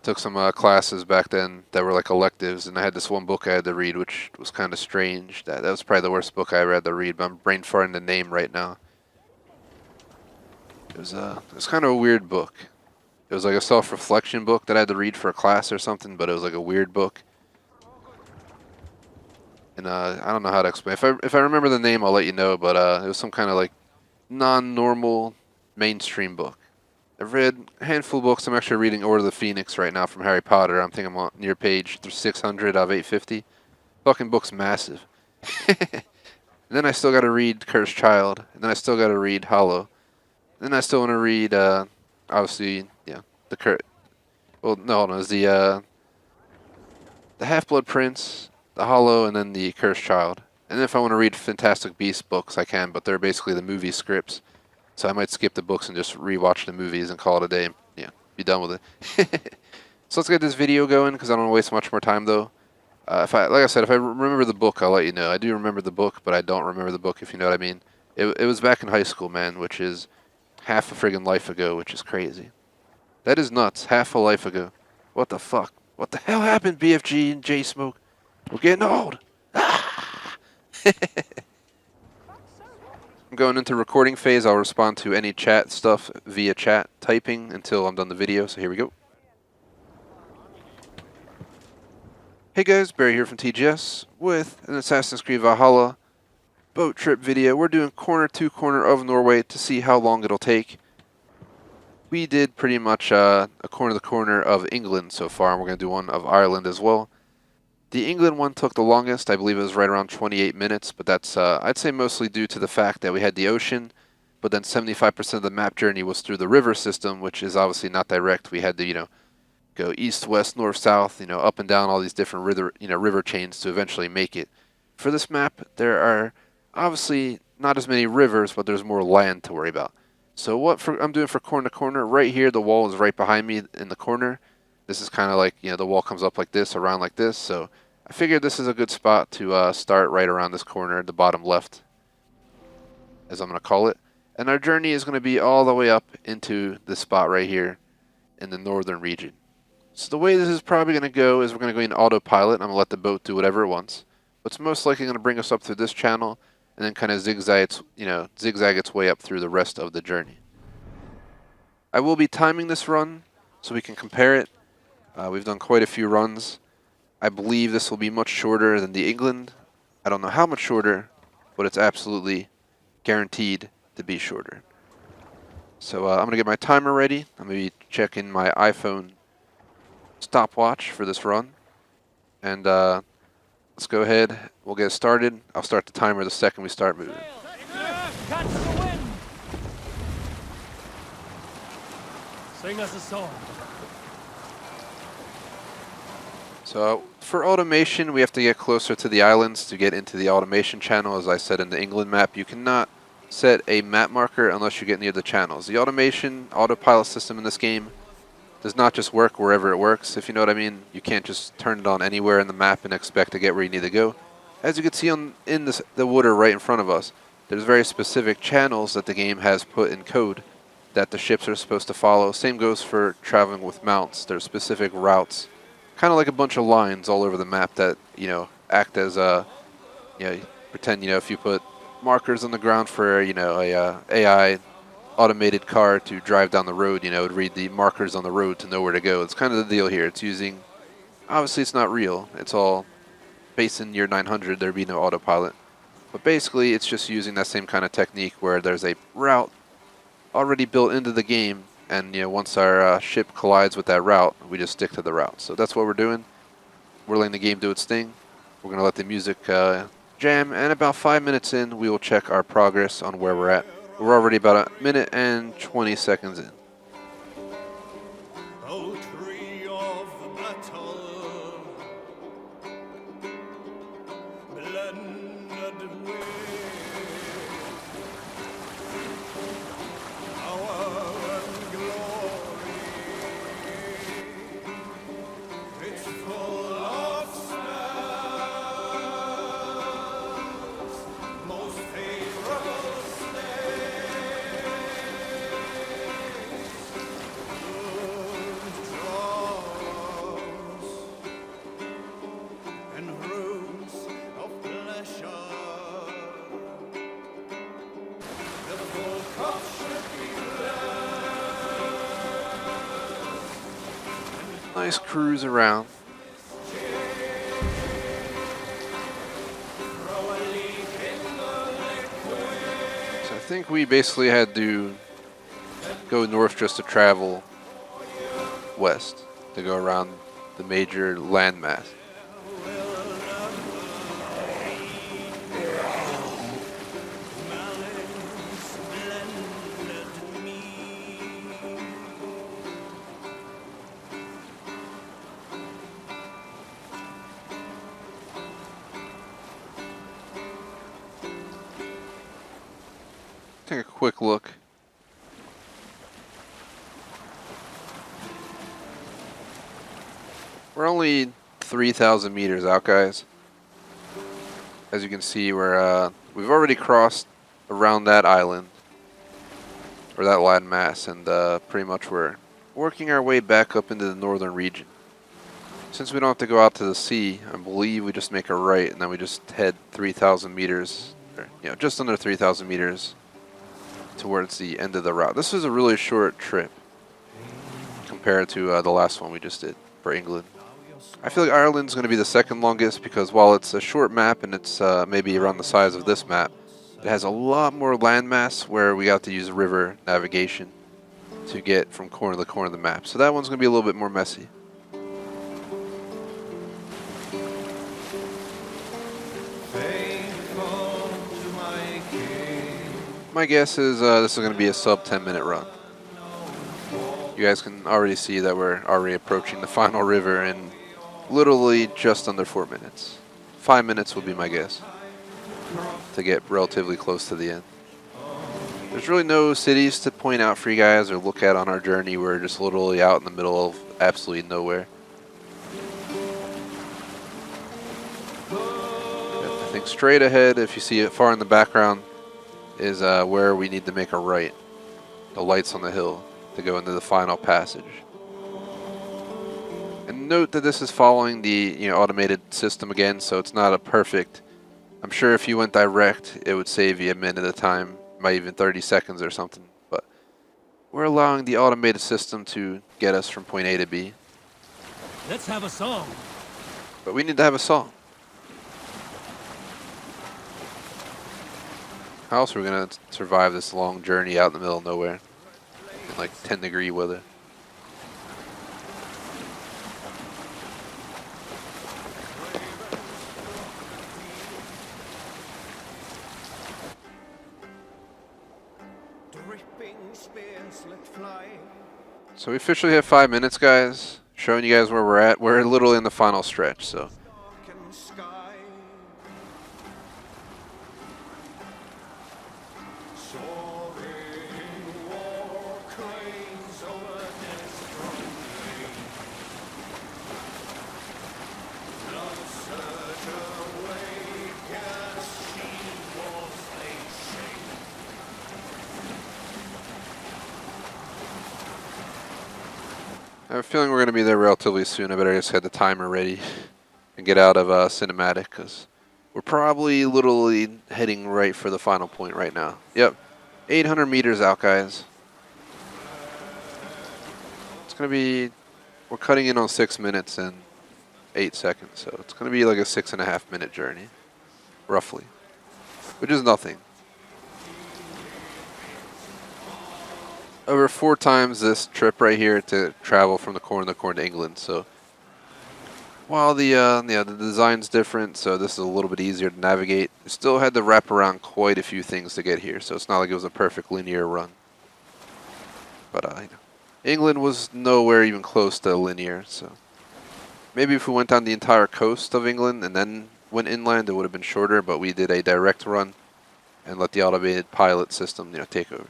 A: Took some classes back then that were like electives, and I had this one book I had to read, which was kind of strange. That was probably the worst book I ever had to read, but I'm brain farting the name right now. It was kind of a weird book. It was like a self-reflection book that I had to read for a class or something, but it was like a weird book. And I don't know how to explain. If I remember the name, I'll let you know. But it was some kind of like non-normal mainstream book. I've read a handful of books. I'm actually reading Order of the Phoenix right now from Harry Potter. I'm thinking I'm on near page 600 out of 850. Fucking book's massive. And then I still got to read Cursed Child. And then I still got to read Hollow. And then I still want to read, obviously, well, no, it's the Half-Blood Prince, the Hollow, and then the Cursed Child. And then if I want to read Fantastic Beasts books, I can, but they're basically the movie scripts. So I might skip the books and just rewatch the movies and call it a day and be done with it. So let's get this video going because I don't want to waste much more time though. Like I said, if I remember the book, I'll let you know. I do remember the book, but I don't remember the book, if you know what I mean. It was back in high school, man, which is half a friggin' life ago, which is crazy. That is nuts. Half a life ago. What the fuck? What the hell happened, BFG and J-Smoke? We're getting old. I'm going into recording phase. I'll respond to any chat stuff via chat typing until I'm done the video. So here we go. Hey guys, Barry here from TGS with an Assassin's Creed Valhalla boat trip video. We're doing corner to corner of Norway to see how long it'll take. We did pretty much a corner to corner of England so far, and we're going to do one of Ireland as well. The England one took the longest. I believe it was right around 28 minutes, but that's, I'd say, mostly due to the fact that we had the ocean, but then 75% of the map journey was through the river system, which is obviously not direct. We had to, go east, west, north, south, up and down all these different river chains to eventually make it. For this map, there are obviously not as many rivers, but there's more land to worry about. So what I'm doing for corner to corner, right here, the wall is right behind me in the corner. This is kind of like, the wall comes up like this, around like this, so I figured this is a good spot to start right around this corner, the bottom left, as I'm going to call it. And our journey is going to be all the way up into this spot right here in the northern region. So the way this is probably going to go is we're going to go in autopilot. I'm going to let the boat do whatever it wants. But it's most likely going to bring us up through this channel and then kind of zigzag its way up through the rest of the journey. I will be timing this run so we can compare it. We've done quite a few runs. I believe this will be much shorter than the England. I don't know how much shorter, but it's absolutely guaranteed to be shorter. So I'm going to get my timer ready. I'm going to be checking my iPhone stopwatch for this run. And let's go ahead. We'll get started. I'll start the timer the second we start moving.
C: Catch the wind! Sing us a song.
A: So for automation, we have to get closer to the islands to get into the automation channel. As I said in the England map, you cannot set a map marker unless you get near the channels. The automation autopilot system in this game does not just work wherever it works, if you know what I mean. You can't just turn it on anywhere in the map and expect to get where you need to go. As you can see in the water right in front of us, there's very specific channels that the game has put in code that the ships are supposed to follow. Same goes for traveling with mounts. There's specific routes, kind of like a bunch of lines all over the map that, act as pretend, if you put markers on the ground for, a AI automated car to drive down the road, it would read the markers on the road to know where to go. It's kind of the deal here. It's using, obviously it's not real. It's all based in year 900. There'd be no autopilot. But basically, it's just using that same kind of technique where there's a route already built into the game, and once our ship collides with that route, we just stick to the route. So that's what we're doing. We're letting the game do its thing. We're going to let the music jam, and about 5 minutes in, we will check our progress on where we're at. We're already about a minute and 20 seconds in.
E: O tree of battle, blended with power and glory, it's full of spells, most favorable stays, good draws, and roots of pleasure. The full cup should be
A: Nice cruise around. So I think we basically had to go north just to travel west to go around the major landmass. Take a quick look. We're only 3,000 meters out, guys. As you can see, we've already crossed around that island, or that landmass, and pretty much we're working our way back up into the northern region. Since we don't have to go out to the sea, I believe we just make a right, and then we just head 3,000 meters, or just under 3,000 meters towards the end of the route. This is a really short trip compared to the last one we just did for England. I feel like Ireland's going to be the second longest because while it's a short map and it's maybe around the size of this map, it has a lot more landmass where we got to use river navigation to get from corner to corner of the map. So that one's going to be a little bit more messy.
E: faithful to my King.
A: My guess is this is going to be a sub 10-minute run. You guys can already see that we're already approaching the final river in literally just under 4 minutes. 5 minutes will be my guess to get relatively close to the end. There's really no cities to point out for you guys or look at on our journey. We're just literally out in the middle of absolutely nowhere. I think straight ahead, if you see it far in the background, is where we need to make a right. The lights on the hill to go into the final passage. And note that this is following the automated system again, so it's not a perfect. I'm sure if you went direct, it would save you a minute of time, might even 30 seconds or something. But we're allowing the automated system to get us from point A to B.
C: Let's have a song.
A: But we need to have a song. How else are we going to survive this long journey out in the middle of nowhere in like 10-degree weather?
E: Dripping spears let fly.
A: So we officially have 5 minutes, guys. Showing you guys where we're at. We're literally in the final stretch, so.
E: Darkened sky. Soaring war cranes over death's front lane. Blood surge awake as shield walls they shake.
A: I have a feeling we're going to be there relatively soon. I better just have the timer ready and get out of cinematic because we're probably literally heading right for the final point right now. Yep, 800 meters out, guys. It's going to be, we're cutting in on 6 minutes and 8 seconds, so it's going to be like a 6.5 minute journey, roughly. which is nothing. Over 4 times this trip right here to travel from the corner to corner to England. So while the design's different, so this is a little bit easier to navigate. We still had to wrap around quite a few things to get here, so it's not like it was a perfect linear run. But England was nowhere even close to linear, so maybe if we went down the entire coast of England and then went inland, it would have been shorter. But we did a direct run and let the automated pilot system, take over.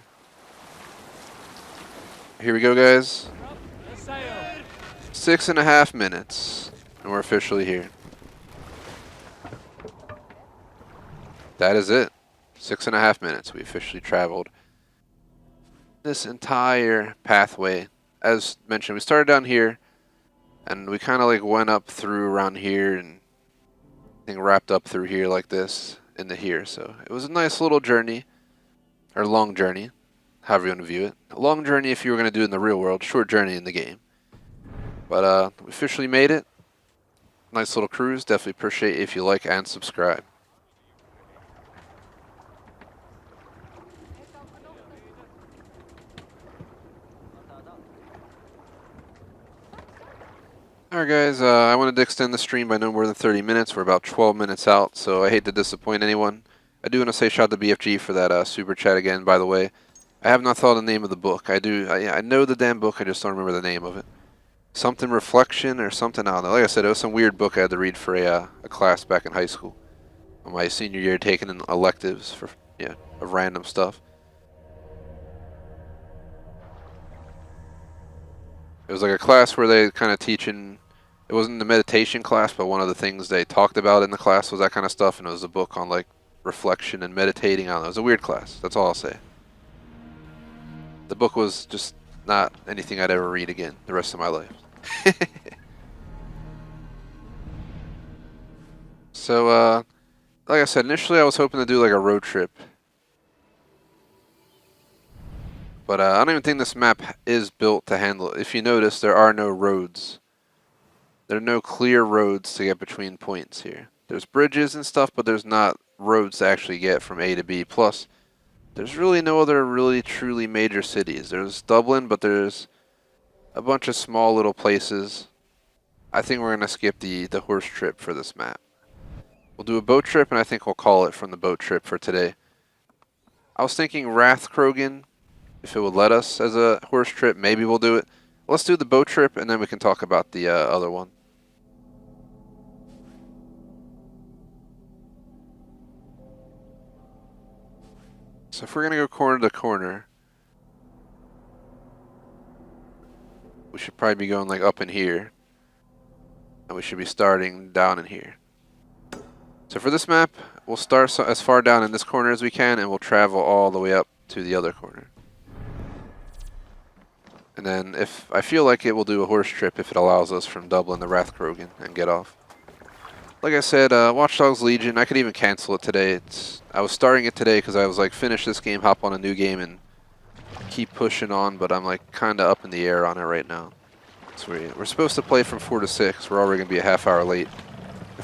A: Here we go, guys. 6.5 minutes, and we're officially here. That is it. 6.5 minutes. We officially traveled this entire pathway. As mentioned, we started down here, and we kind of like went up through around here, and I think wrapped up through here like this into here. So it was a nice little journey, or long journey, however you want to view it. A long journey if you were going to do it in the real world, short journey in the game. But we officially made it. Nice little cruise. Definitely appreciate it if you like and subscribe. Alright guys, I wanted to extend the stream by no more than 30 minutes. We're about 12 minutes out, so I hate to disappoint anyone. I do want to say shout out to BFG for that super chat again, by the way. I have not thought of the name of the book. I know the damn book, I just don't remember the name of it. Something Reflection or something, I don't know. Like I said, it was some weird book I had to read for a class back in high school. On my senior year, taking in electives for, of random stuff. It was like a class where they kind of teaching, it wasn't the meditation class, but one of the things they talked about in the class was that kind of stuff, and it was a book on like reflection and meditating. I don't know, it was a weird class, that's all I'll say. The book was just not anything I'd ever read again the rest of my life. So, like I said, initially I was hoping to do like a road trip. But I don't even think this map is built to handle it. If you notice, there are no roads. There are no clear roads to get between points here. There's bridges and stuff, but there's not roads to actually get from A to B. Plus, there's really no other really truly major cities. There's Dublin, but there's a bunch of small little places. I think we're going to skip the horse trip for this map. We'll do a boat trip, and I think we'll call it from the boat trip for today. I was thinking Rathkrogan. If it would let us as a horse trip, maybe we'll do it. Let's do the boat trip, and then we can talk about the other one. So if we're going to go corner to corner, we should probably be going like up in here. And we should be starting down in here. So for this map, we'll start as far down in this corner as we can, and we'll travel all the way up to the other corner. And then if I feel like it, will do a horse trip if it allows us from Dublin to Rathkrogan and get off. Like I said, Watch Dogs Legion, I could even cancel it today. I was starting it today because I was like, finish this game, hop on a new game, and keep pushing on, but I'm like kind of up in the air on it right now. So we're supposed to play from 4 to 6. We're already going to be a half hour late.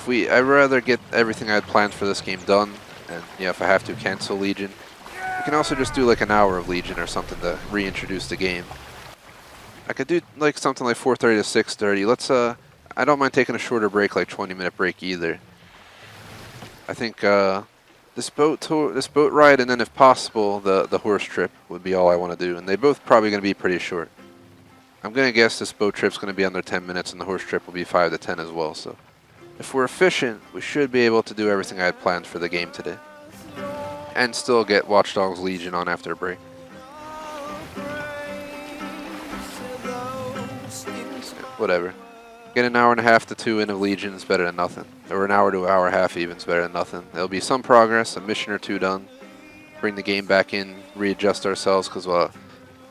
A: I'd rather get everything I had planned for this game done, and if I have to cancel Legion. We can also just do like an hour of Legion or something to reintroduce the game. I could do like something like 4:30 to 6:30. Let's I don't mind taking a shorter break, like 20-minute break either. I think this boat ride, and then if possible the horse trip would be all I want to do, and they both probably going to be pretty short. I'm going to guess this boat trip's going to be under 10 minutes, and the horse trip will be 5 to 10 as well. So if we're efficient, we should be able to do everything I had planned for the game today, and still get Watch Dogs Legion on after a break. Whatever. Get an hour and a half to 2 in of Legion is better than nothing. Or an hour to an hour and a half even is better than nothing. There'll be some progress, a mission or 2 done. Bring the game back in, readjust ourselves, because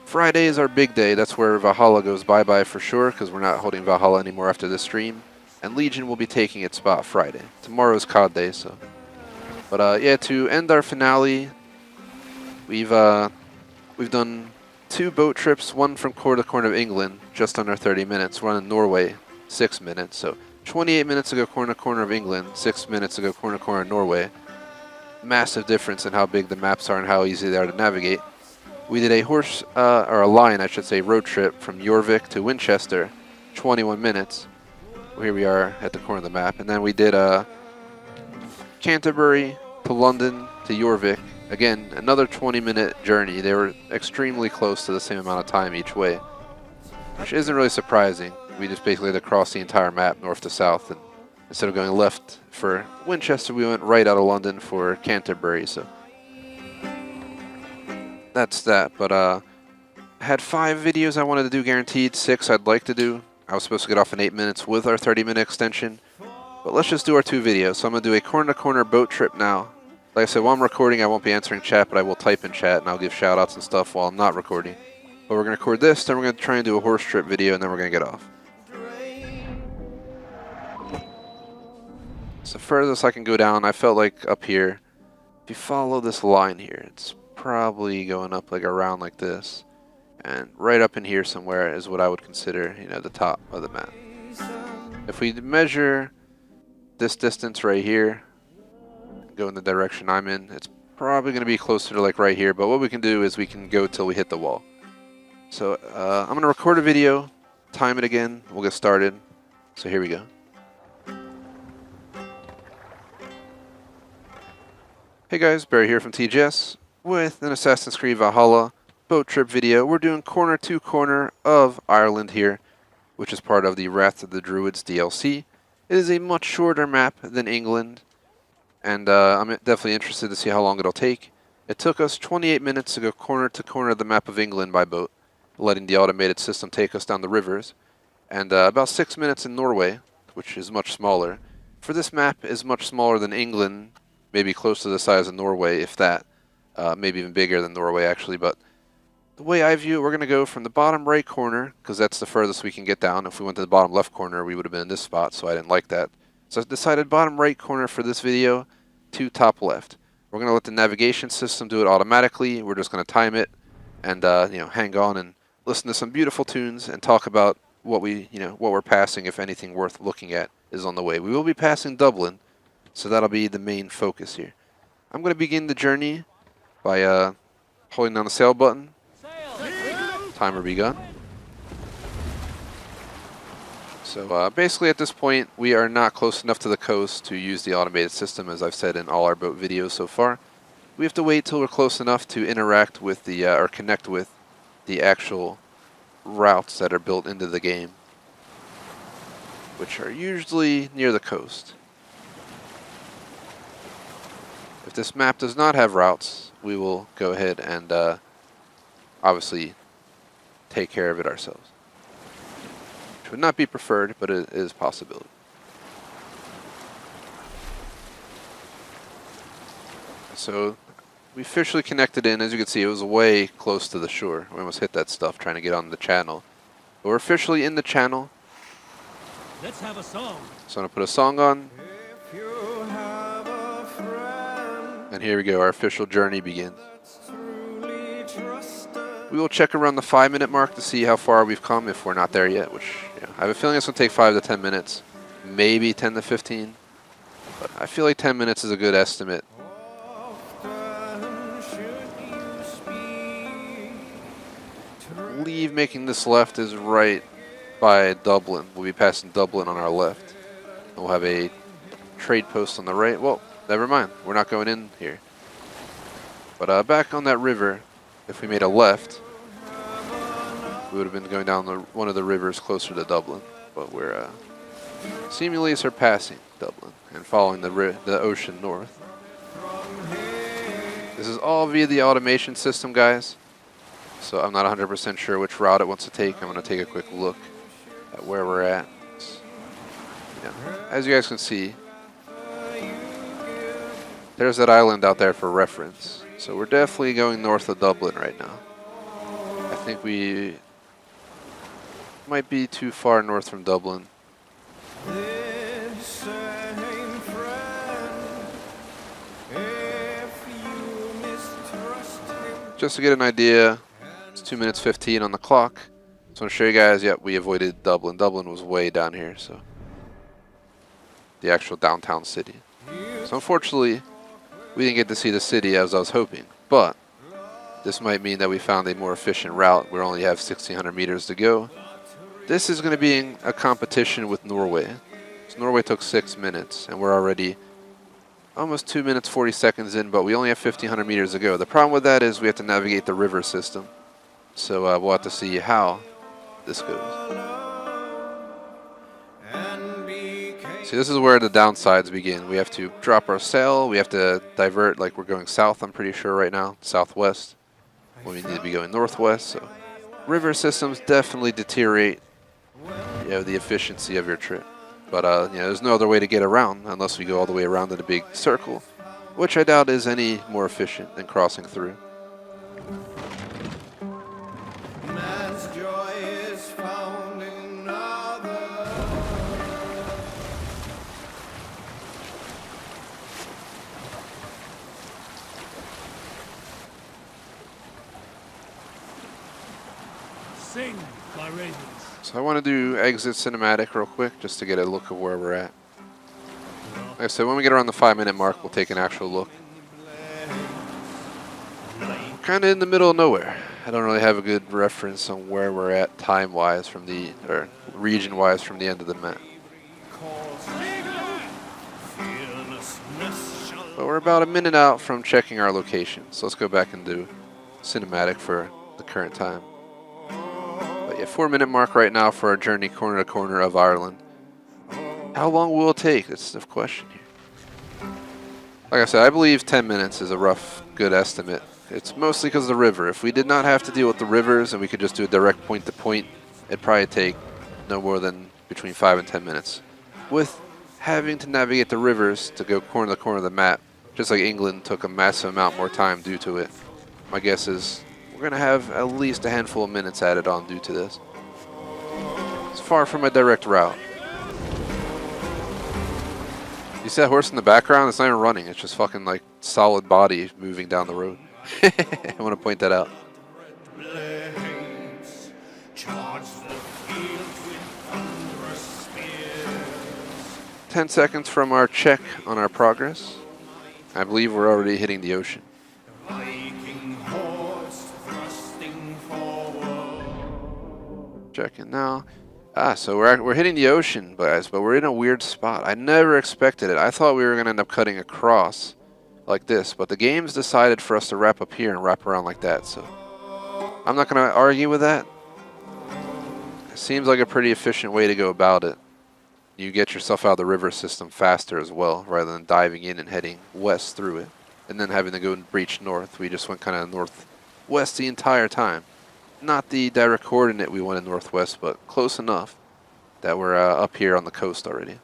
A: Friday is our big day. That's where Valhalla goes bye-bye for sure, because we're not holding Valhalla anymore after this stream. And Legion will be taking its spot Friday. Tomorrow's COD day, so. But yeah, to end our finale, we've done 2 boat trips, one from corner to corner of England, just under 30 minutes. One in Norway, 6 minutes. So 28 minutes ago, corner to corner of England. 6 minutes ago, corner to corner of Norway. massive difference in how big the maps are and how easy they are to navigate. We did a or a line, I should say, road trip from Jorvik to Winchester, 21 minutes. Here we are at the corner of the map. And then we did Canterbury to London to Jorvik. Again, another 20-minute journey. They were extremely close to the same amount of time each way, which isn't really surprising. We just basically had to cross the entire map north to south, and instead of going left for Winchester, we went right out of London for Canterbury. So that's that. But I had 5 videos I wanted to do guaranteed, 6 I'd like to do. I was supposed to get off in 8 minutes with our 30-minute extension, but let's just do our 2 videos. So I'm going to do a corner-to-corner boat trip now. Like I said, while I'm recording, I won't be answering chat, but I will type in chat, and I'll give shout-outs and stuff while I'm not recording. But we're going to record this, then we're going to try and do a horse trip video, and then we're going to get off. It's the furthest I can go down. I felt like up here, if you follow this line here, it's probably going up like around like this. And right up in here somewhere is what I would consider, you know, the top of the map. If we measure this distance right here, go in the direction I'm in, it's probably going to be closer to like right here. But what we can do is we can go till we hit the wall. So I'm going to record a video, time it again, we'll get started. So here we go. Hey guys, Barry here from TGS with an Assassin's Creed Valhalla boat trip video. We're doing corner to corner of Ireland here, which is part of the Wrath of the Druids DLC. It is a much shorter map than England, and I'm definitely interested to see how long it'll take. It took us 28 minutes to go corner to corner of the map of England by boat, letting the automated system take us down the rivers, and about 6 minutes in Norway, which is much smaller. For this map is much smaller than England, maybe close to the size of Norway, if that. Maybe even bigger than Norway, actually. But the way I view it, we're going to go from the bottom right corner, because that's the furthest we can get down. If we went to the bottom left corner, we would have been in this spot, so I didn't like that. So I decided bottom right corner for this video to top left. We're going to let the navigation system do it automatically. We're just going to time it and you know, hang on and listen to some beautiful tunes and talk about what we're passing, if anything worth looking at is on the way. We will be passing Dublin, so that'll be the main focus here. I'm going to begin the journey by holding down the sail button. Timer begun. So basically at this point, we are not close enough to the coast to use the automated system, as I've said in all our boat videos so far. We have to wait till we're close enough to interact with the, or connect with the actual routes that are built into the game, which are usually near the coast. If this map does not have routes, we will go ahead and obviously take care of it ourselves. Which would not be preferred, but it is a possibility. So we officially connected in. As you can see, it was way close to the shore. We almost hit that stuff trying to get on the channel. But we're officially in the channel.
C: Let's have a song.
A: So I'm going to put a song on. And here we go, our official journey begins. We will check around the 5-minute mark to see how far we've come if we're not there yet, which I have a feeling it's going to take 5 to 10 minutes, maybe 10 to 15. But I feel like 10 minutes is a good estimate. I believe making this left is right by Dublin. We'll be passing Dublin on our left. And we'll have a trade post on the right. Well, never mind. We're not going in here. But back on that river, if we made a left, we would have been going down one of the rivers closer to Dublin. But we're seemingly surpassing Dublin and following the ocean north. This is all via the automation system, guys. So I'm not 100% sure which route it wants to take. I'm going to take a quick look at where we're at. As you guys can see, there's that island out there for reference. So we're definitely going north of Dublin right now. I think we might be too far north from Dublin. Just to get an idea, it's 2 minutes 15 on the clock. So I'm show you guys, yep, we avoided Dublin. Dublin was way down here, so the actual downtown city. So unfortunately, we didn't get to see the city as I was hoping, but this might mean that we found a more efficient route. We only have 1,600 meters to go. This is going to be in a competition with Norway. So Norway took 6 minutes, and we're already almost 2 minutes 40 seconds in, but we only have 1,500 meters to go. The problem with that is we have to navigate the river system. So we'll have to see how this goes. See, this is where the downsides begin. We have to drop our sail. We have to divert, like we're going south, I'm pretty sure right now, southwest, when we need to be going northwest. So river systems definitely deteriorate, the efficiency of your trip. But there's no other way to get around unless we go all the way around in a big circle, which I doubt is any more efficient than crossing through.
E: Man's joy is found in others.
C: Sing, my ravens.
A: So I want to do exit cinematic real quick just to get a look of where we're at. Like I said, when we get around the 5-minute mark, we'll take an actual look. We're kind of in the middle of nowhere. I don't really have a good reference on where we're at time-wise from the, or region-wise from the end of the map. But we're about a minute out from checking our location. So let's go back and do cinematic for the current time. But yeah, 4-minute mark right now for our journey corner to corner of Ireland. How long will it take? That's the question here. Like I said, I believe 10 minutes is a rough, good estimate. It's mostly because of the river. If we did not have to deal with the rivers and we could just do a direct point-to-point, it'd probably take no more than between 5 and 10 minutes. With having to navigate the rivers to go corner to corner of the map, just like England took a massive amount more time due to it, my guess is we're going to have at least a handful of minutes added on due to this. It's far from a direct route. You see that horse in the background? It's not even running. It's just fucking like solid body moving down the road. I want to point that out. 10 seconds from our check on our progress. I believe we're already hitting the ocean. Checking now. So we're hitting the ocean, guys, but we're in a weird spot. I never expected it. I thought we were going to end up cutting across like this, but the game's decided for us to wrap up here and wrap around like that, so I'm not going to argue with that. It seems like a pretty efficient way to go about it. You get yourself out of the river system faster as well, rather than diving in and heading west through it, and then having to go and breach north. We just went kind of northwest the entire time. Not the direct coordinate we wanted northwest, but close enough that we're up here on the coast already.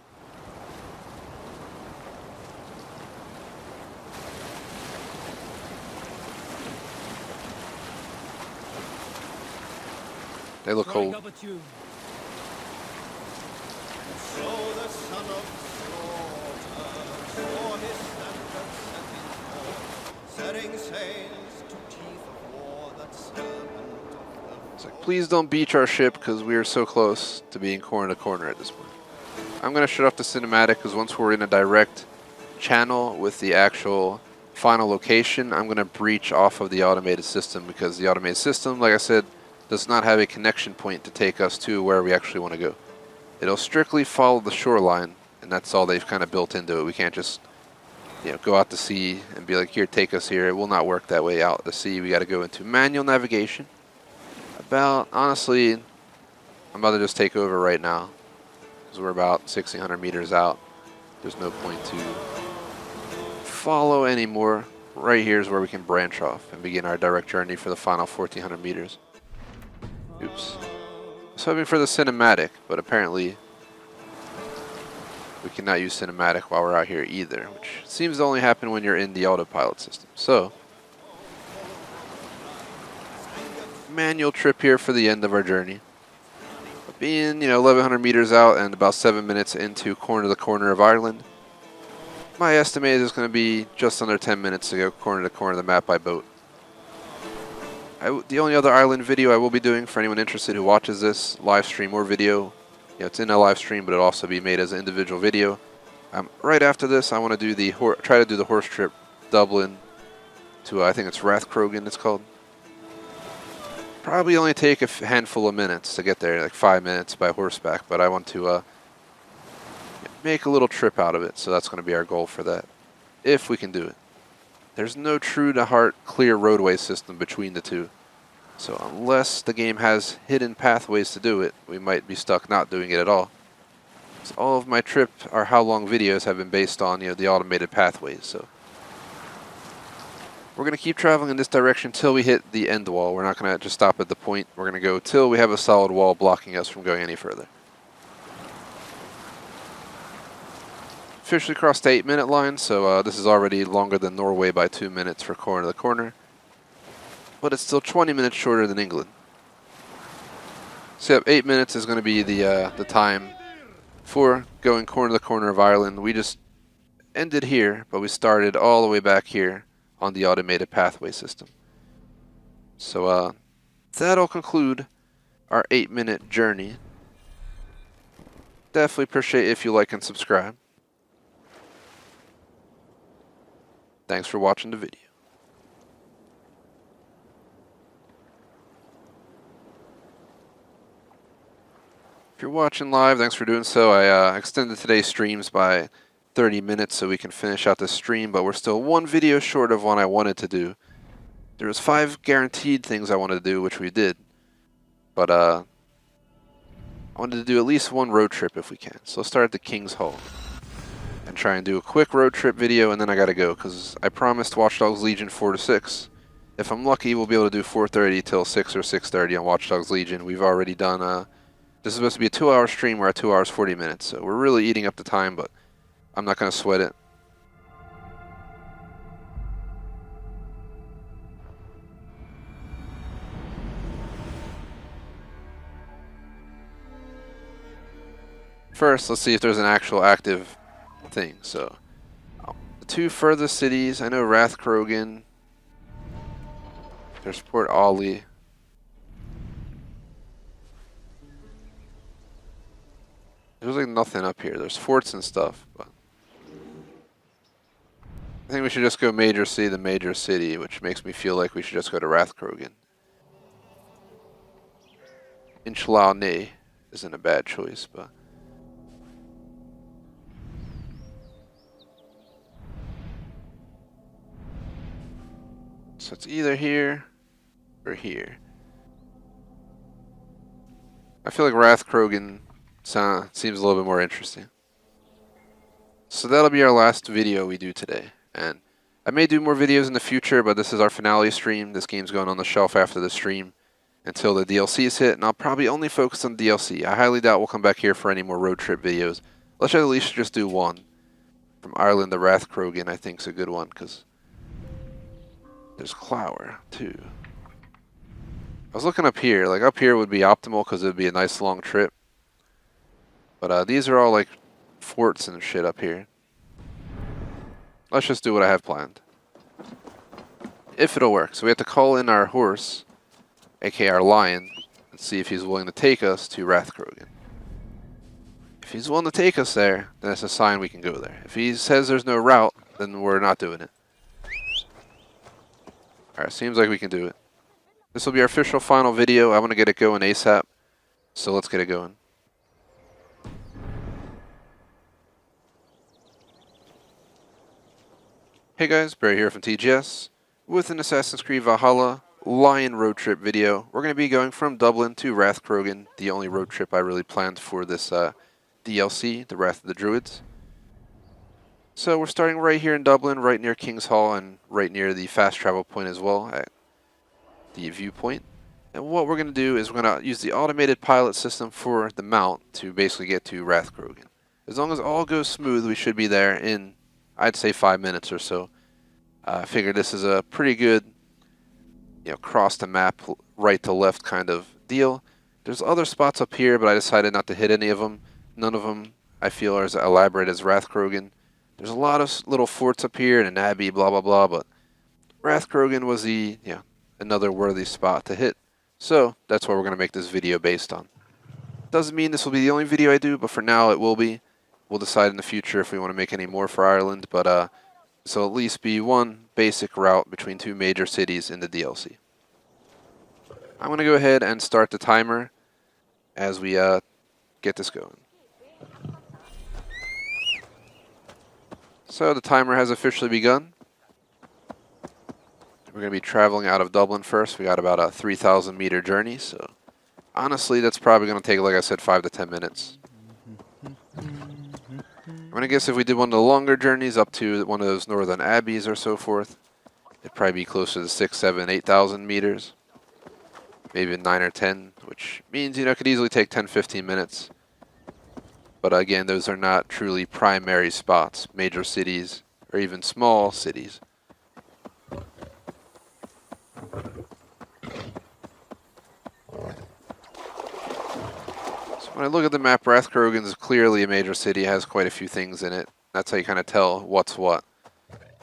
A: They look cold.
C: Up a tune.
E: So the son of slaughter saw his standards setting sails to teeth of war that serpent of the
A: It's like, please don't beach our ship because we are so close to being corner to corner at this point. I'm going to shut off the cinematic because once we're in a direct channel with the actual final location, I'm going to breach off of the automated system because the automated system, like I said, does not have a connection point to take us to where we actually want to go. It'll strictly follow the shoreline, and that's all they've kind of built into it. We can't just, go out to sea and be like, here, take us here. It will not work that way out to sea. We got to go into manual navigation. Honestly, I'm about to just take over right now because we're about 1,600 meters out. There's no point to follow anymore. Right here is where we can branch off and begin our direct journey for the final 1,400 meters. Oops. I was hoping for the cinematic, but apparently we cannot use cinematic while we're out here either, which seems to only happen when you're in the autopilot system. So, manual trip here for the end of our journey. But being, 1,100 meters out and about 7 minutes into corner to corner of Ireland, my estimate is going to be just under 10 minutes to go corner to corner of the map by boat. The only other island video I will be doing for anyone interested who watches this live stream or video, it's in a live stream, but it'll also be made as an individual video. Right after this, I want to do try to do the horse trip Dublin to, I think it's Rathcrogan it's called. Probably only take a handful of minutes to get there, like 5 minutes by horseback, but I want to make a little trip out of it, so that's going to be our goal for that, if we can do it. There's no true-to-heart clear roadway system between the two, so unless the game has hidden pathways to do it, we might be stuck not doing it at all. So all of my trip or how long videos have been based on, the automated pathways, so we're going to keep traveling in this direction till we hit the end wall. We're not going to just stop at the point. We're going to go till we have a solid wall blocking us from going any further. Officially crossed the 8-minute line, so this is already longer than Norway by 2 minutes for corner to corner. But it's still 20 minutes shorter than England. So yep, 8 minutes is going to be the time for going corner to corner of Ireland. We just ended here, but we started all the way back here on the automated pathway system. So that'll conclude our 8-minute journey. Definitely appreciate if you like and subscribe. Thanks for watching the video. If you're watching live, thanks for doing so. I extended today's streams by 30 minutes so we can finish out this stream, but we're still one video short of what I wanted to do. There was 5 guaranteed things I wanted to do, which we did. But I wanted to do at least one road trip if we can. So let's start at the King's Hall and try and do a quick road trip video, and then I gotta go because I promised Watch Dogs Legion 4 to 6. If I'm lucky, we'll be able to do 4:30 till 6 or 6:30 on Watch Dogs Legion. We've already done this is supposed to be a 2-hour stream. We're at 2 hours 40 minutes, so we're really eating up the time, but I'm not gonna sweat it. First, let's see if there's an actual active thing. So, the 2 furthest cities, I know Rathcrogan, there's Port Ollie. There's like nothing up here. There's forts and stuff, but I think we should just go major city to major city, which makes me feel like we should just go to Rathcrogan. Inchlalne isn't a bad choice, but so it's either here or here. I feel like Rathcrogan seems a little bit more interesting. So that'll be our last video we do today. And I may do more videos in the future, but this is our finale stream. This game's going on the shelf after the stream until the DLC is hit, and I'll probably only focus on the DLC. I highly doubt we'll come back here for any more road trip videos. Let's at least just do one. From Ireland to Rathcrogan, I think is a good one, because there's Clower, too. I was looking up here. Like, up here would be optimal, because it would be a nice long trip. But these are all, like, forts and shit up here. Let's just do what I have planned. If it'll work. So we have to call in our horse, aka our lion, and see if he's willing to take us to Rathcrogan. If he's willing to take us there, then it's a sign we can go there. If he says there's no route, then we're not doing it. Alright, seems like we can do it. This will be our official final video. I want to get it going ASAP, so let's get it going. Hey guys, Barry here from TGS with an Assassin's Creed Valhalla Lion road trip video. We're going to be going from Dublin to Rathcrogan, the only road trip I really planned for this DLC, the Wrath of the Druids. So we're starting right here in Dublin, right near King's Hall, and right near the fast travel point as well, at the viewpoint. And what we're going to do is we're going to use the automated pilot system for the mount to basically get to Rathcrogan. As long as all goes smooth, we should be there in, I'd say, 5 minutes or so. I figured this is a pretty good, cross the map, right to left kind of deal. There's other spots up here, but I decided not to hit any of them. None of them, I feel, are as elaborate as Rathcrogan. There's a lot of little forts up here and an abbey, blah, blah, blah, but Rathcrogan was the, another worthy spot to hit. So that's what we're going to make this video based on. Doesn't mean this will be the only video I do, but for now it will be. We'll decide in the future if we want to make any more for Ireland, but this will at least be one basic route between two major cities in the DLC. I'm going to go ahead and start the timer as we get this going. So the timer has officially begun. We're going to be traveling out of Dublin first. We got about a 3,000 meter journey, so honestly that's probably going to take, like I said, 5 to 10 minutes. I'm going to guess if we did one of the longer journeys up to one of those northern abbeys or so forth, it'd probably be closer to 6, 7, 8,000 meters. Maybe 9 or 10, which means, you know, it could easily take 10, 15 minutes. But again, those are not truly primary spots, major cities, or even small cities. So when I look at the map, Rathkrogan is clearly a major city, has quite a few things in it. That's how you kind of tell what's what.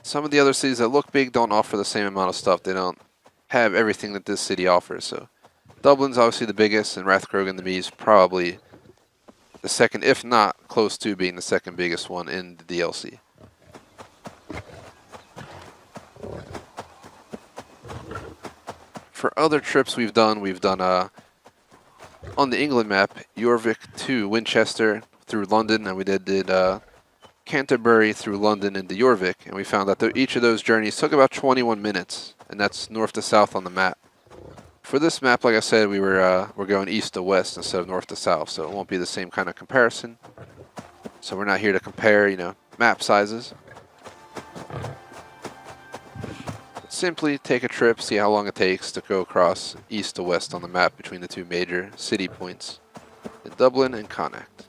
A: Some of the other cities that look big don't offer the same amount of stuff. They don't have everything that this city offers. So Dublin's obviously the biggest, and Rathkrogan to me is probably the second, if not close to being the second biggest one in the DLC. For other trips we've done on the England map, Jorvik to Winchester through London, and we did Canterbury through London into Jorvik, and we found that each of those journeys took about 21 minutes, and that's north to south on the map. For this map, like I said, we're going east to west instead of north to south, so it won't be the same kind of comparison. So we're not here to compare, you know, map sizes. Simply take a trip, see how long it takes to go across east to west on the map between the two major city points in Dublin and Connacht.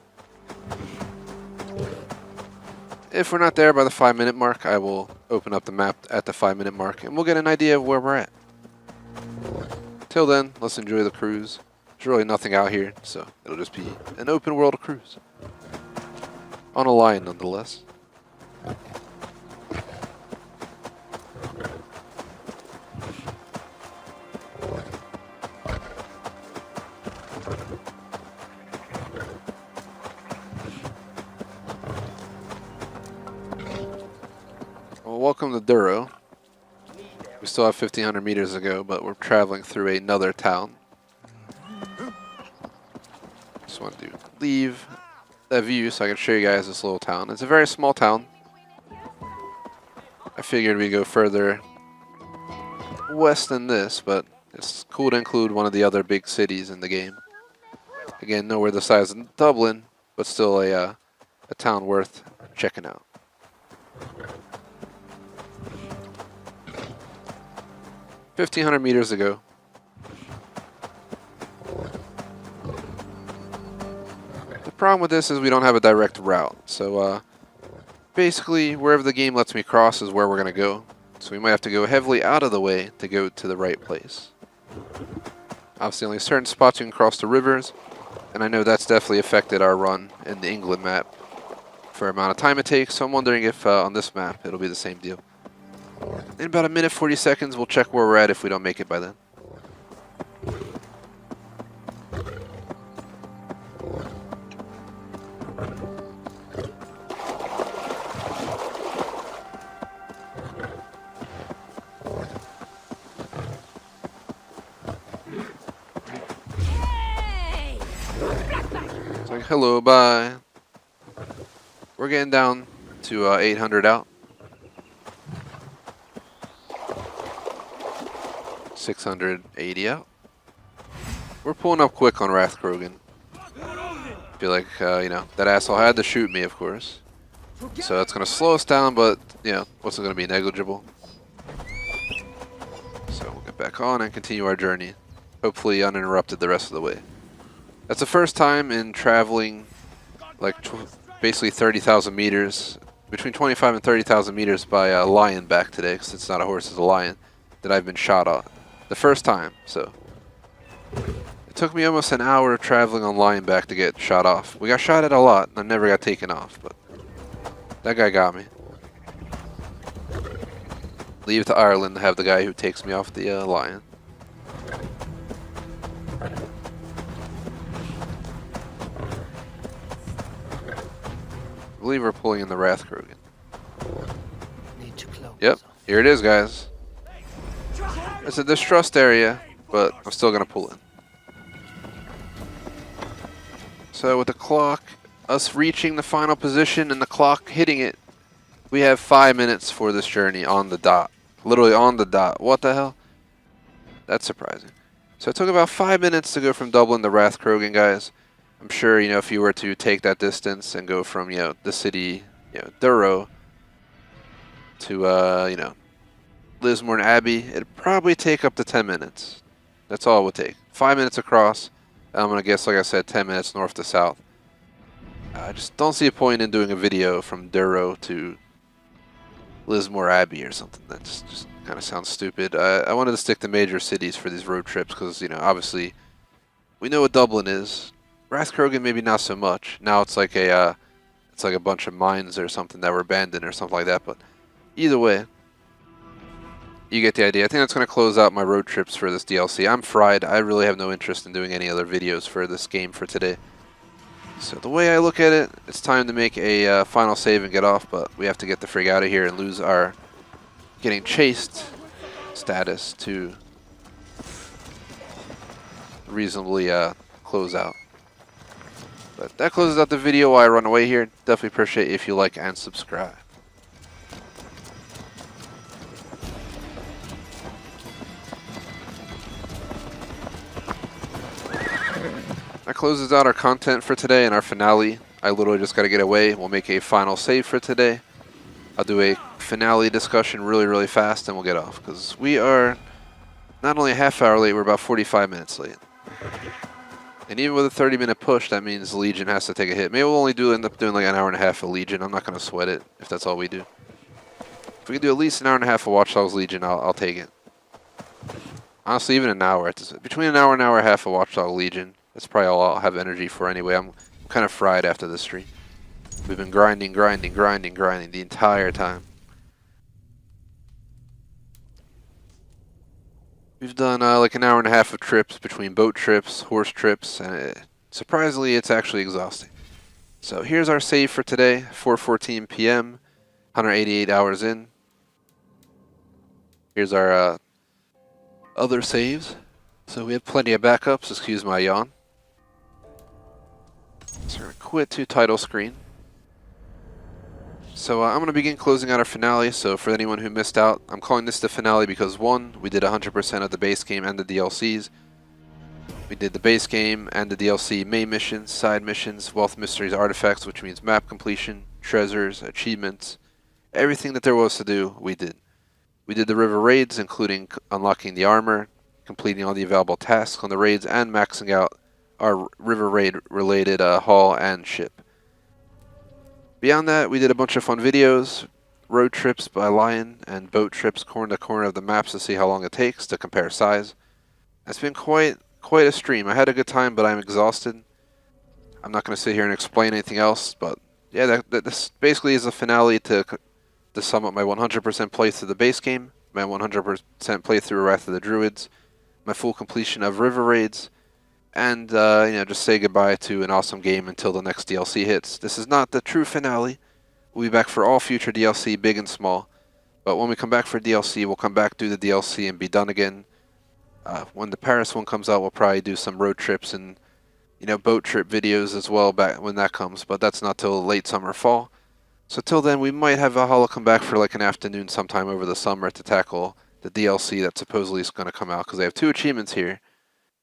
A: If we're not there by the 5-minute mark, I will open up the map at the 5-minute mark and we'll get an idea of where we're at. Till then, let's enjoy the cruise. There's really nothing out here, so it'll just be an open world cruise. On a Lion, nonetheless. Welcome to Duro. We still have 1,500 meters to go, but we're traveling through another town. Just want to leave that view so I can show you guys this little town. It's a very small town. I figured we'd go further west than this, but it's cool to include one of the other big cities in the game. Again, nowhere the size of Dublin, but still a town worth checking out. $1,500 meters ago. The problem with this is we don't have a direct route. So basically, wherever the game lets me cross is where we're going to go. So we might have to go heavily out of the way to go to the right place. Obviously, only certain spots you can cross the rivers. And I know that's definitely affected our run in the England map for the amount of time it takes. So I'm wondering if on this map it'll be the same deal. In about 1 minute 40 seconds, we'll check where we're at if we don't make it by then.
B: Hey!
A: It's like, hello, bye. We're getting down to 800 out. 680 out. We're pulling up quick on Rathkrogan. Feel like, you know, that asshole had to shoot me, of course. So that's going to slow us down, but, you know, wasn't going to be negligible. So we'll get back on and continue our journey. Hopefully uninterrupted the rest of the way. That's the first time in traveling, like, basically 30,000 meters, between 25 and 30,000 meters by a lion back today, because it's not a horse, it's a lion, that I've been shot at. The first time, so. It took me almost an hour of traveling on lion back to get shot off. We got shot at a lot, and I never got taken off, but that guy got me. Leave to Ireland to have the guy who takes me off the lion. I believe we're pulling in the Rathkrogan.
F: Need to close.
A: Yep, Here it is, guys. It's a distrust area, but I'm still gonna pull in. So with the clock, us reaching the final position and the clock hitting it, we have 5 minutes for this journey on the dot. Literally on the dot. What the hell? That's surprising. So it took about 5 minutes to go from Dublin to Rathcrogan, guys. I'm sure, if you were to take that distance and go from, the city, Duro to, Lismore Abbey, it'd probably take up to 10 minutes. That's all it would take. 5 minutes across. I'm going to guess, like I said, 10 minutes north to south. I just don't see a point in doing a video from Duro to Lismore Abbey or something. That just kind of sounds stupid. I wanted to stick to major cities for these road trips because, obviously, we know what Dublin is. Rathcrogan maybe not so much. Now it's like a bunch of mines or something that were abandoned or something like that. But either way, you get the idea. I think that's going to close out my road trips for this DLC. I'm fried. I really have no interest in doing any other videos for this game for today. So the way I look at it, it's time to make a final save and get off. But we have to get the frig out of here and lose our getting chased status to reasonably close out. But that closes out the video while I run away here. Definitely appreciate it if you like and subscribe. That closes out our content for today and our finale. I literally just got to get away. We'll make a final save for today. I'll do a finale discussion really fast and we'll get off. Because we are not only a half hour late, we're about 45 minutes late. And even with a 30-minute push, that means Legion has to take a hit. Maybe we'll only end up doing like an hour and a half of Legion. I'm not going to sweat it if that's all we do. If we can do at least an hour and a half of Watch Dogs Legion, I'll take it. Honestly, even an hour. Between an hour and a half of Watch Dogs Legion, that's probably all I'll have energy for anyway. I'm kind of fried after this stream. We've been grinding the entire time. We've done like an hour and a half of trips between boat trips, horse trips, and surprisingly, it's actually exhausting. So here's our save for today, 4:14 p.m., 188 hours in. Here's our other saves. So we have plenty of backups, excuse my yawn. So we're going to quit to title screen. So I'm going to begin closing out our finale. So for anyone who missed out, I'm calling this the finale because 1, we did 100% of the base game and the DLCs. We did the base game and the DLC main missions, side missions, wealth mysteries, artifacts, which means map completion, treasures, achievements, everything that there was to do, we did. We did the river raids, including unlocking the armor, completing all the available tasks on the raids, and maxing out our river raid related haul and ship. Beyond that, we did a bunch of fun videos, road trips by Lion, and boat trips corner to corner of the maps to see how long it takes to compare size. It's been quite a stream. I had a good time, but I'm exhausted. I'm not going to sit here and explain anything else, but yeah, this basically is a finale to sum up my 100% playthrough of the base game, my 100% playthrough of Wrath of the Druids, my full completion of river raids, and just say goodbye to an awesome game until the next DLC hits. This is not the true finale. We'll be back for all future DLC, big and small. But when we come back for DLC, we'll come back, do the DLC, and be done again. When the Paris one comes out, we'll probably do some road trips and boat trip videos as well back when that comes. But that's not till late summer, fall. So till then, we might have Valhalla come back for like an afternoon sometime over the summer to tackle the DLC that supposedly is going to come out, because they have 2 achievements here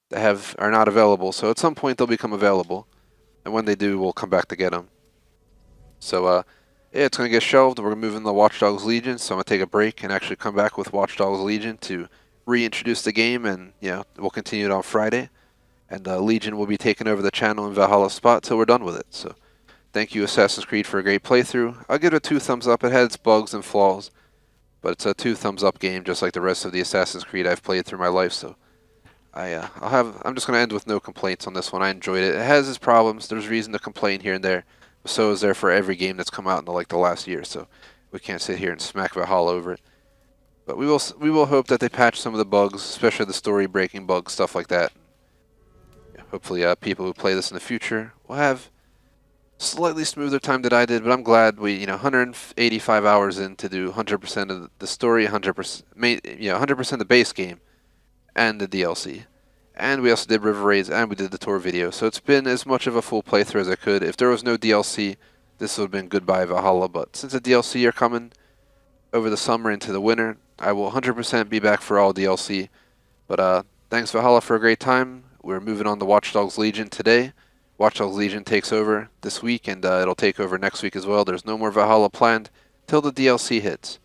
A: that are not available. So at some point they'll become available, and when they do, we'll come back to get them. So yeah, it's going to get shelved. We're going to move into Watch Dogs Legion, so I'm going to take a break and actually come back with Watch Dogs Legion to reintroduce the game, and we'll continue it on Friday. And Legion will be taking over the channel in Valhalla spot till we're done with it. So thank you, Assassin's Creed, for a great playthrough. I'll give it a 2 thumbs up. It had its bugs and flaws, but it's a 2 thumbs up game, just like the rest of the Assassin's Creed I've played through my life. So I'm just going to end with no complaints on this one. I enjoyed it. It has its problems. There's reason to complain here and there. So is there for every game that's come out in the last year. So we can't sit here and smack Valhalla over it. But we will hope that they patch some of the bugs, especially the story breaking bugs, stuff like that. Hopefully people who play this in the future will have slightly smoother time than I did, but I'm glad we, 185 hours in to do 100% of the story, 100%, 100% the base game and the DLC. And we also did River Raids and we did the tour video. So it's been as much of a full playthrough as I could. If there was no DLC, this would have been goodbye Valhalla. But since the DLC are coming over the summer into the winter, I will 100% be back for all DLC. But thanks Valhalla for a great time. We're moving on to Watch Dogs Legion today. Watch Dogs Legion takes over this week, and it'll take over next week as well. There's no more Valhalla planned till the DLC hits.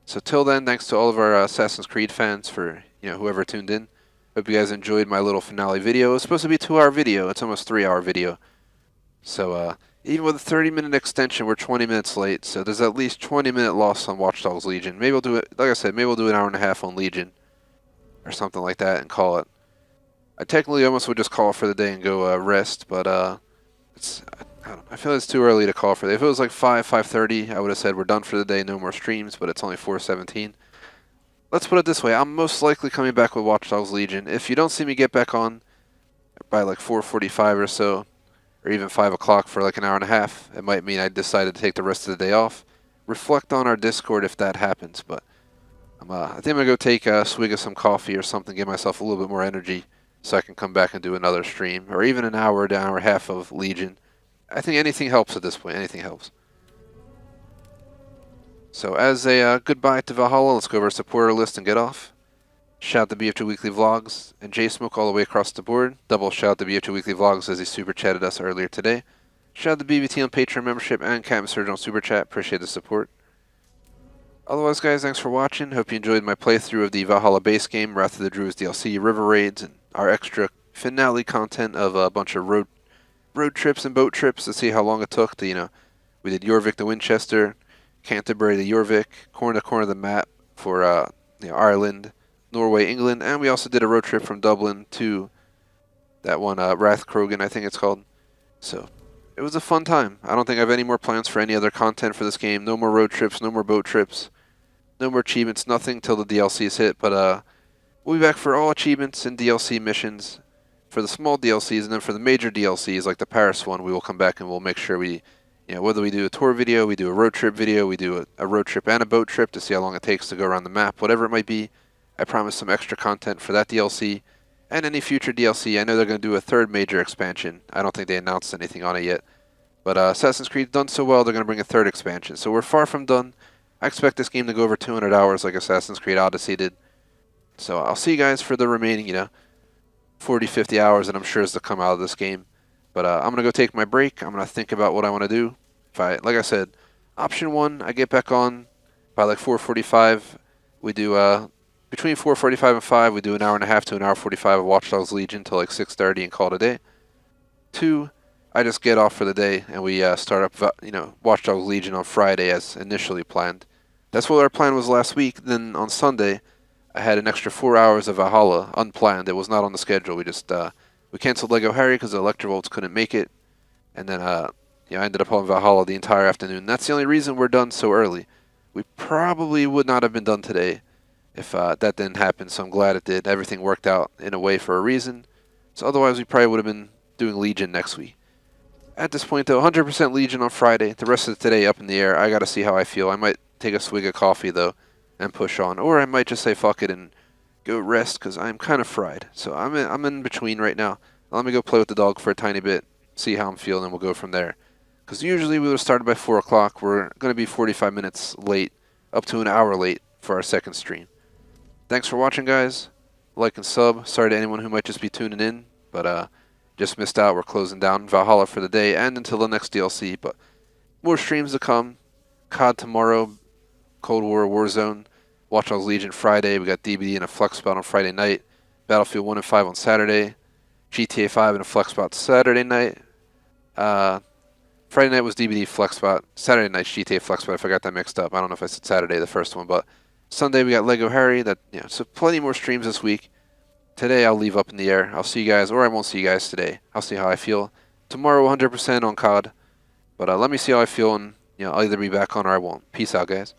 A: So till then, thanks to all of our Assassin's Creed fans for whoever tuned in. Hope you guys enjoyed my little finale video. It was supposed to be a 2-hour video. It's almost 3-hour video. So even with a 30-minute extension, we're 20 minutes late. So there's at least 20-minute loss on Watch Dogs Legion. Maybe we'll do it. Like I said, maybe we'll do an hour and a half on Legion or something like that and call it. I technically almost would just call it for the day and go rest, but I don't know. I feel it's too early to call for the day. If it was like 5:30, I would have said we're done for the day, no more streams, but it's only 4:17. Let's put it this way, I'm most likely coming back with Watch Dogs Legion. If you don't see me get back on by like 4:45 or so, or even 5 o'clock for like an hour and a half, it might mean I decided to take the rest of the day off. Reflect on our Discord if that happens, but I think I'm going to go take a swig of some coffee or something, give myself a little bit more energy, so I can come back and do another stream, or even an hour to an hour and a half of Legion. I think anything helps at this point, anything helps. So as a goodbye to Valhalla, let's go over our supporter list and get off. Shout out to BF2 Weekly Vlogs and J-Smoke all the way across the board. Double shout out to BF2 Weekly Vlogs as he super chatted us earlier today. Shout out to BBT on Patreon membership and Captain Surge on Super Chat. Appreciate the support. Otherwise, guys, thanks for watching. Hope you enjoyed my playthrough of the Valhalla base game, Wrath of the Druids DLC, River Raids, and our extra finale content of a bunch of road trips and boat trips to see how long it took to, we did Jorvik to Winchester, Canterbury to Jorvik, corner to corner of the map for Ireland, Norway, England, and we also did a road trip from Dublin to that one, Rathcrogan, I think it's called. So it was a fun time. I don't think I have any more plans for any other content for this game. No more road trips, no more boat trips, no more achievements, nothing till the DLC is hit. But we'll be back for all achievements and DLC missions for the small DLCs, and then for the major DLCs, like the Paris one, we will come back and we'll make sure we, whether we do a tour video, we do a road trip video, we do a road trip and a boat trip to see how long it takes to go around the map, whatever it might be. I promise some extra content for that DLC and any future DLC. I know they're going to do a third major expansion. I don't think they announced anything on it yet. But Assassin's Creed's done so well, they're going to bring a third expansion. So we're far from done. I expect this game to go over 200 hours like Assassin's Creed Odyssey did. So I'll see you guys for the remaining, 40, 50 hours that I'm sure is to come out of this game. But I'm going to go take my break. I'm going to think about what I want to do. Like I said, option 1, I get back on by like 4:45. We do, between 4:45 and 5, we do an hour and a half to an hour 45 of Watch Dogs Legion till like 6:30 and call it a day. 2, I just get off for the day and we start up, Watch Dogs Legion on Friday as initially planned. That's what our plan was last week. Then on Sunday, I had an extra 4 hours of Valhalla unplanned. It was not on the schedule. We just we canceled Lego Harry because the Electrovolts couldn't make it, and then I ended up on Valhalla the entire afternoon. That's the only reason we're done so early. We probably would not have been done today if that didn't happen. So I'm glad it did. Everything worked out in a way for a reason. So otherwise we probably would have been doing Legion next week. At this point though, 100% Legion on Friday. The rest of today up in the air. I got to see how I feel. I might take a swig of coffee though and push on, or I might just say fuck it and go rest because I'm kind of fried. So I'm in between right now. Let me go play with the dog for a tiny bit, see how I'm feeling, and we'll go from there. Because usually we would have started by 4 o'clock. We're going to be 45 minutes late, up to an hour late for our second stream. Thanks for watching, guys. Like and sub. Sorry to anyone who might just be tuning in, but just missed out. We're closing down Valhalla for the day and until the next DLC. But more streams to come. COD tomorrow. Cold War, Warzone, Watch Dogs Legion Friday. We got DBD and a Flex Spot on Friday night. Battlefield 1 and 5 on Saturday. GTA 5 and a Flex Spot Saturday night. Friday night was DBD Flex Spot. Saturday night's GTA Flex Spot. I got that mixed up. I don't know if I said Saturday, the first one, but Sunday we got Lego Harry. So plenty more streams this week. Today I'll leave up in the air. I'll see you guys, or I won't see you guys today. I'll see how I feel. Tomorrow 100% on COD. But let me see how I feel, and I'll either be back on or I won't. Peace out, guys.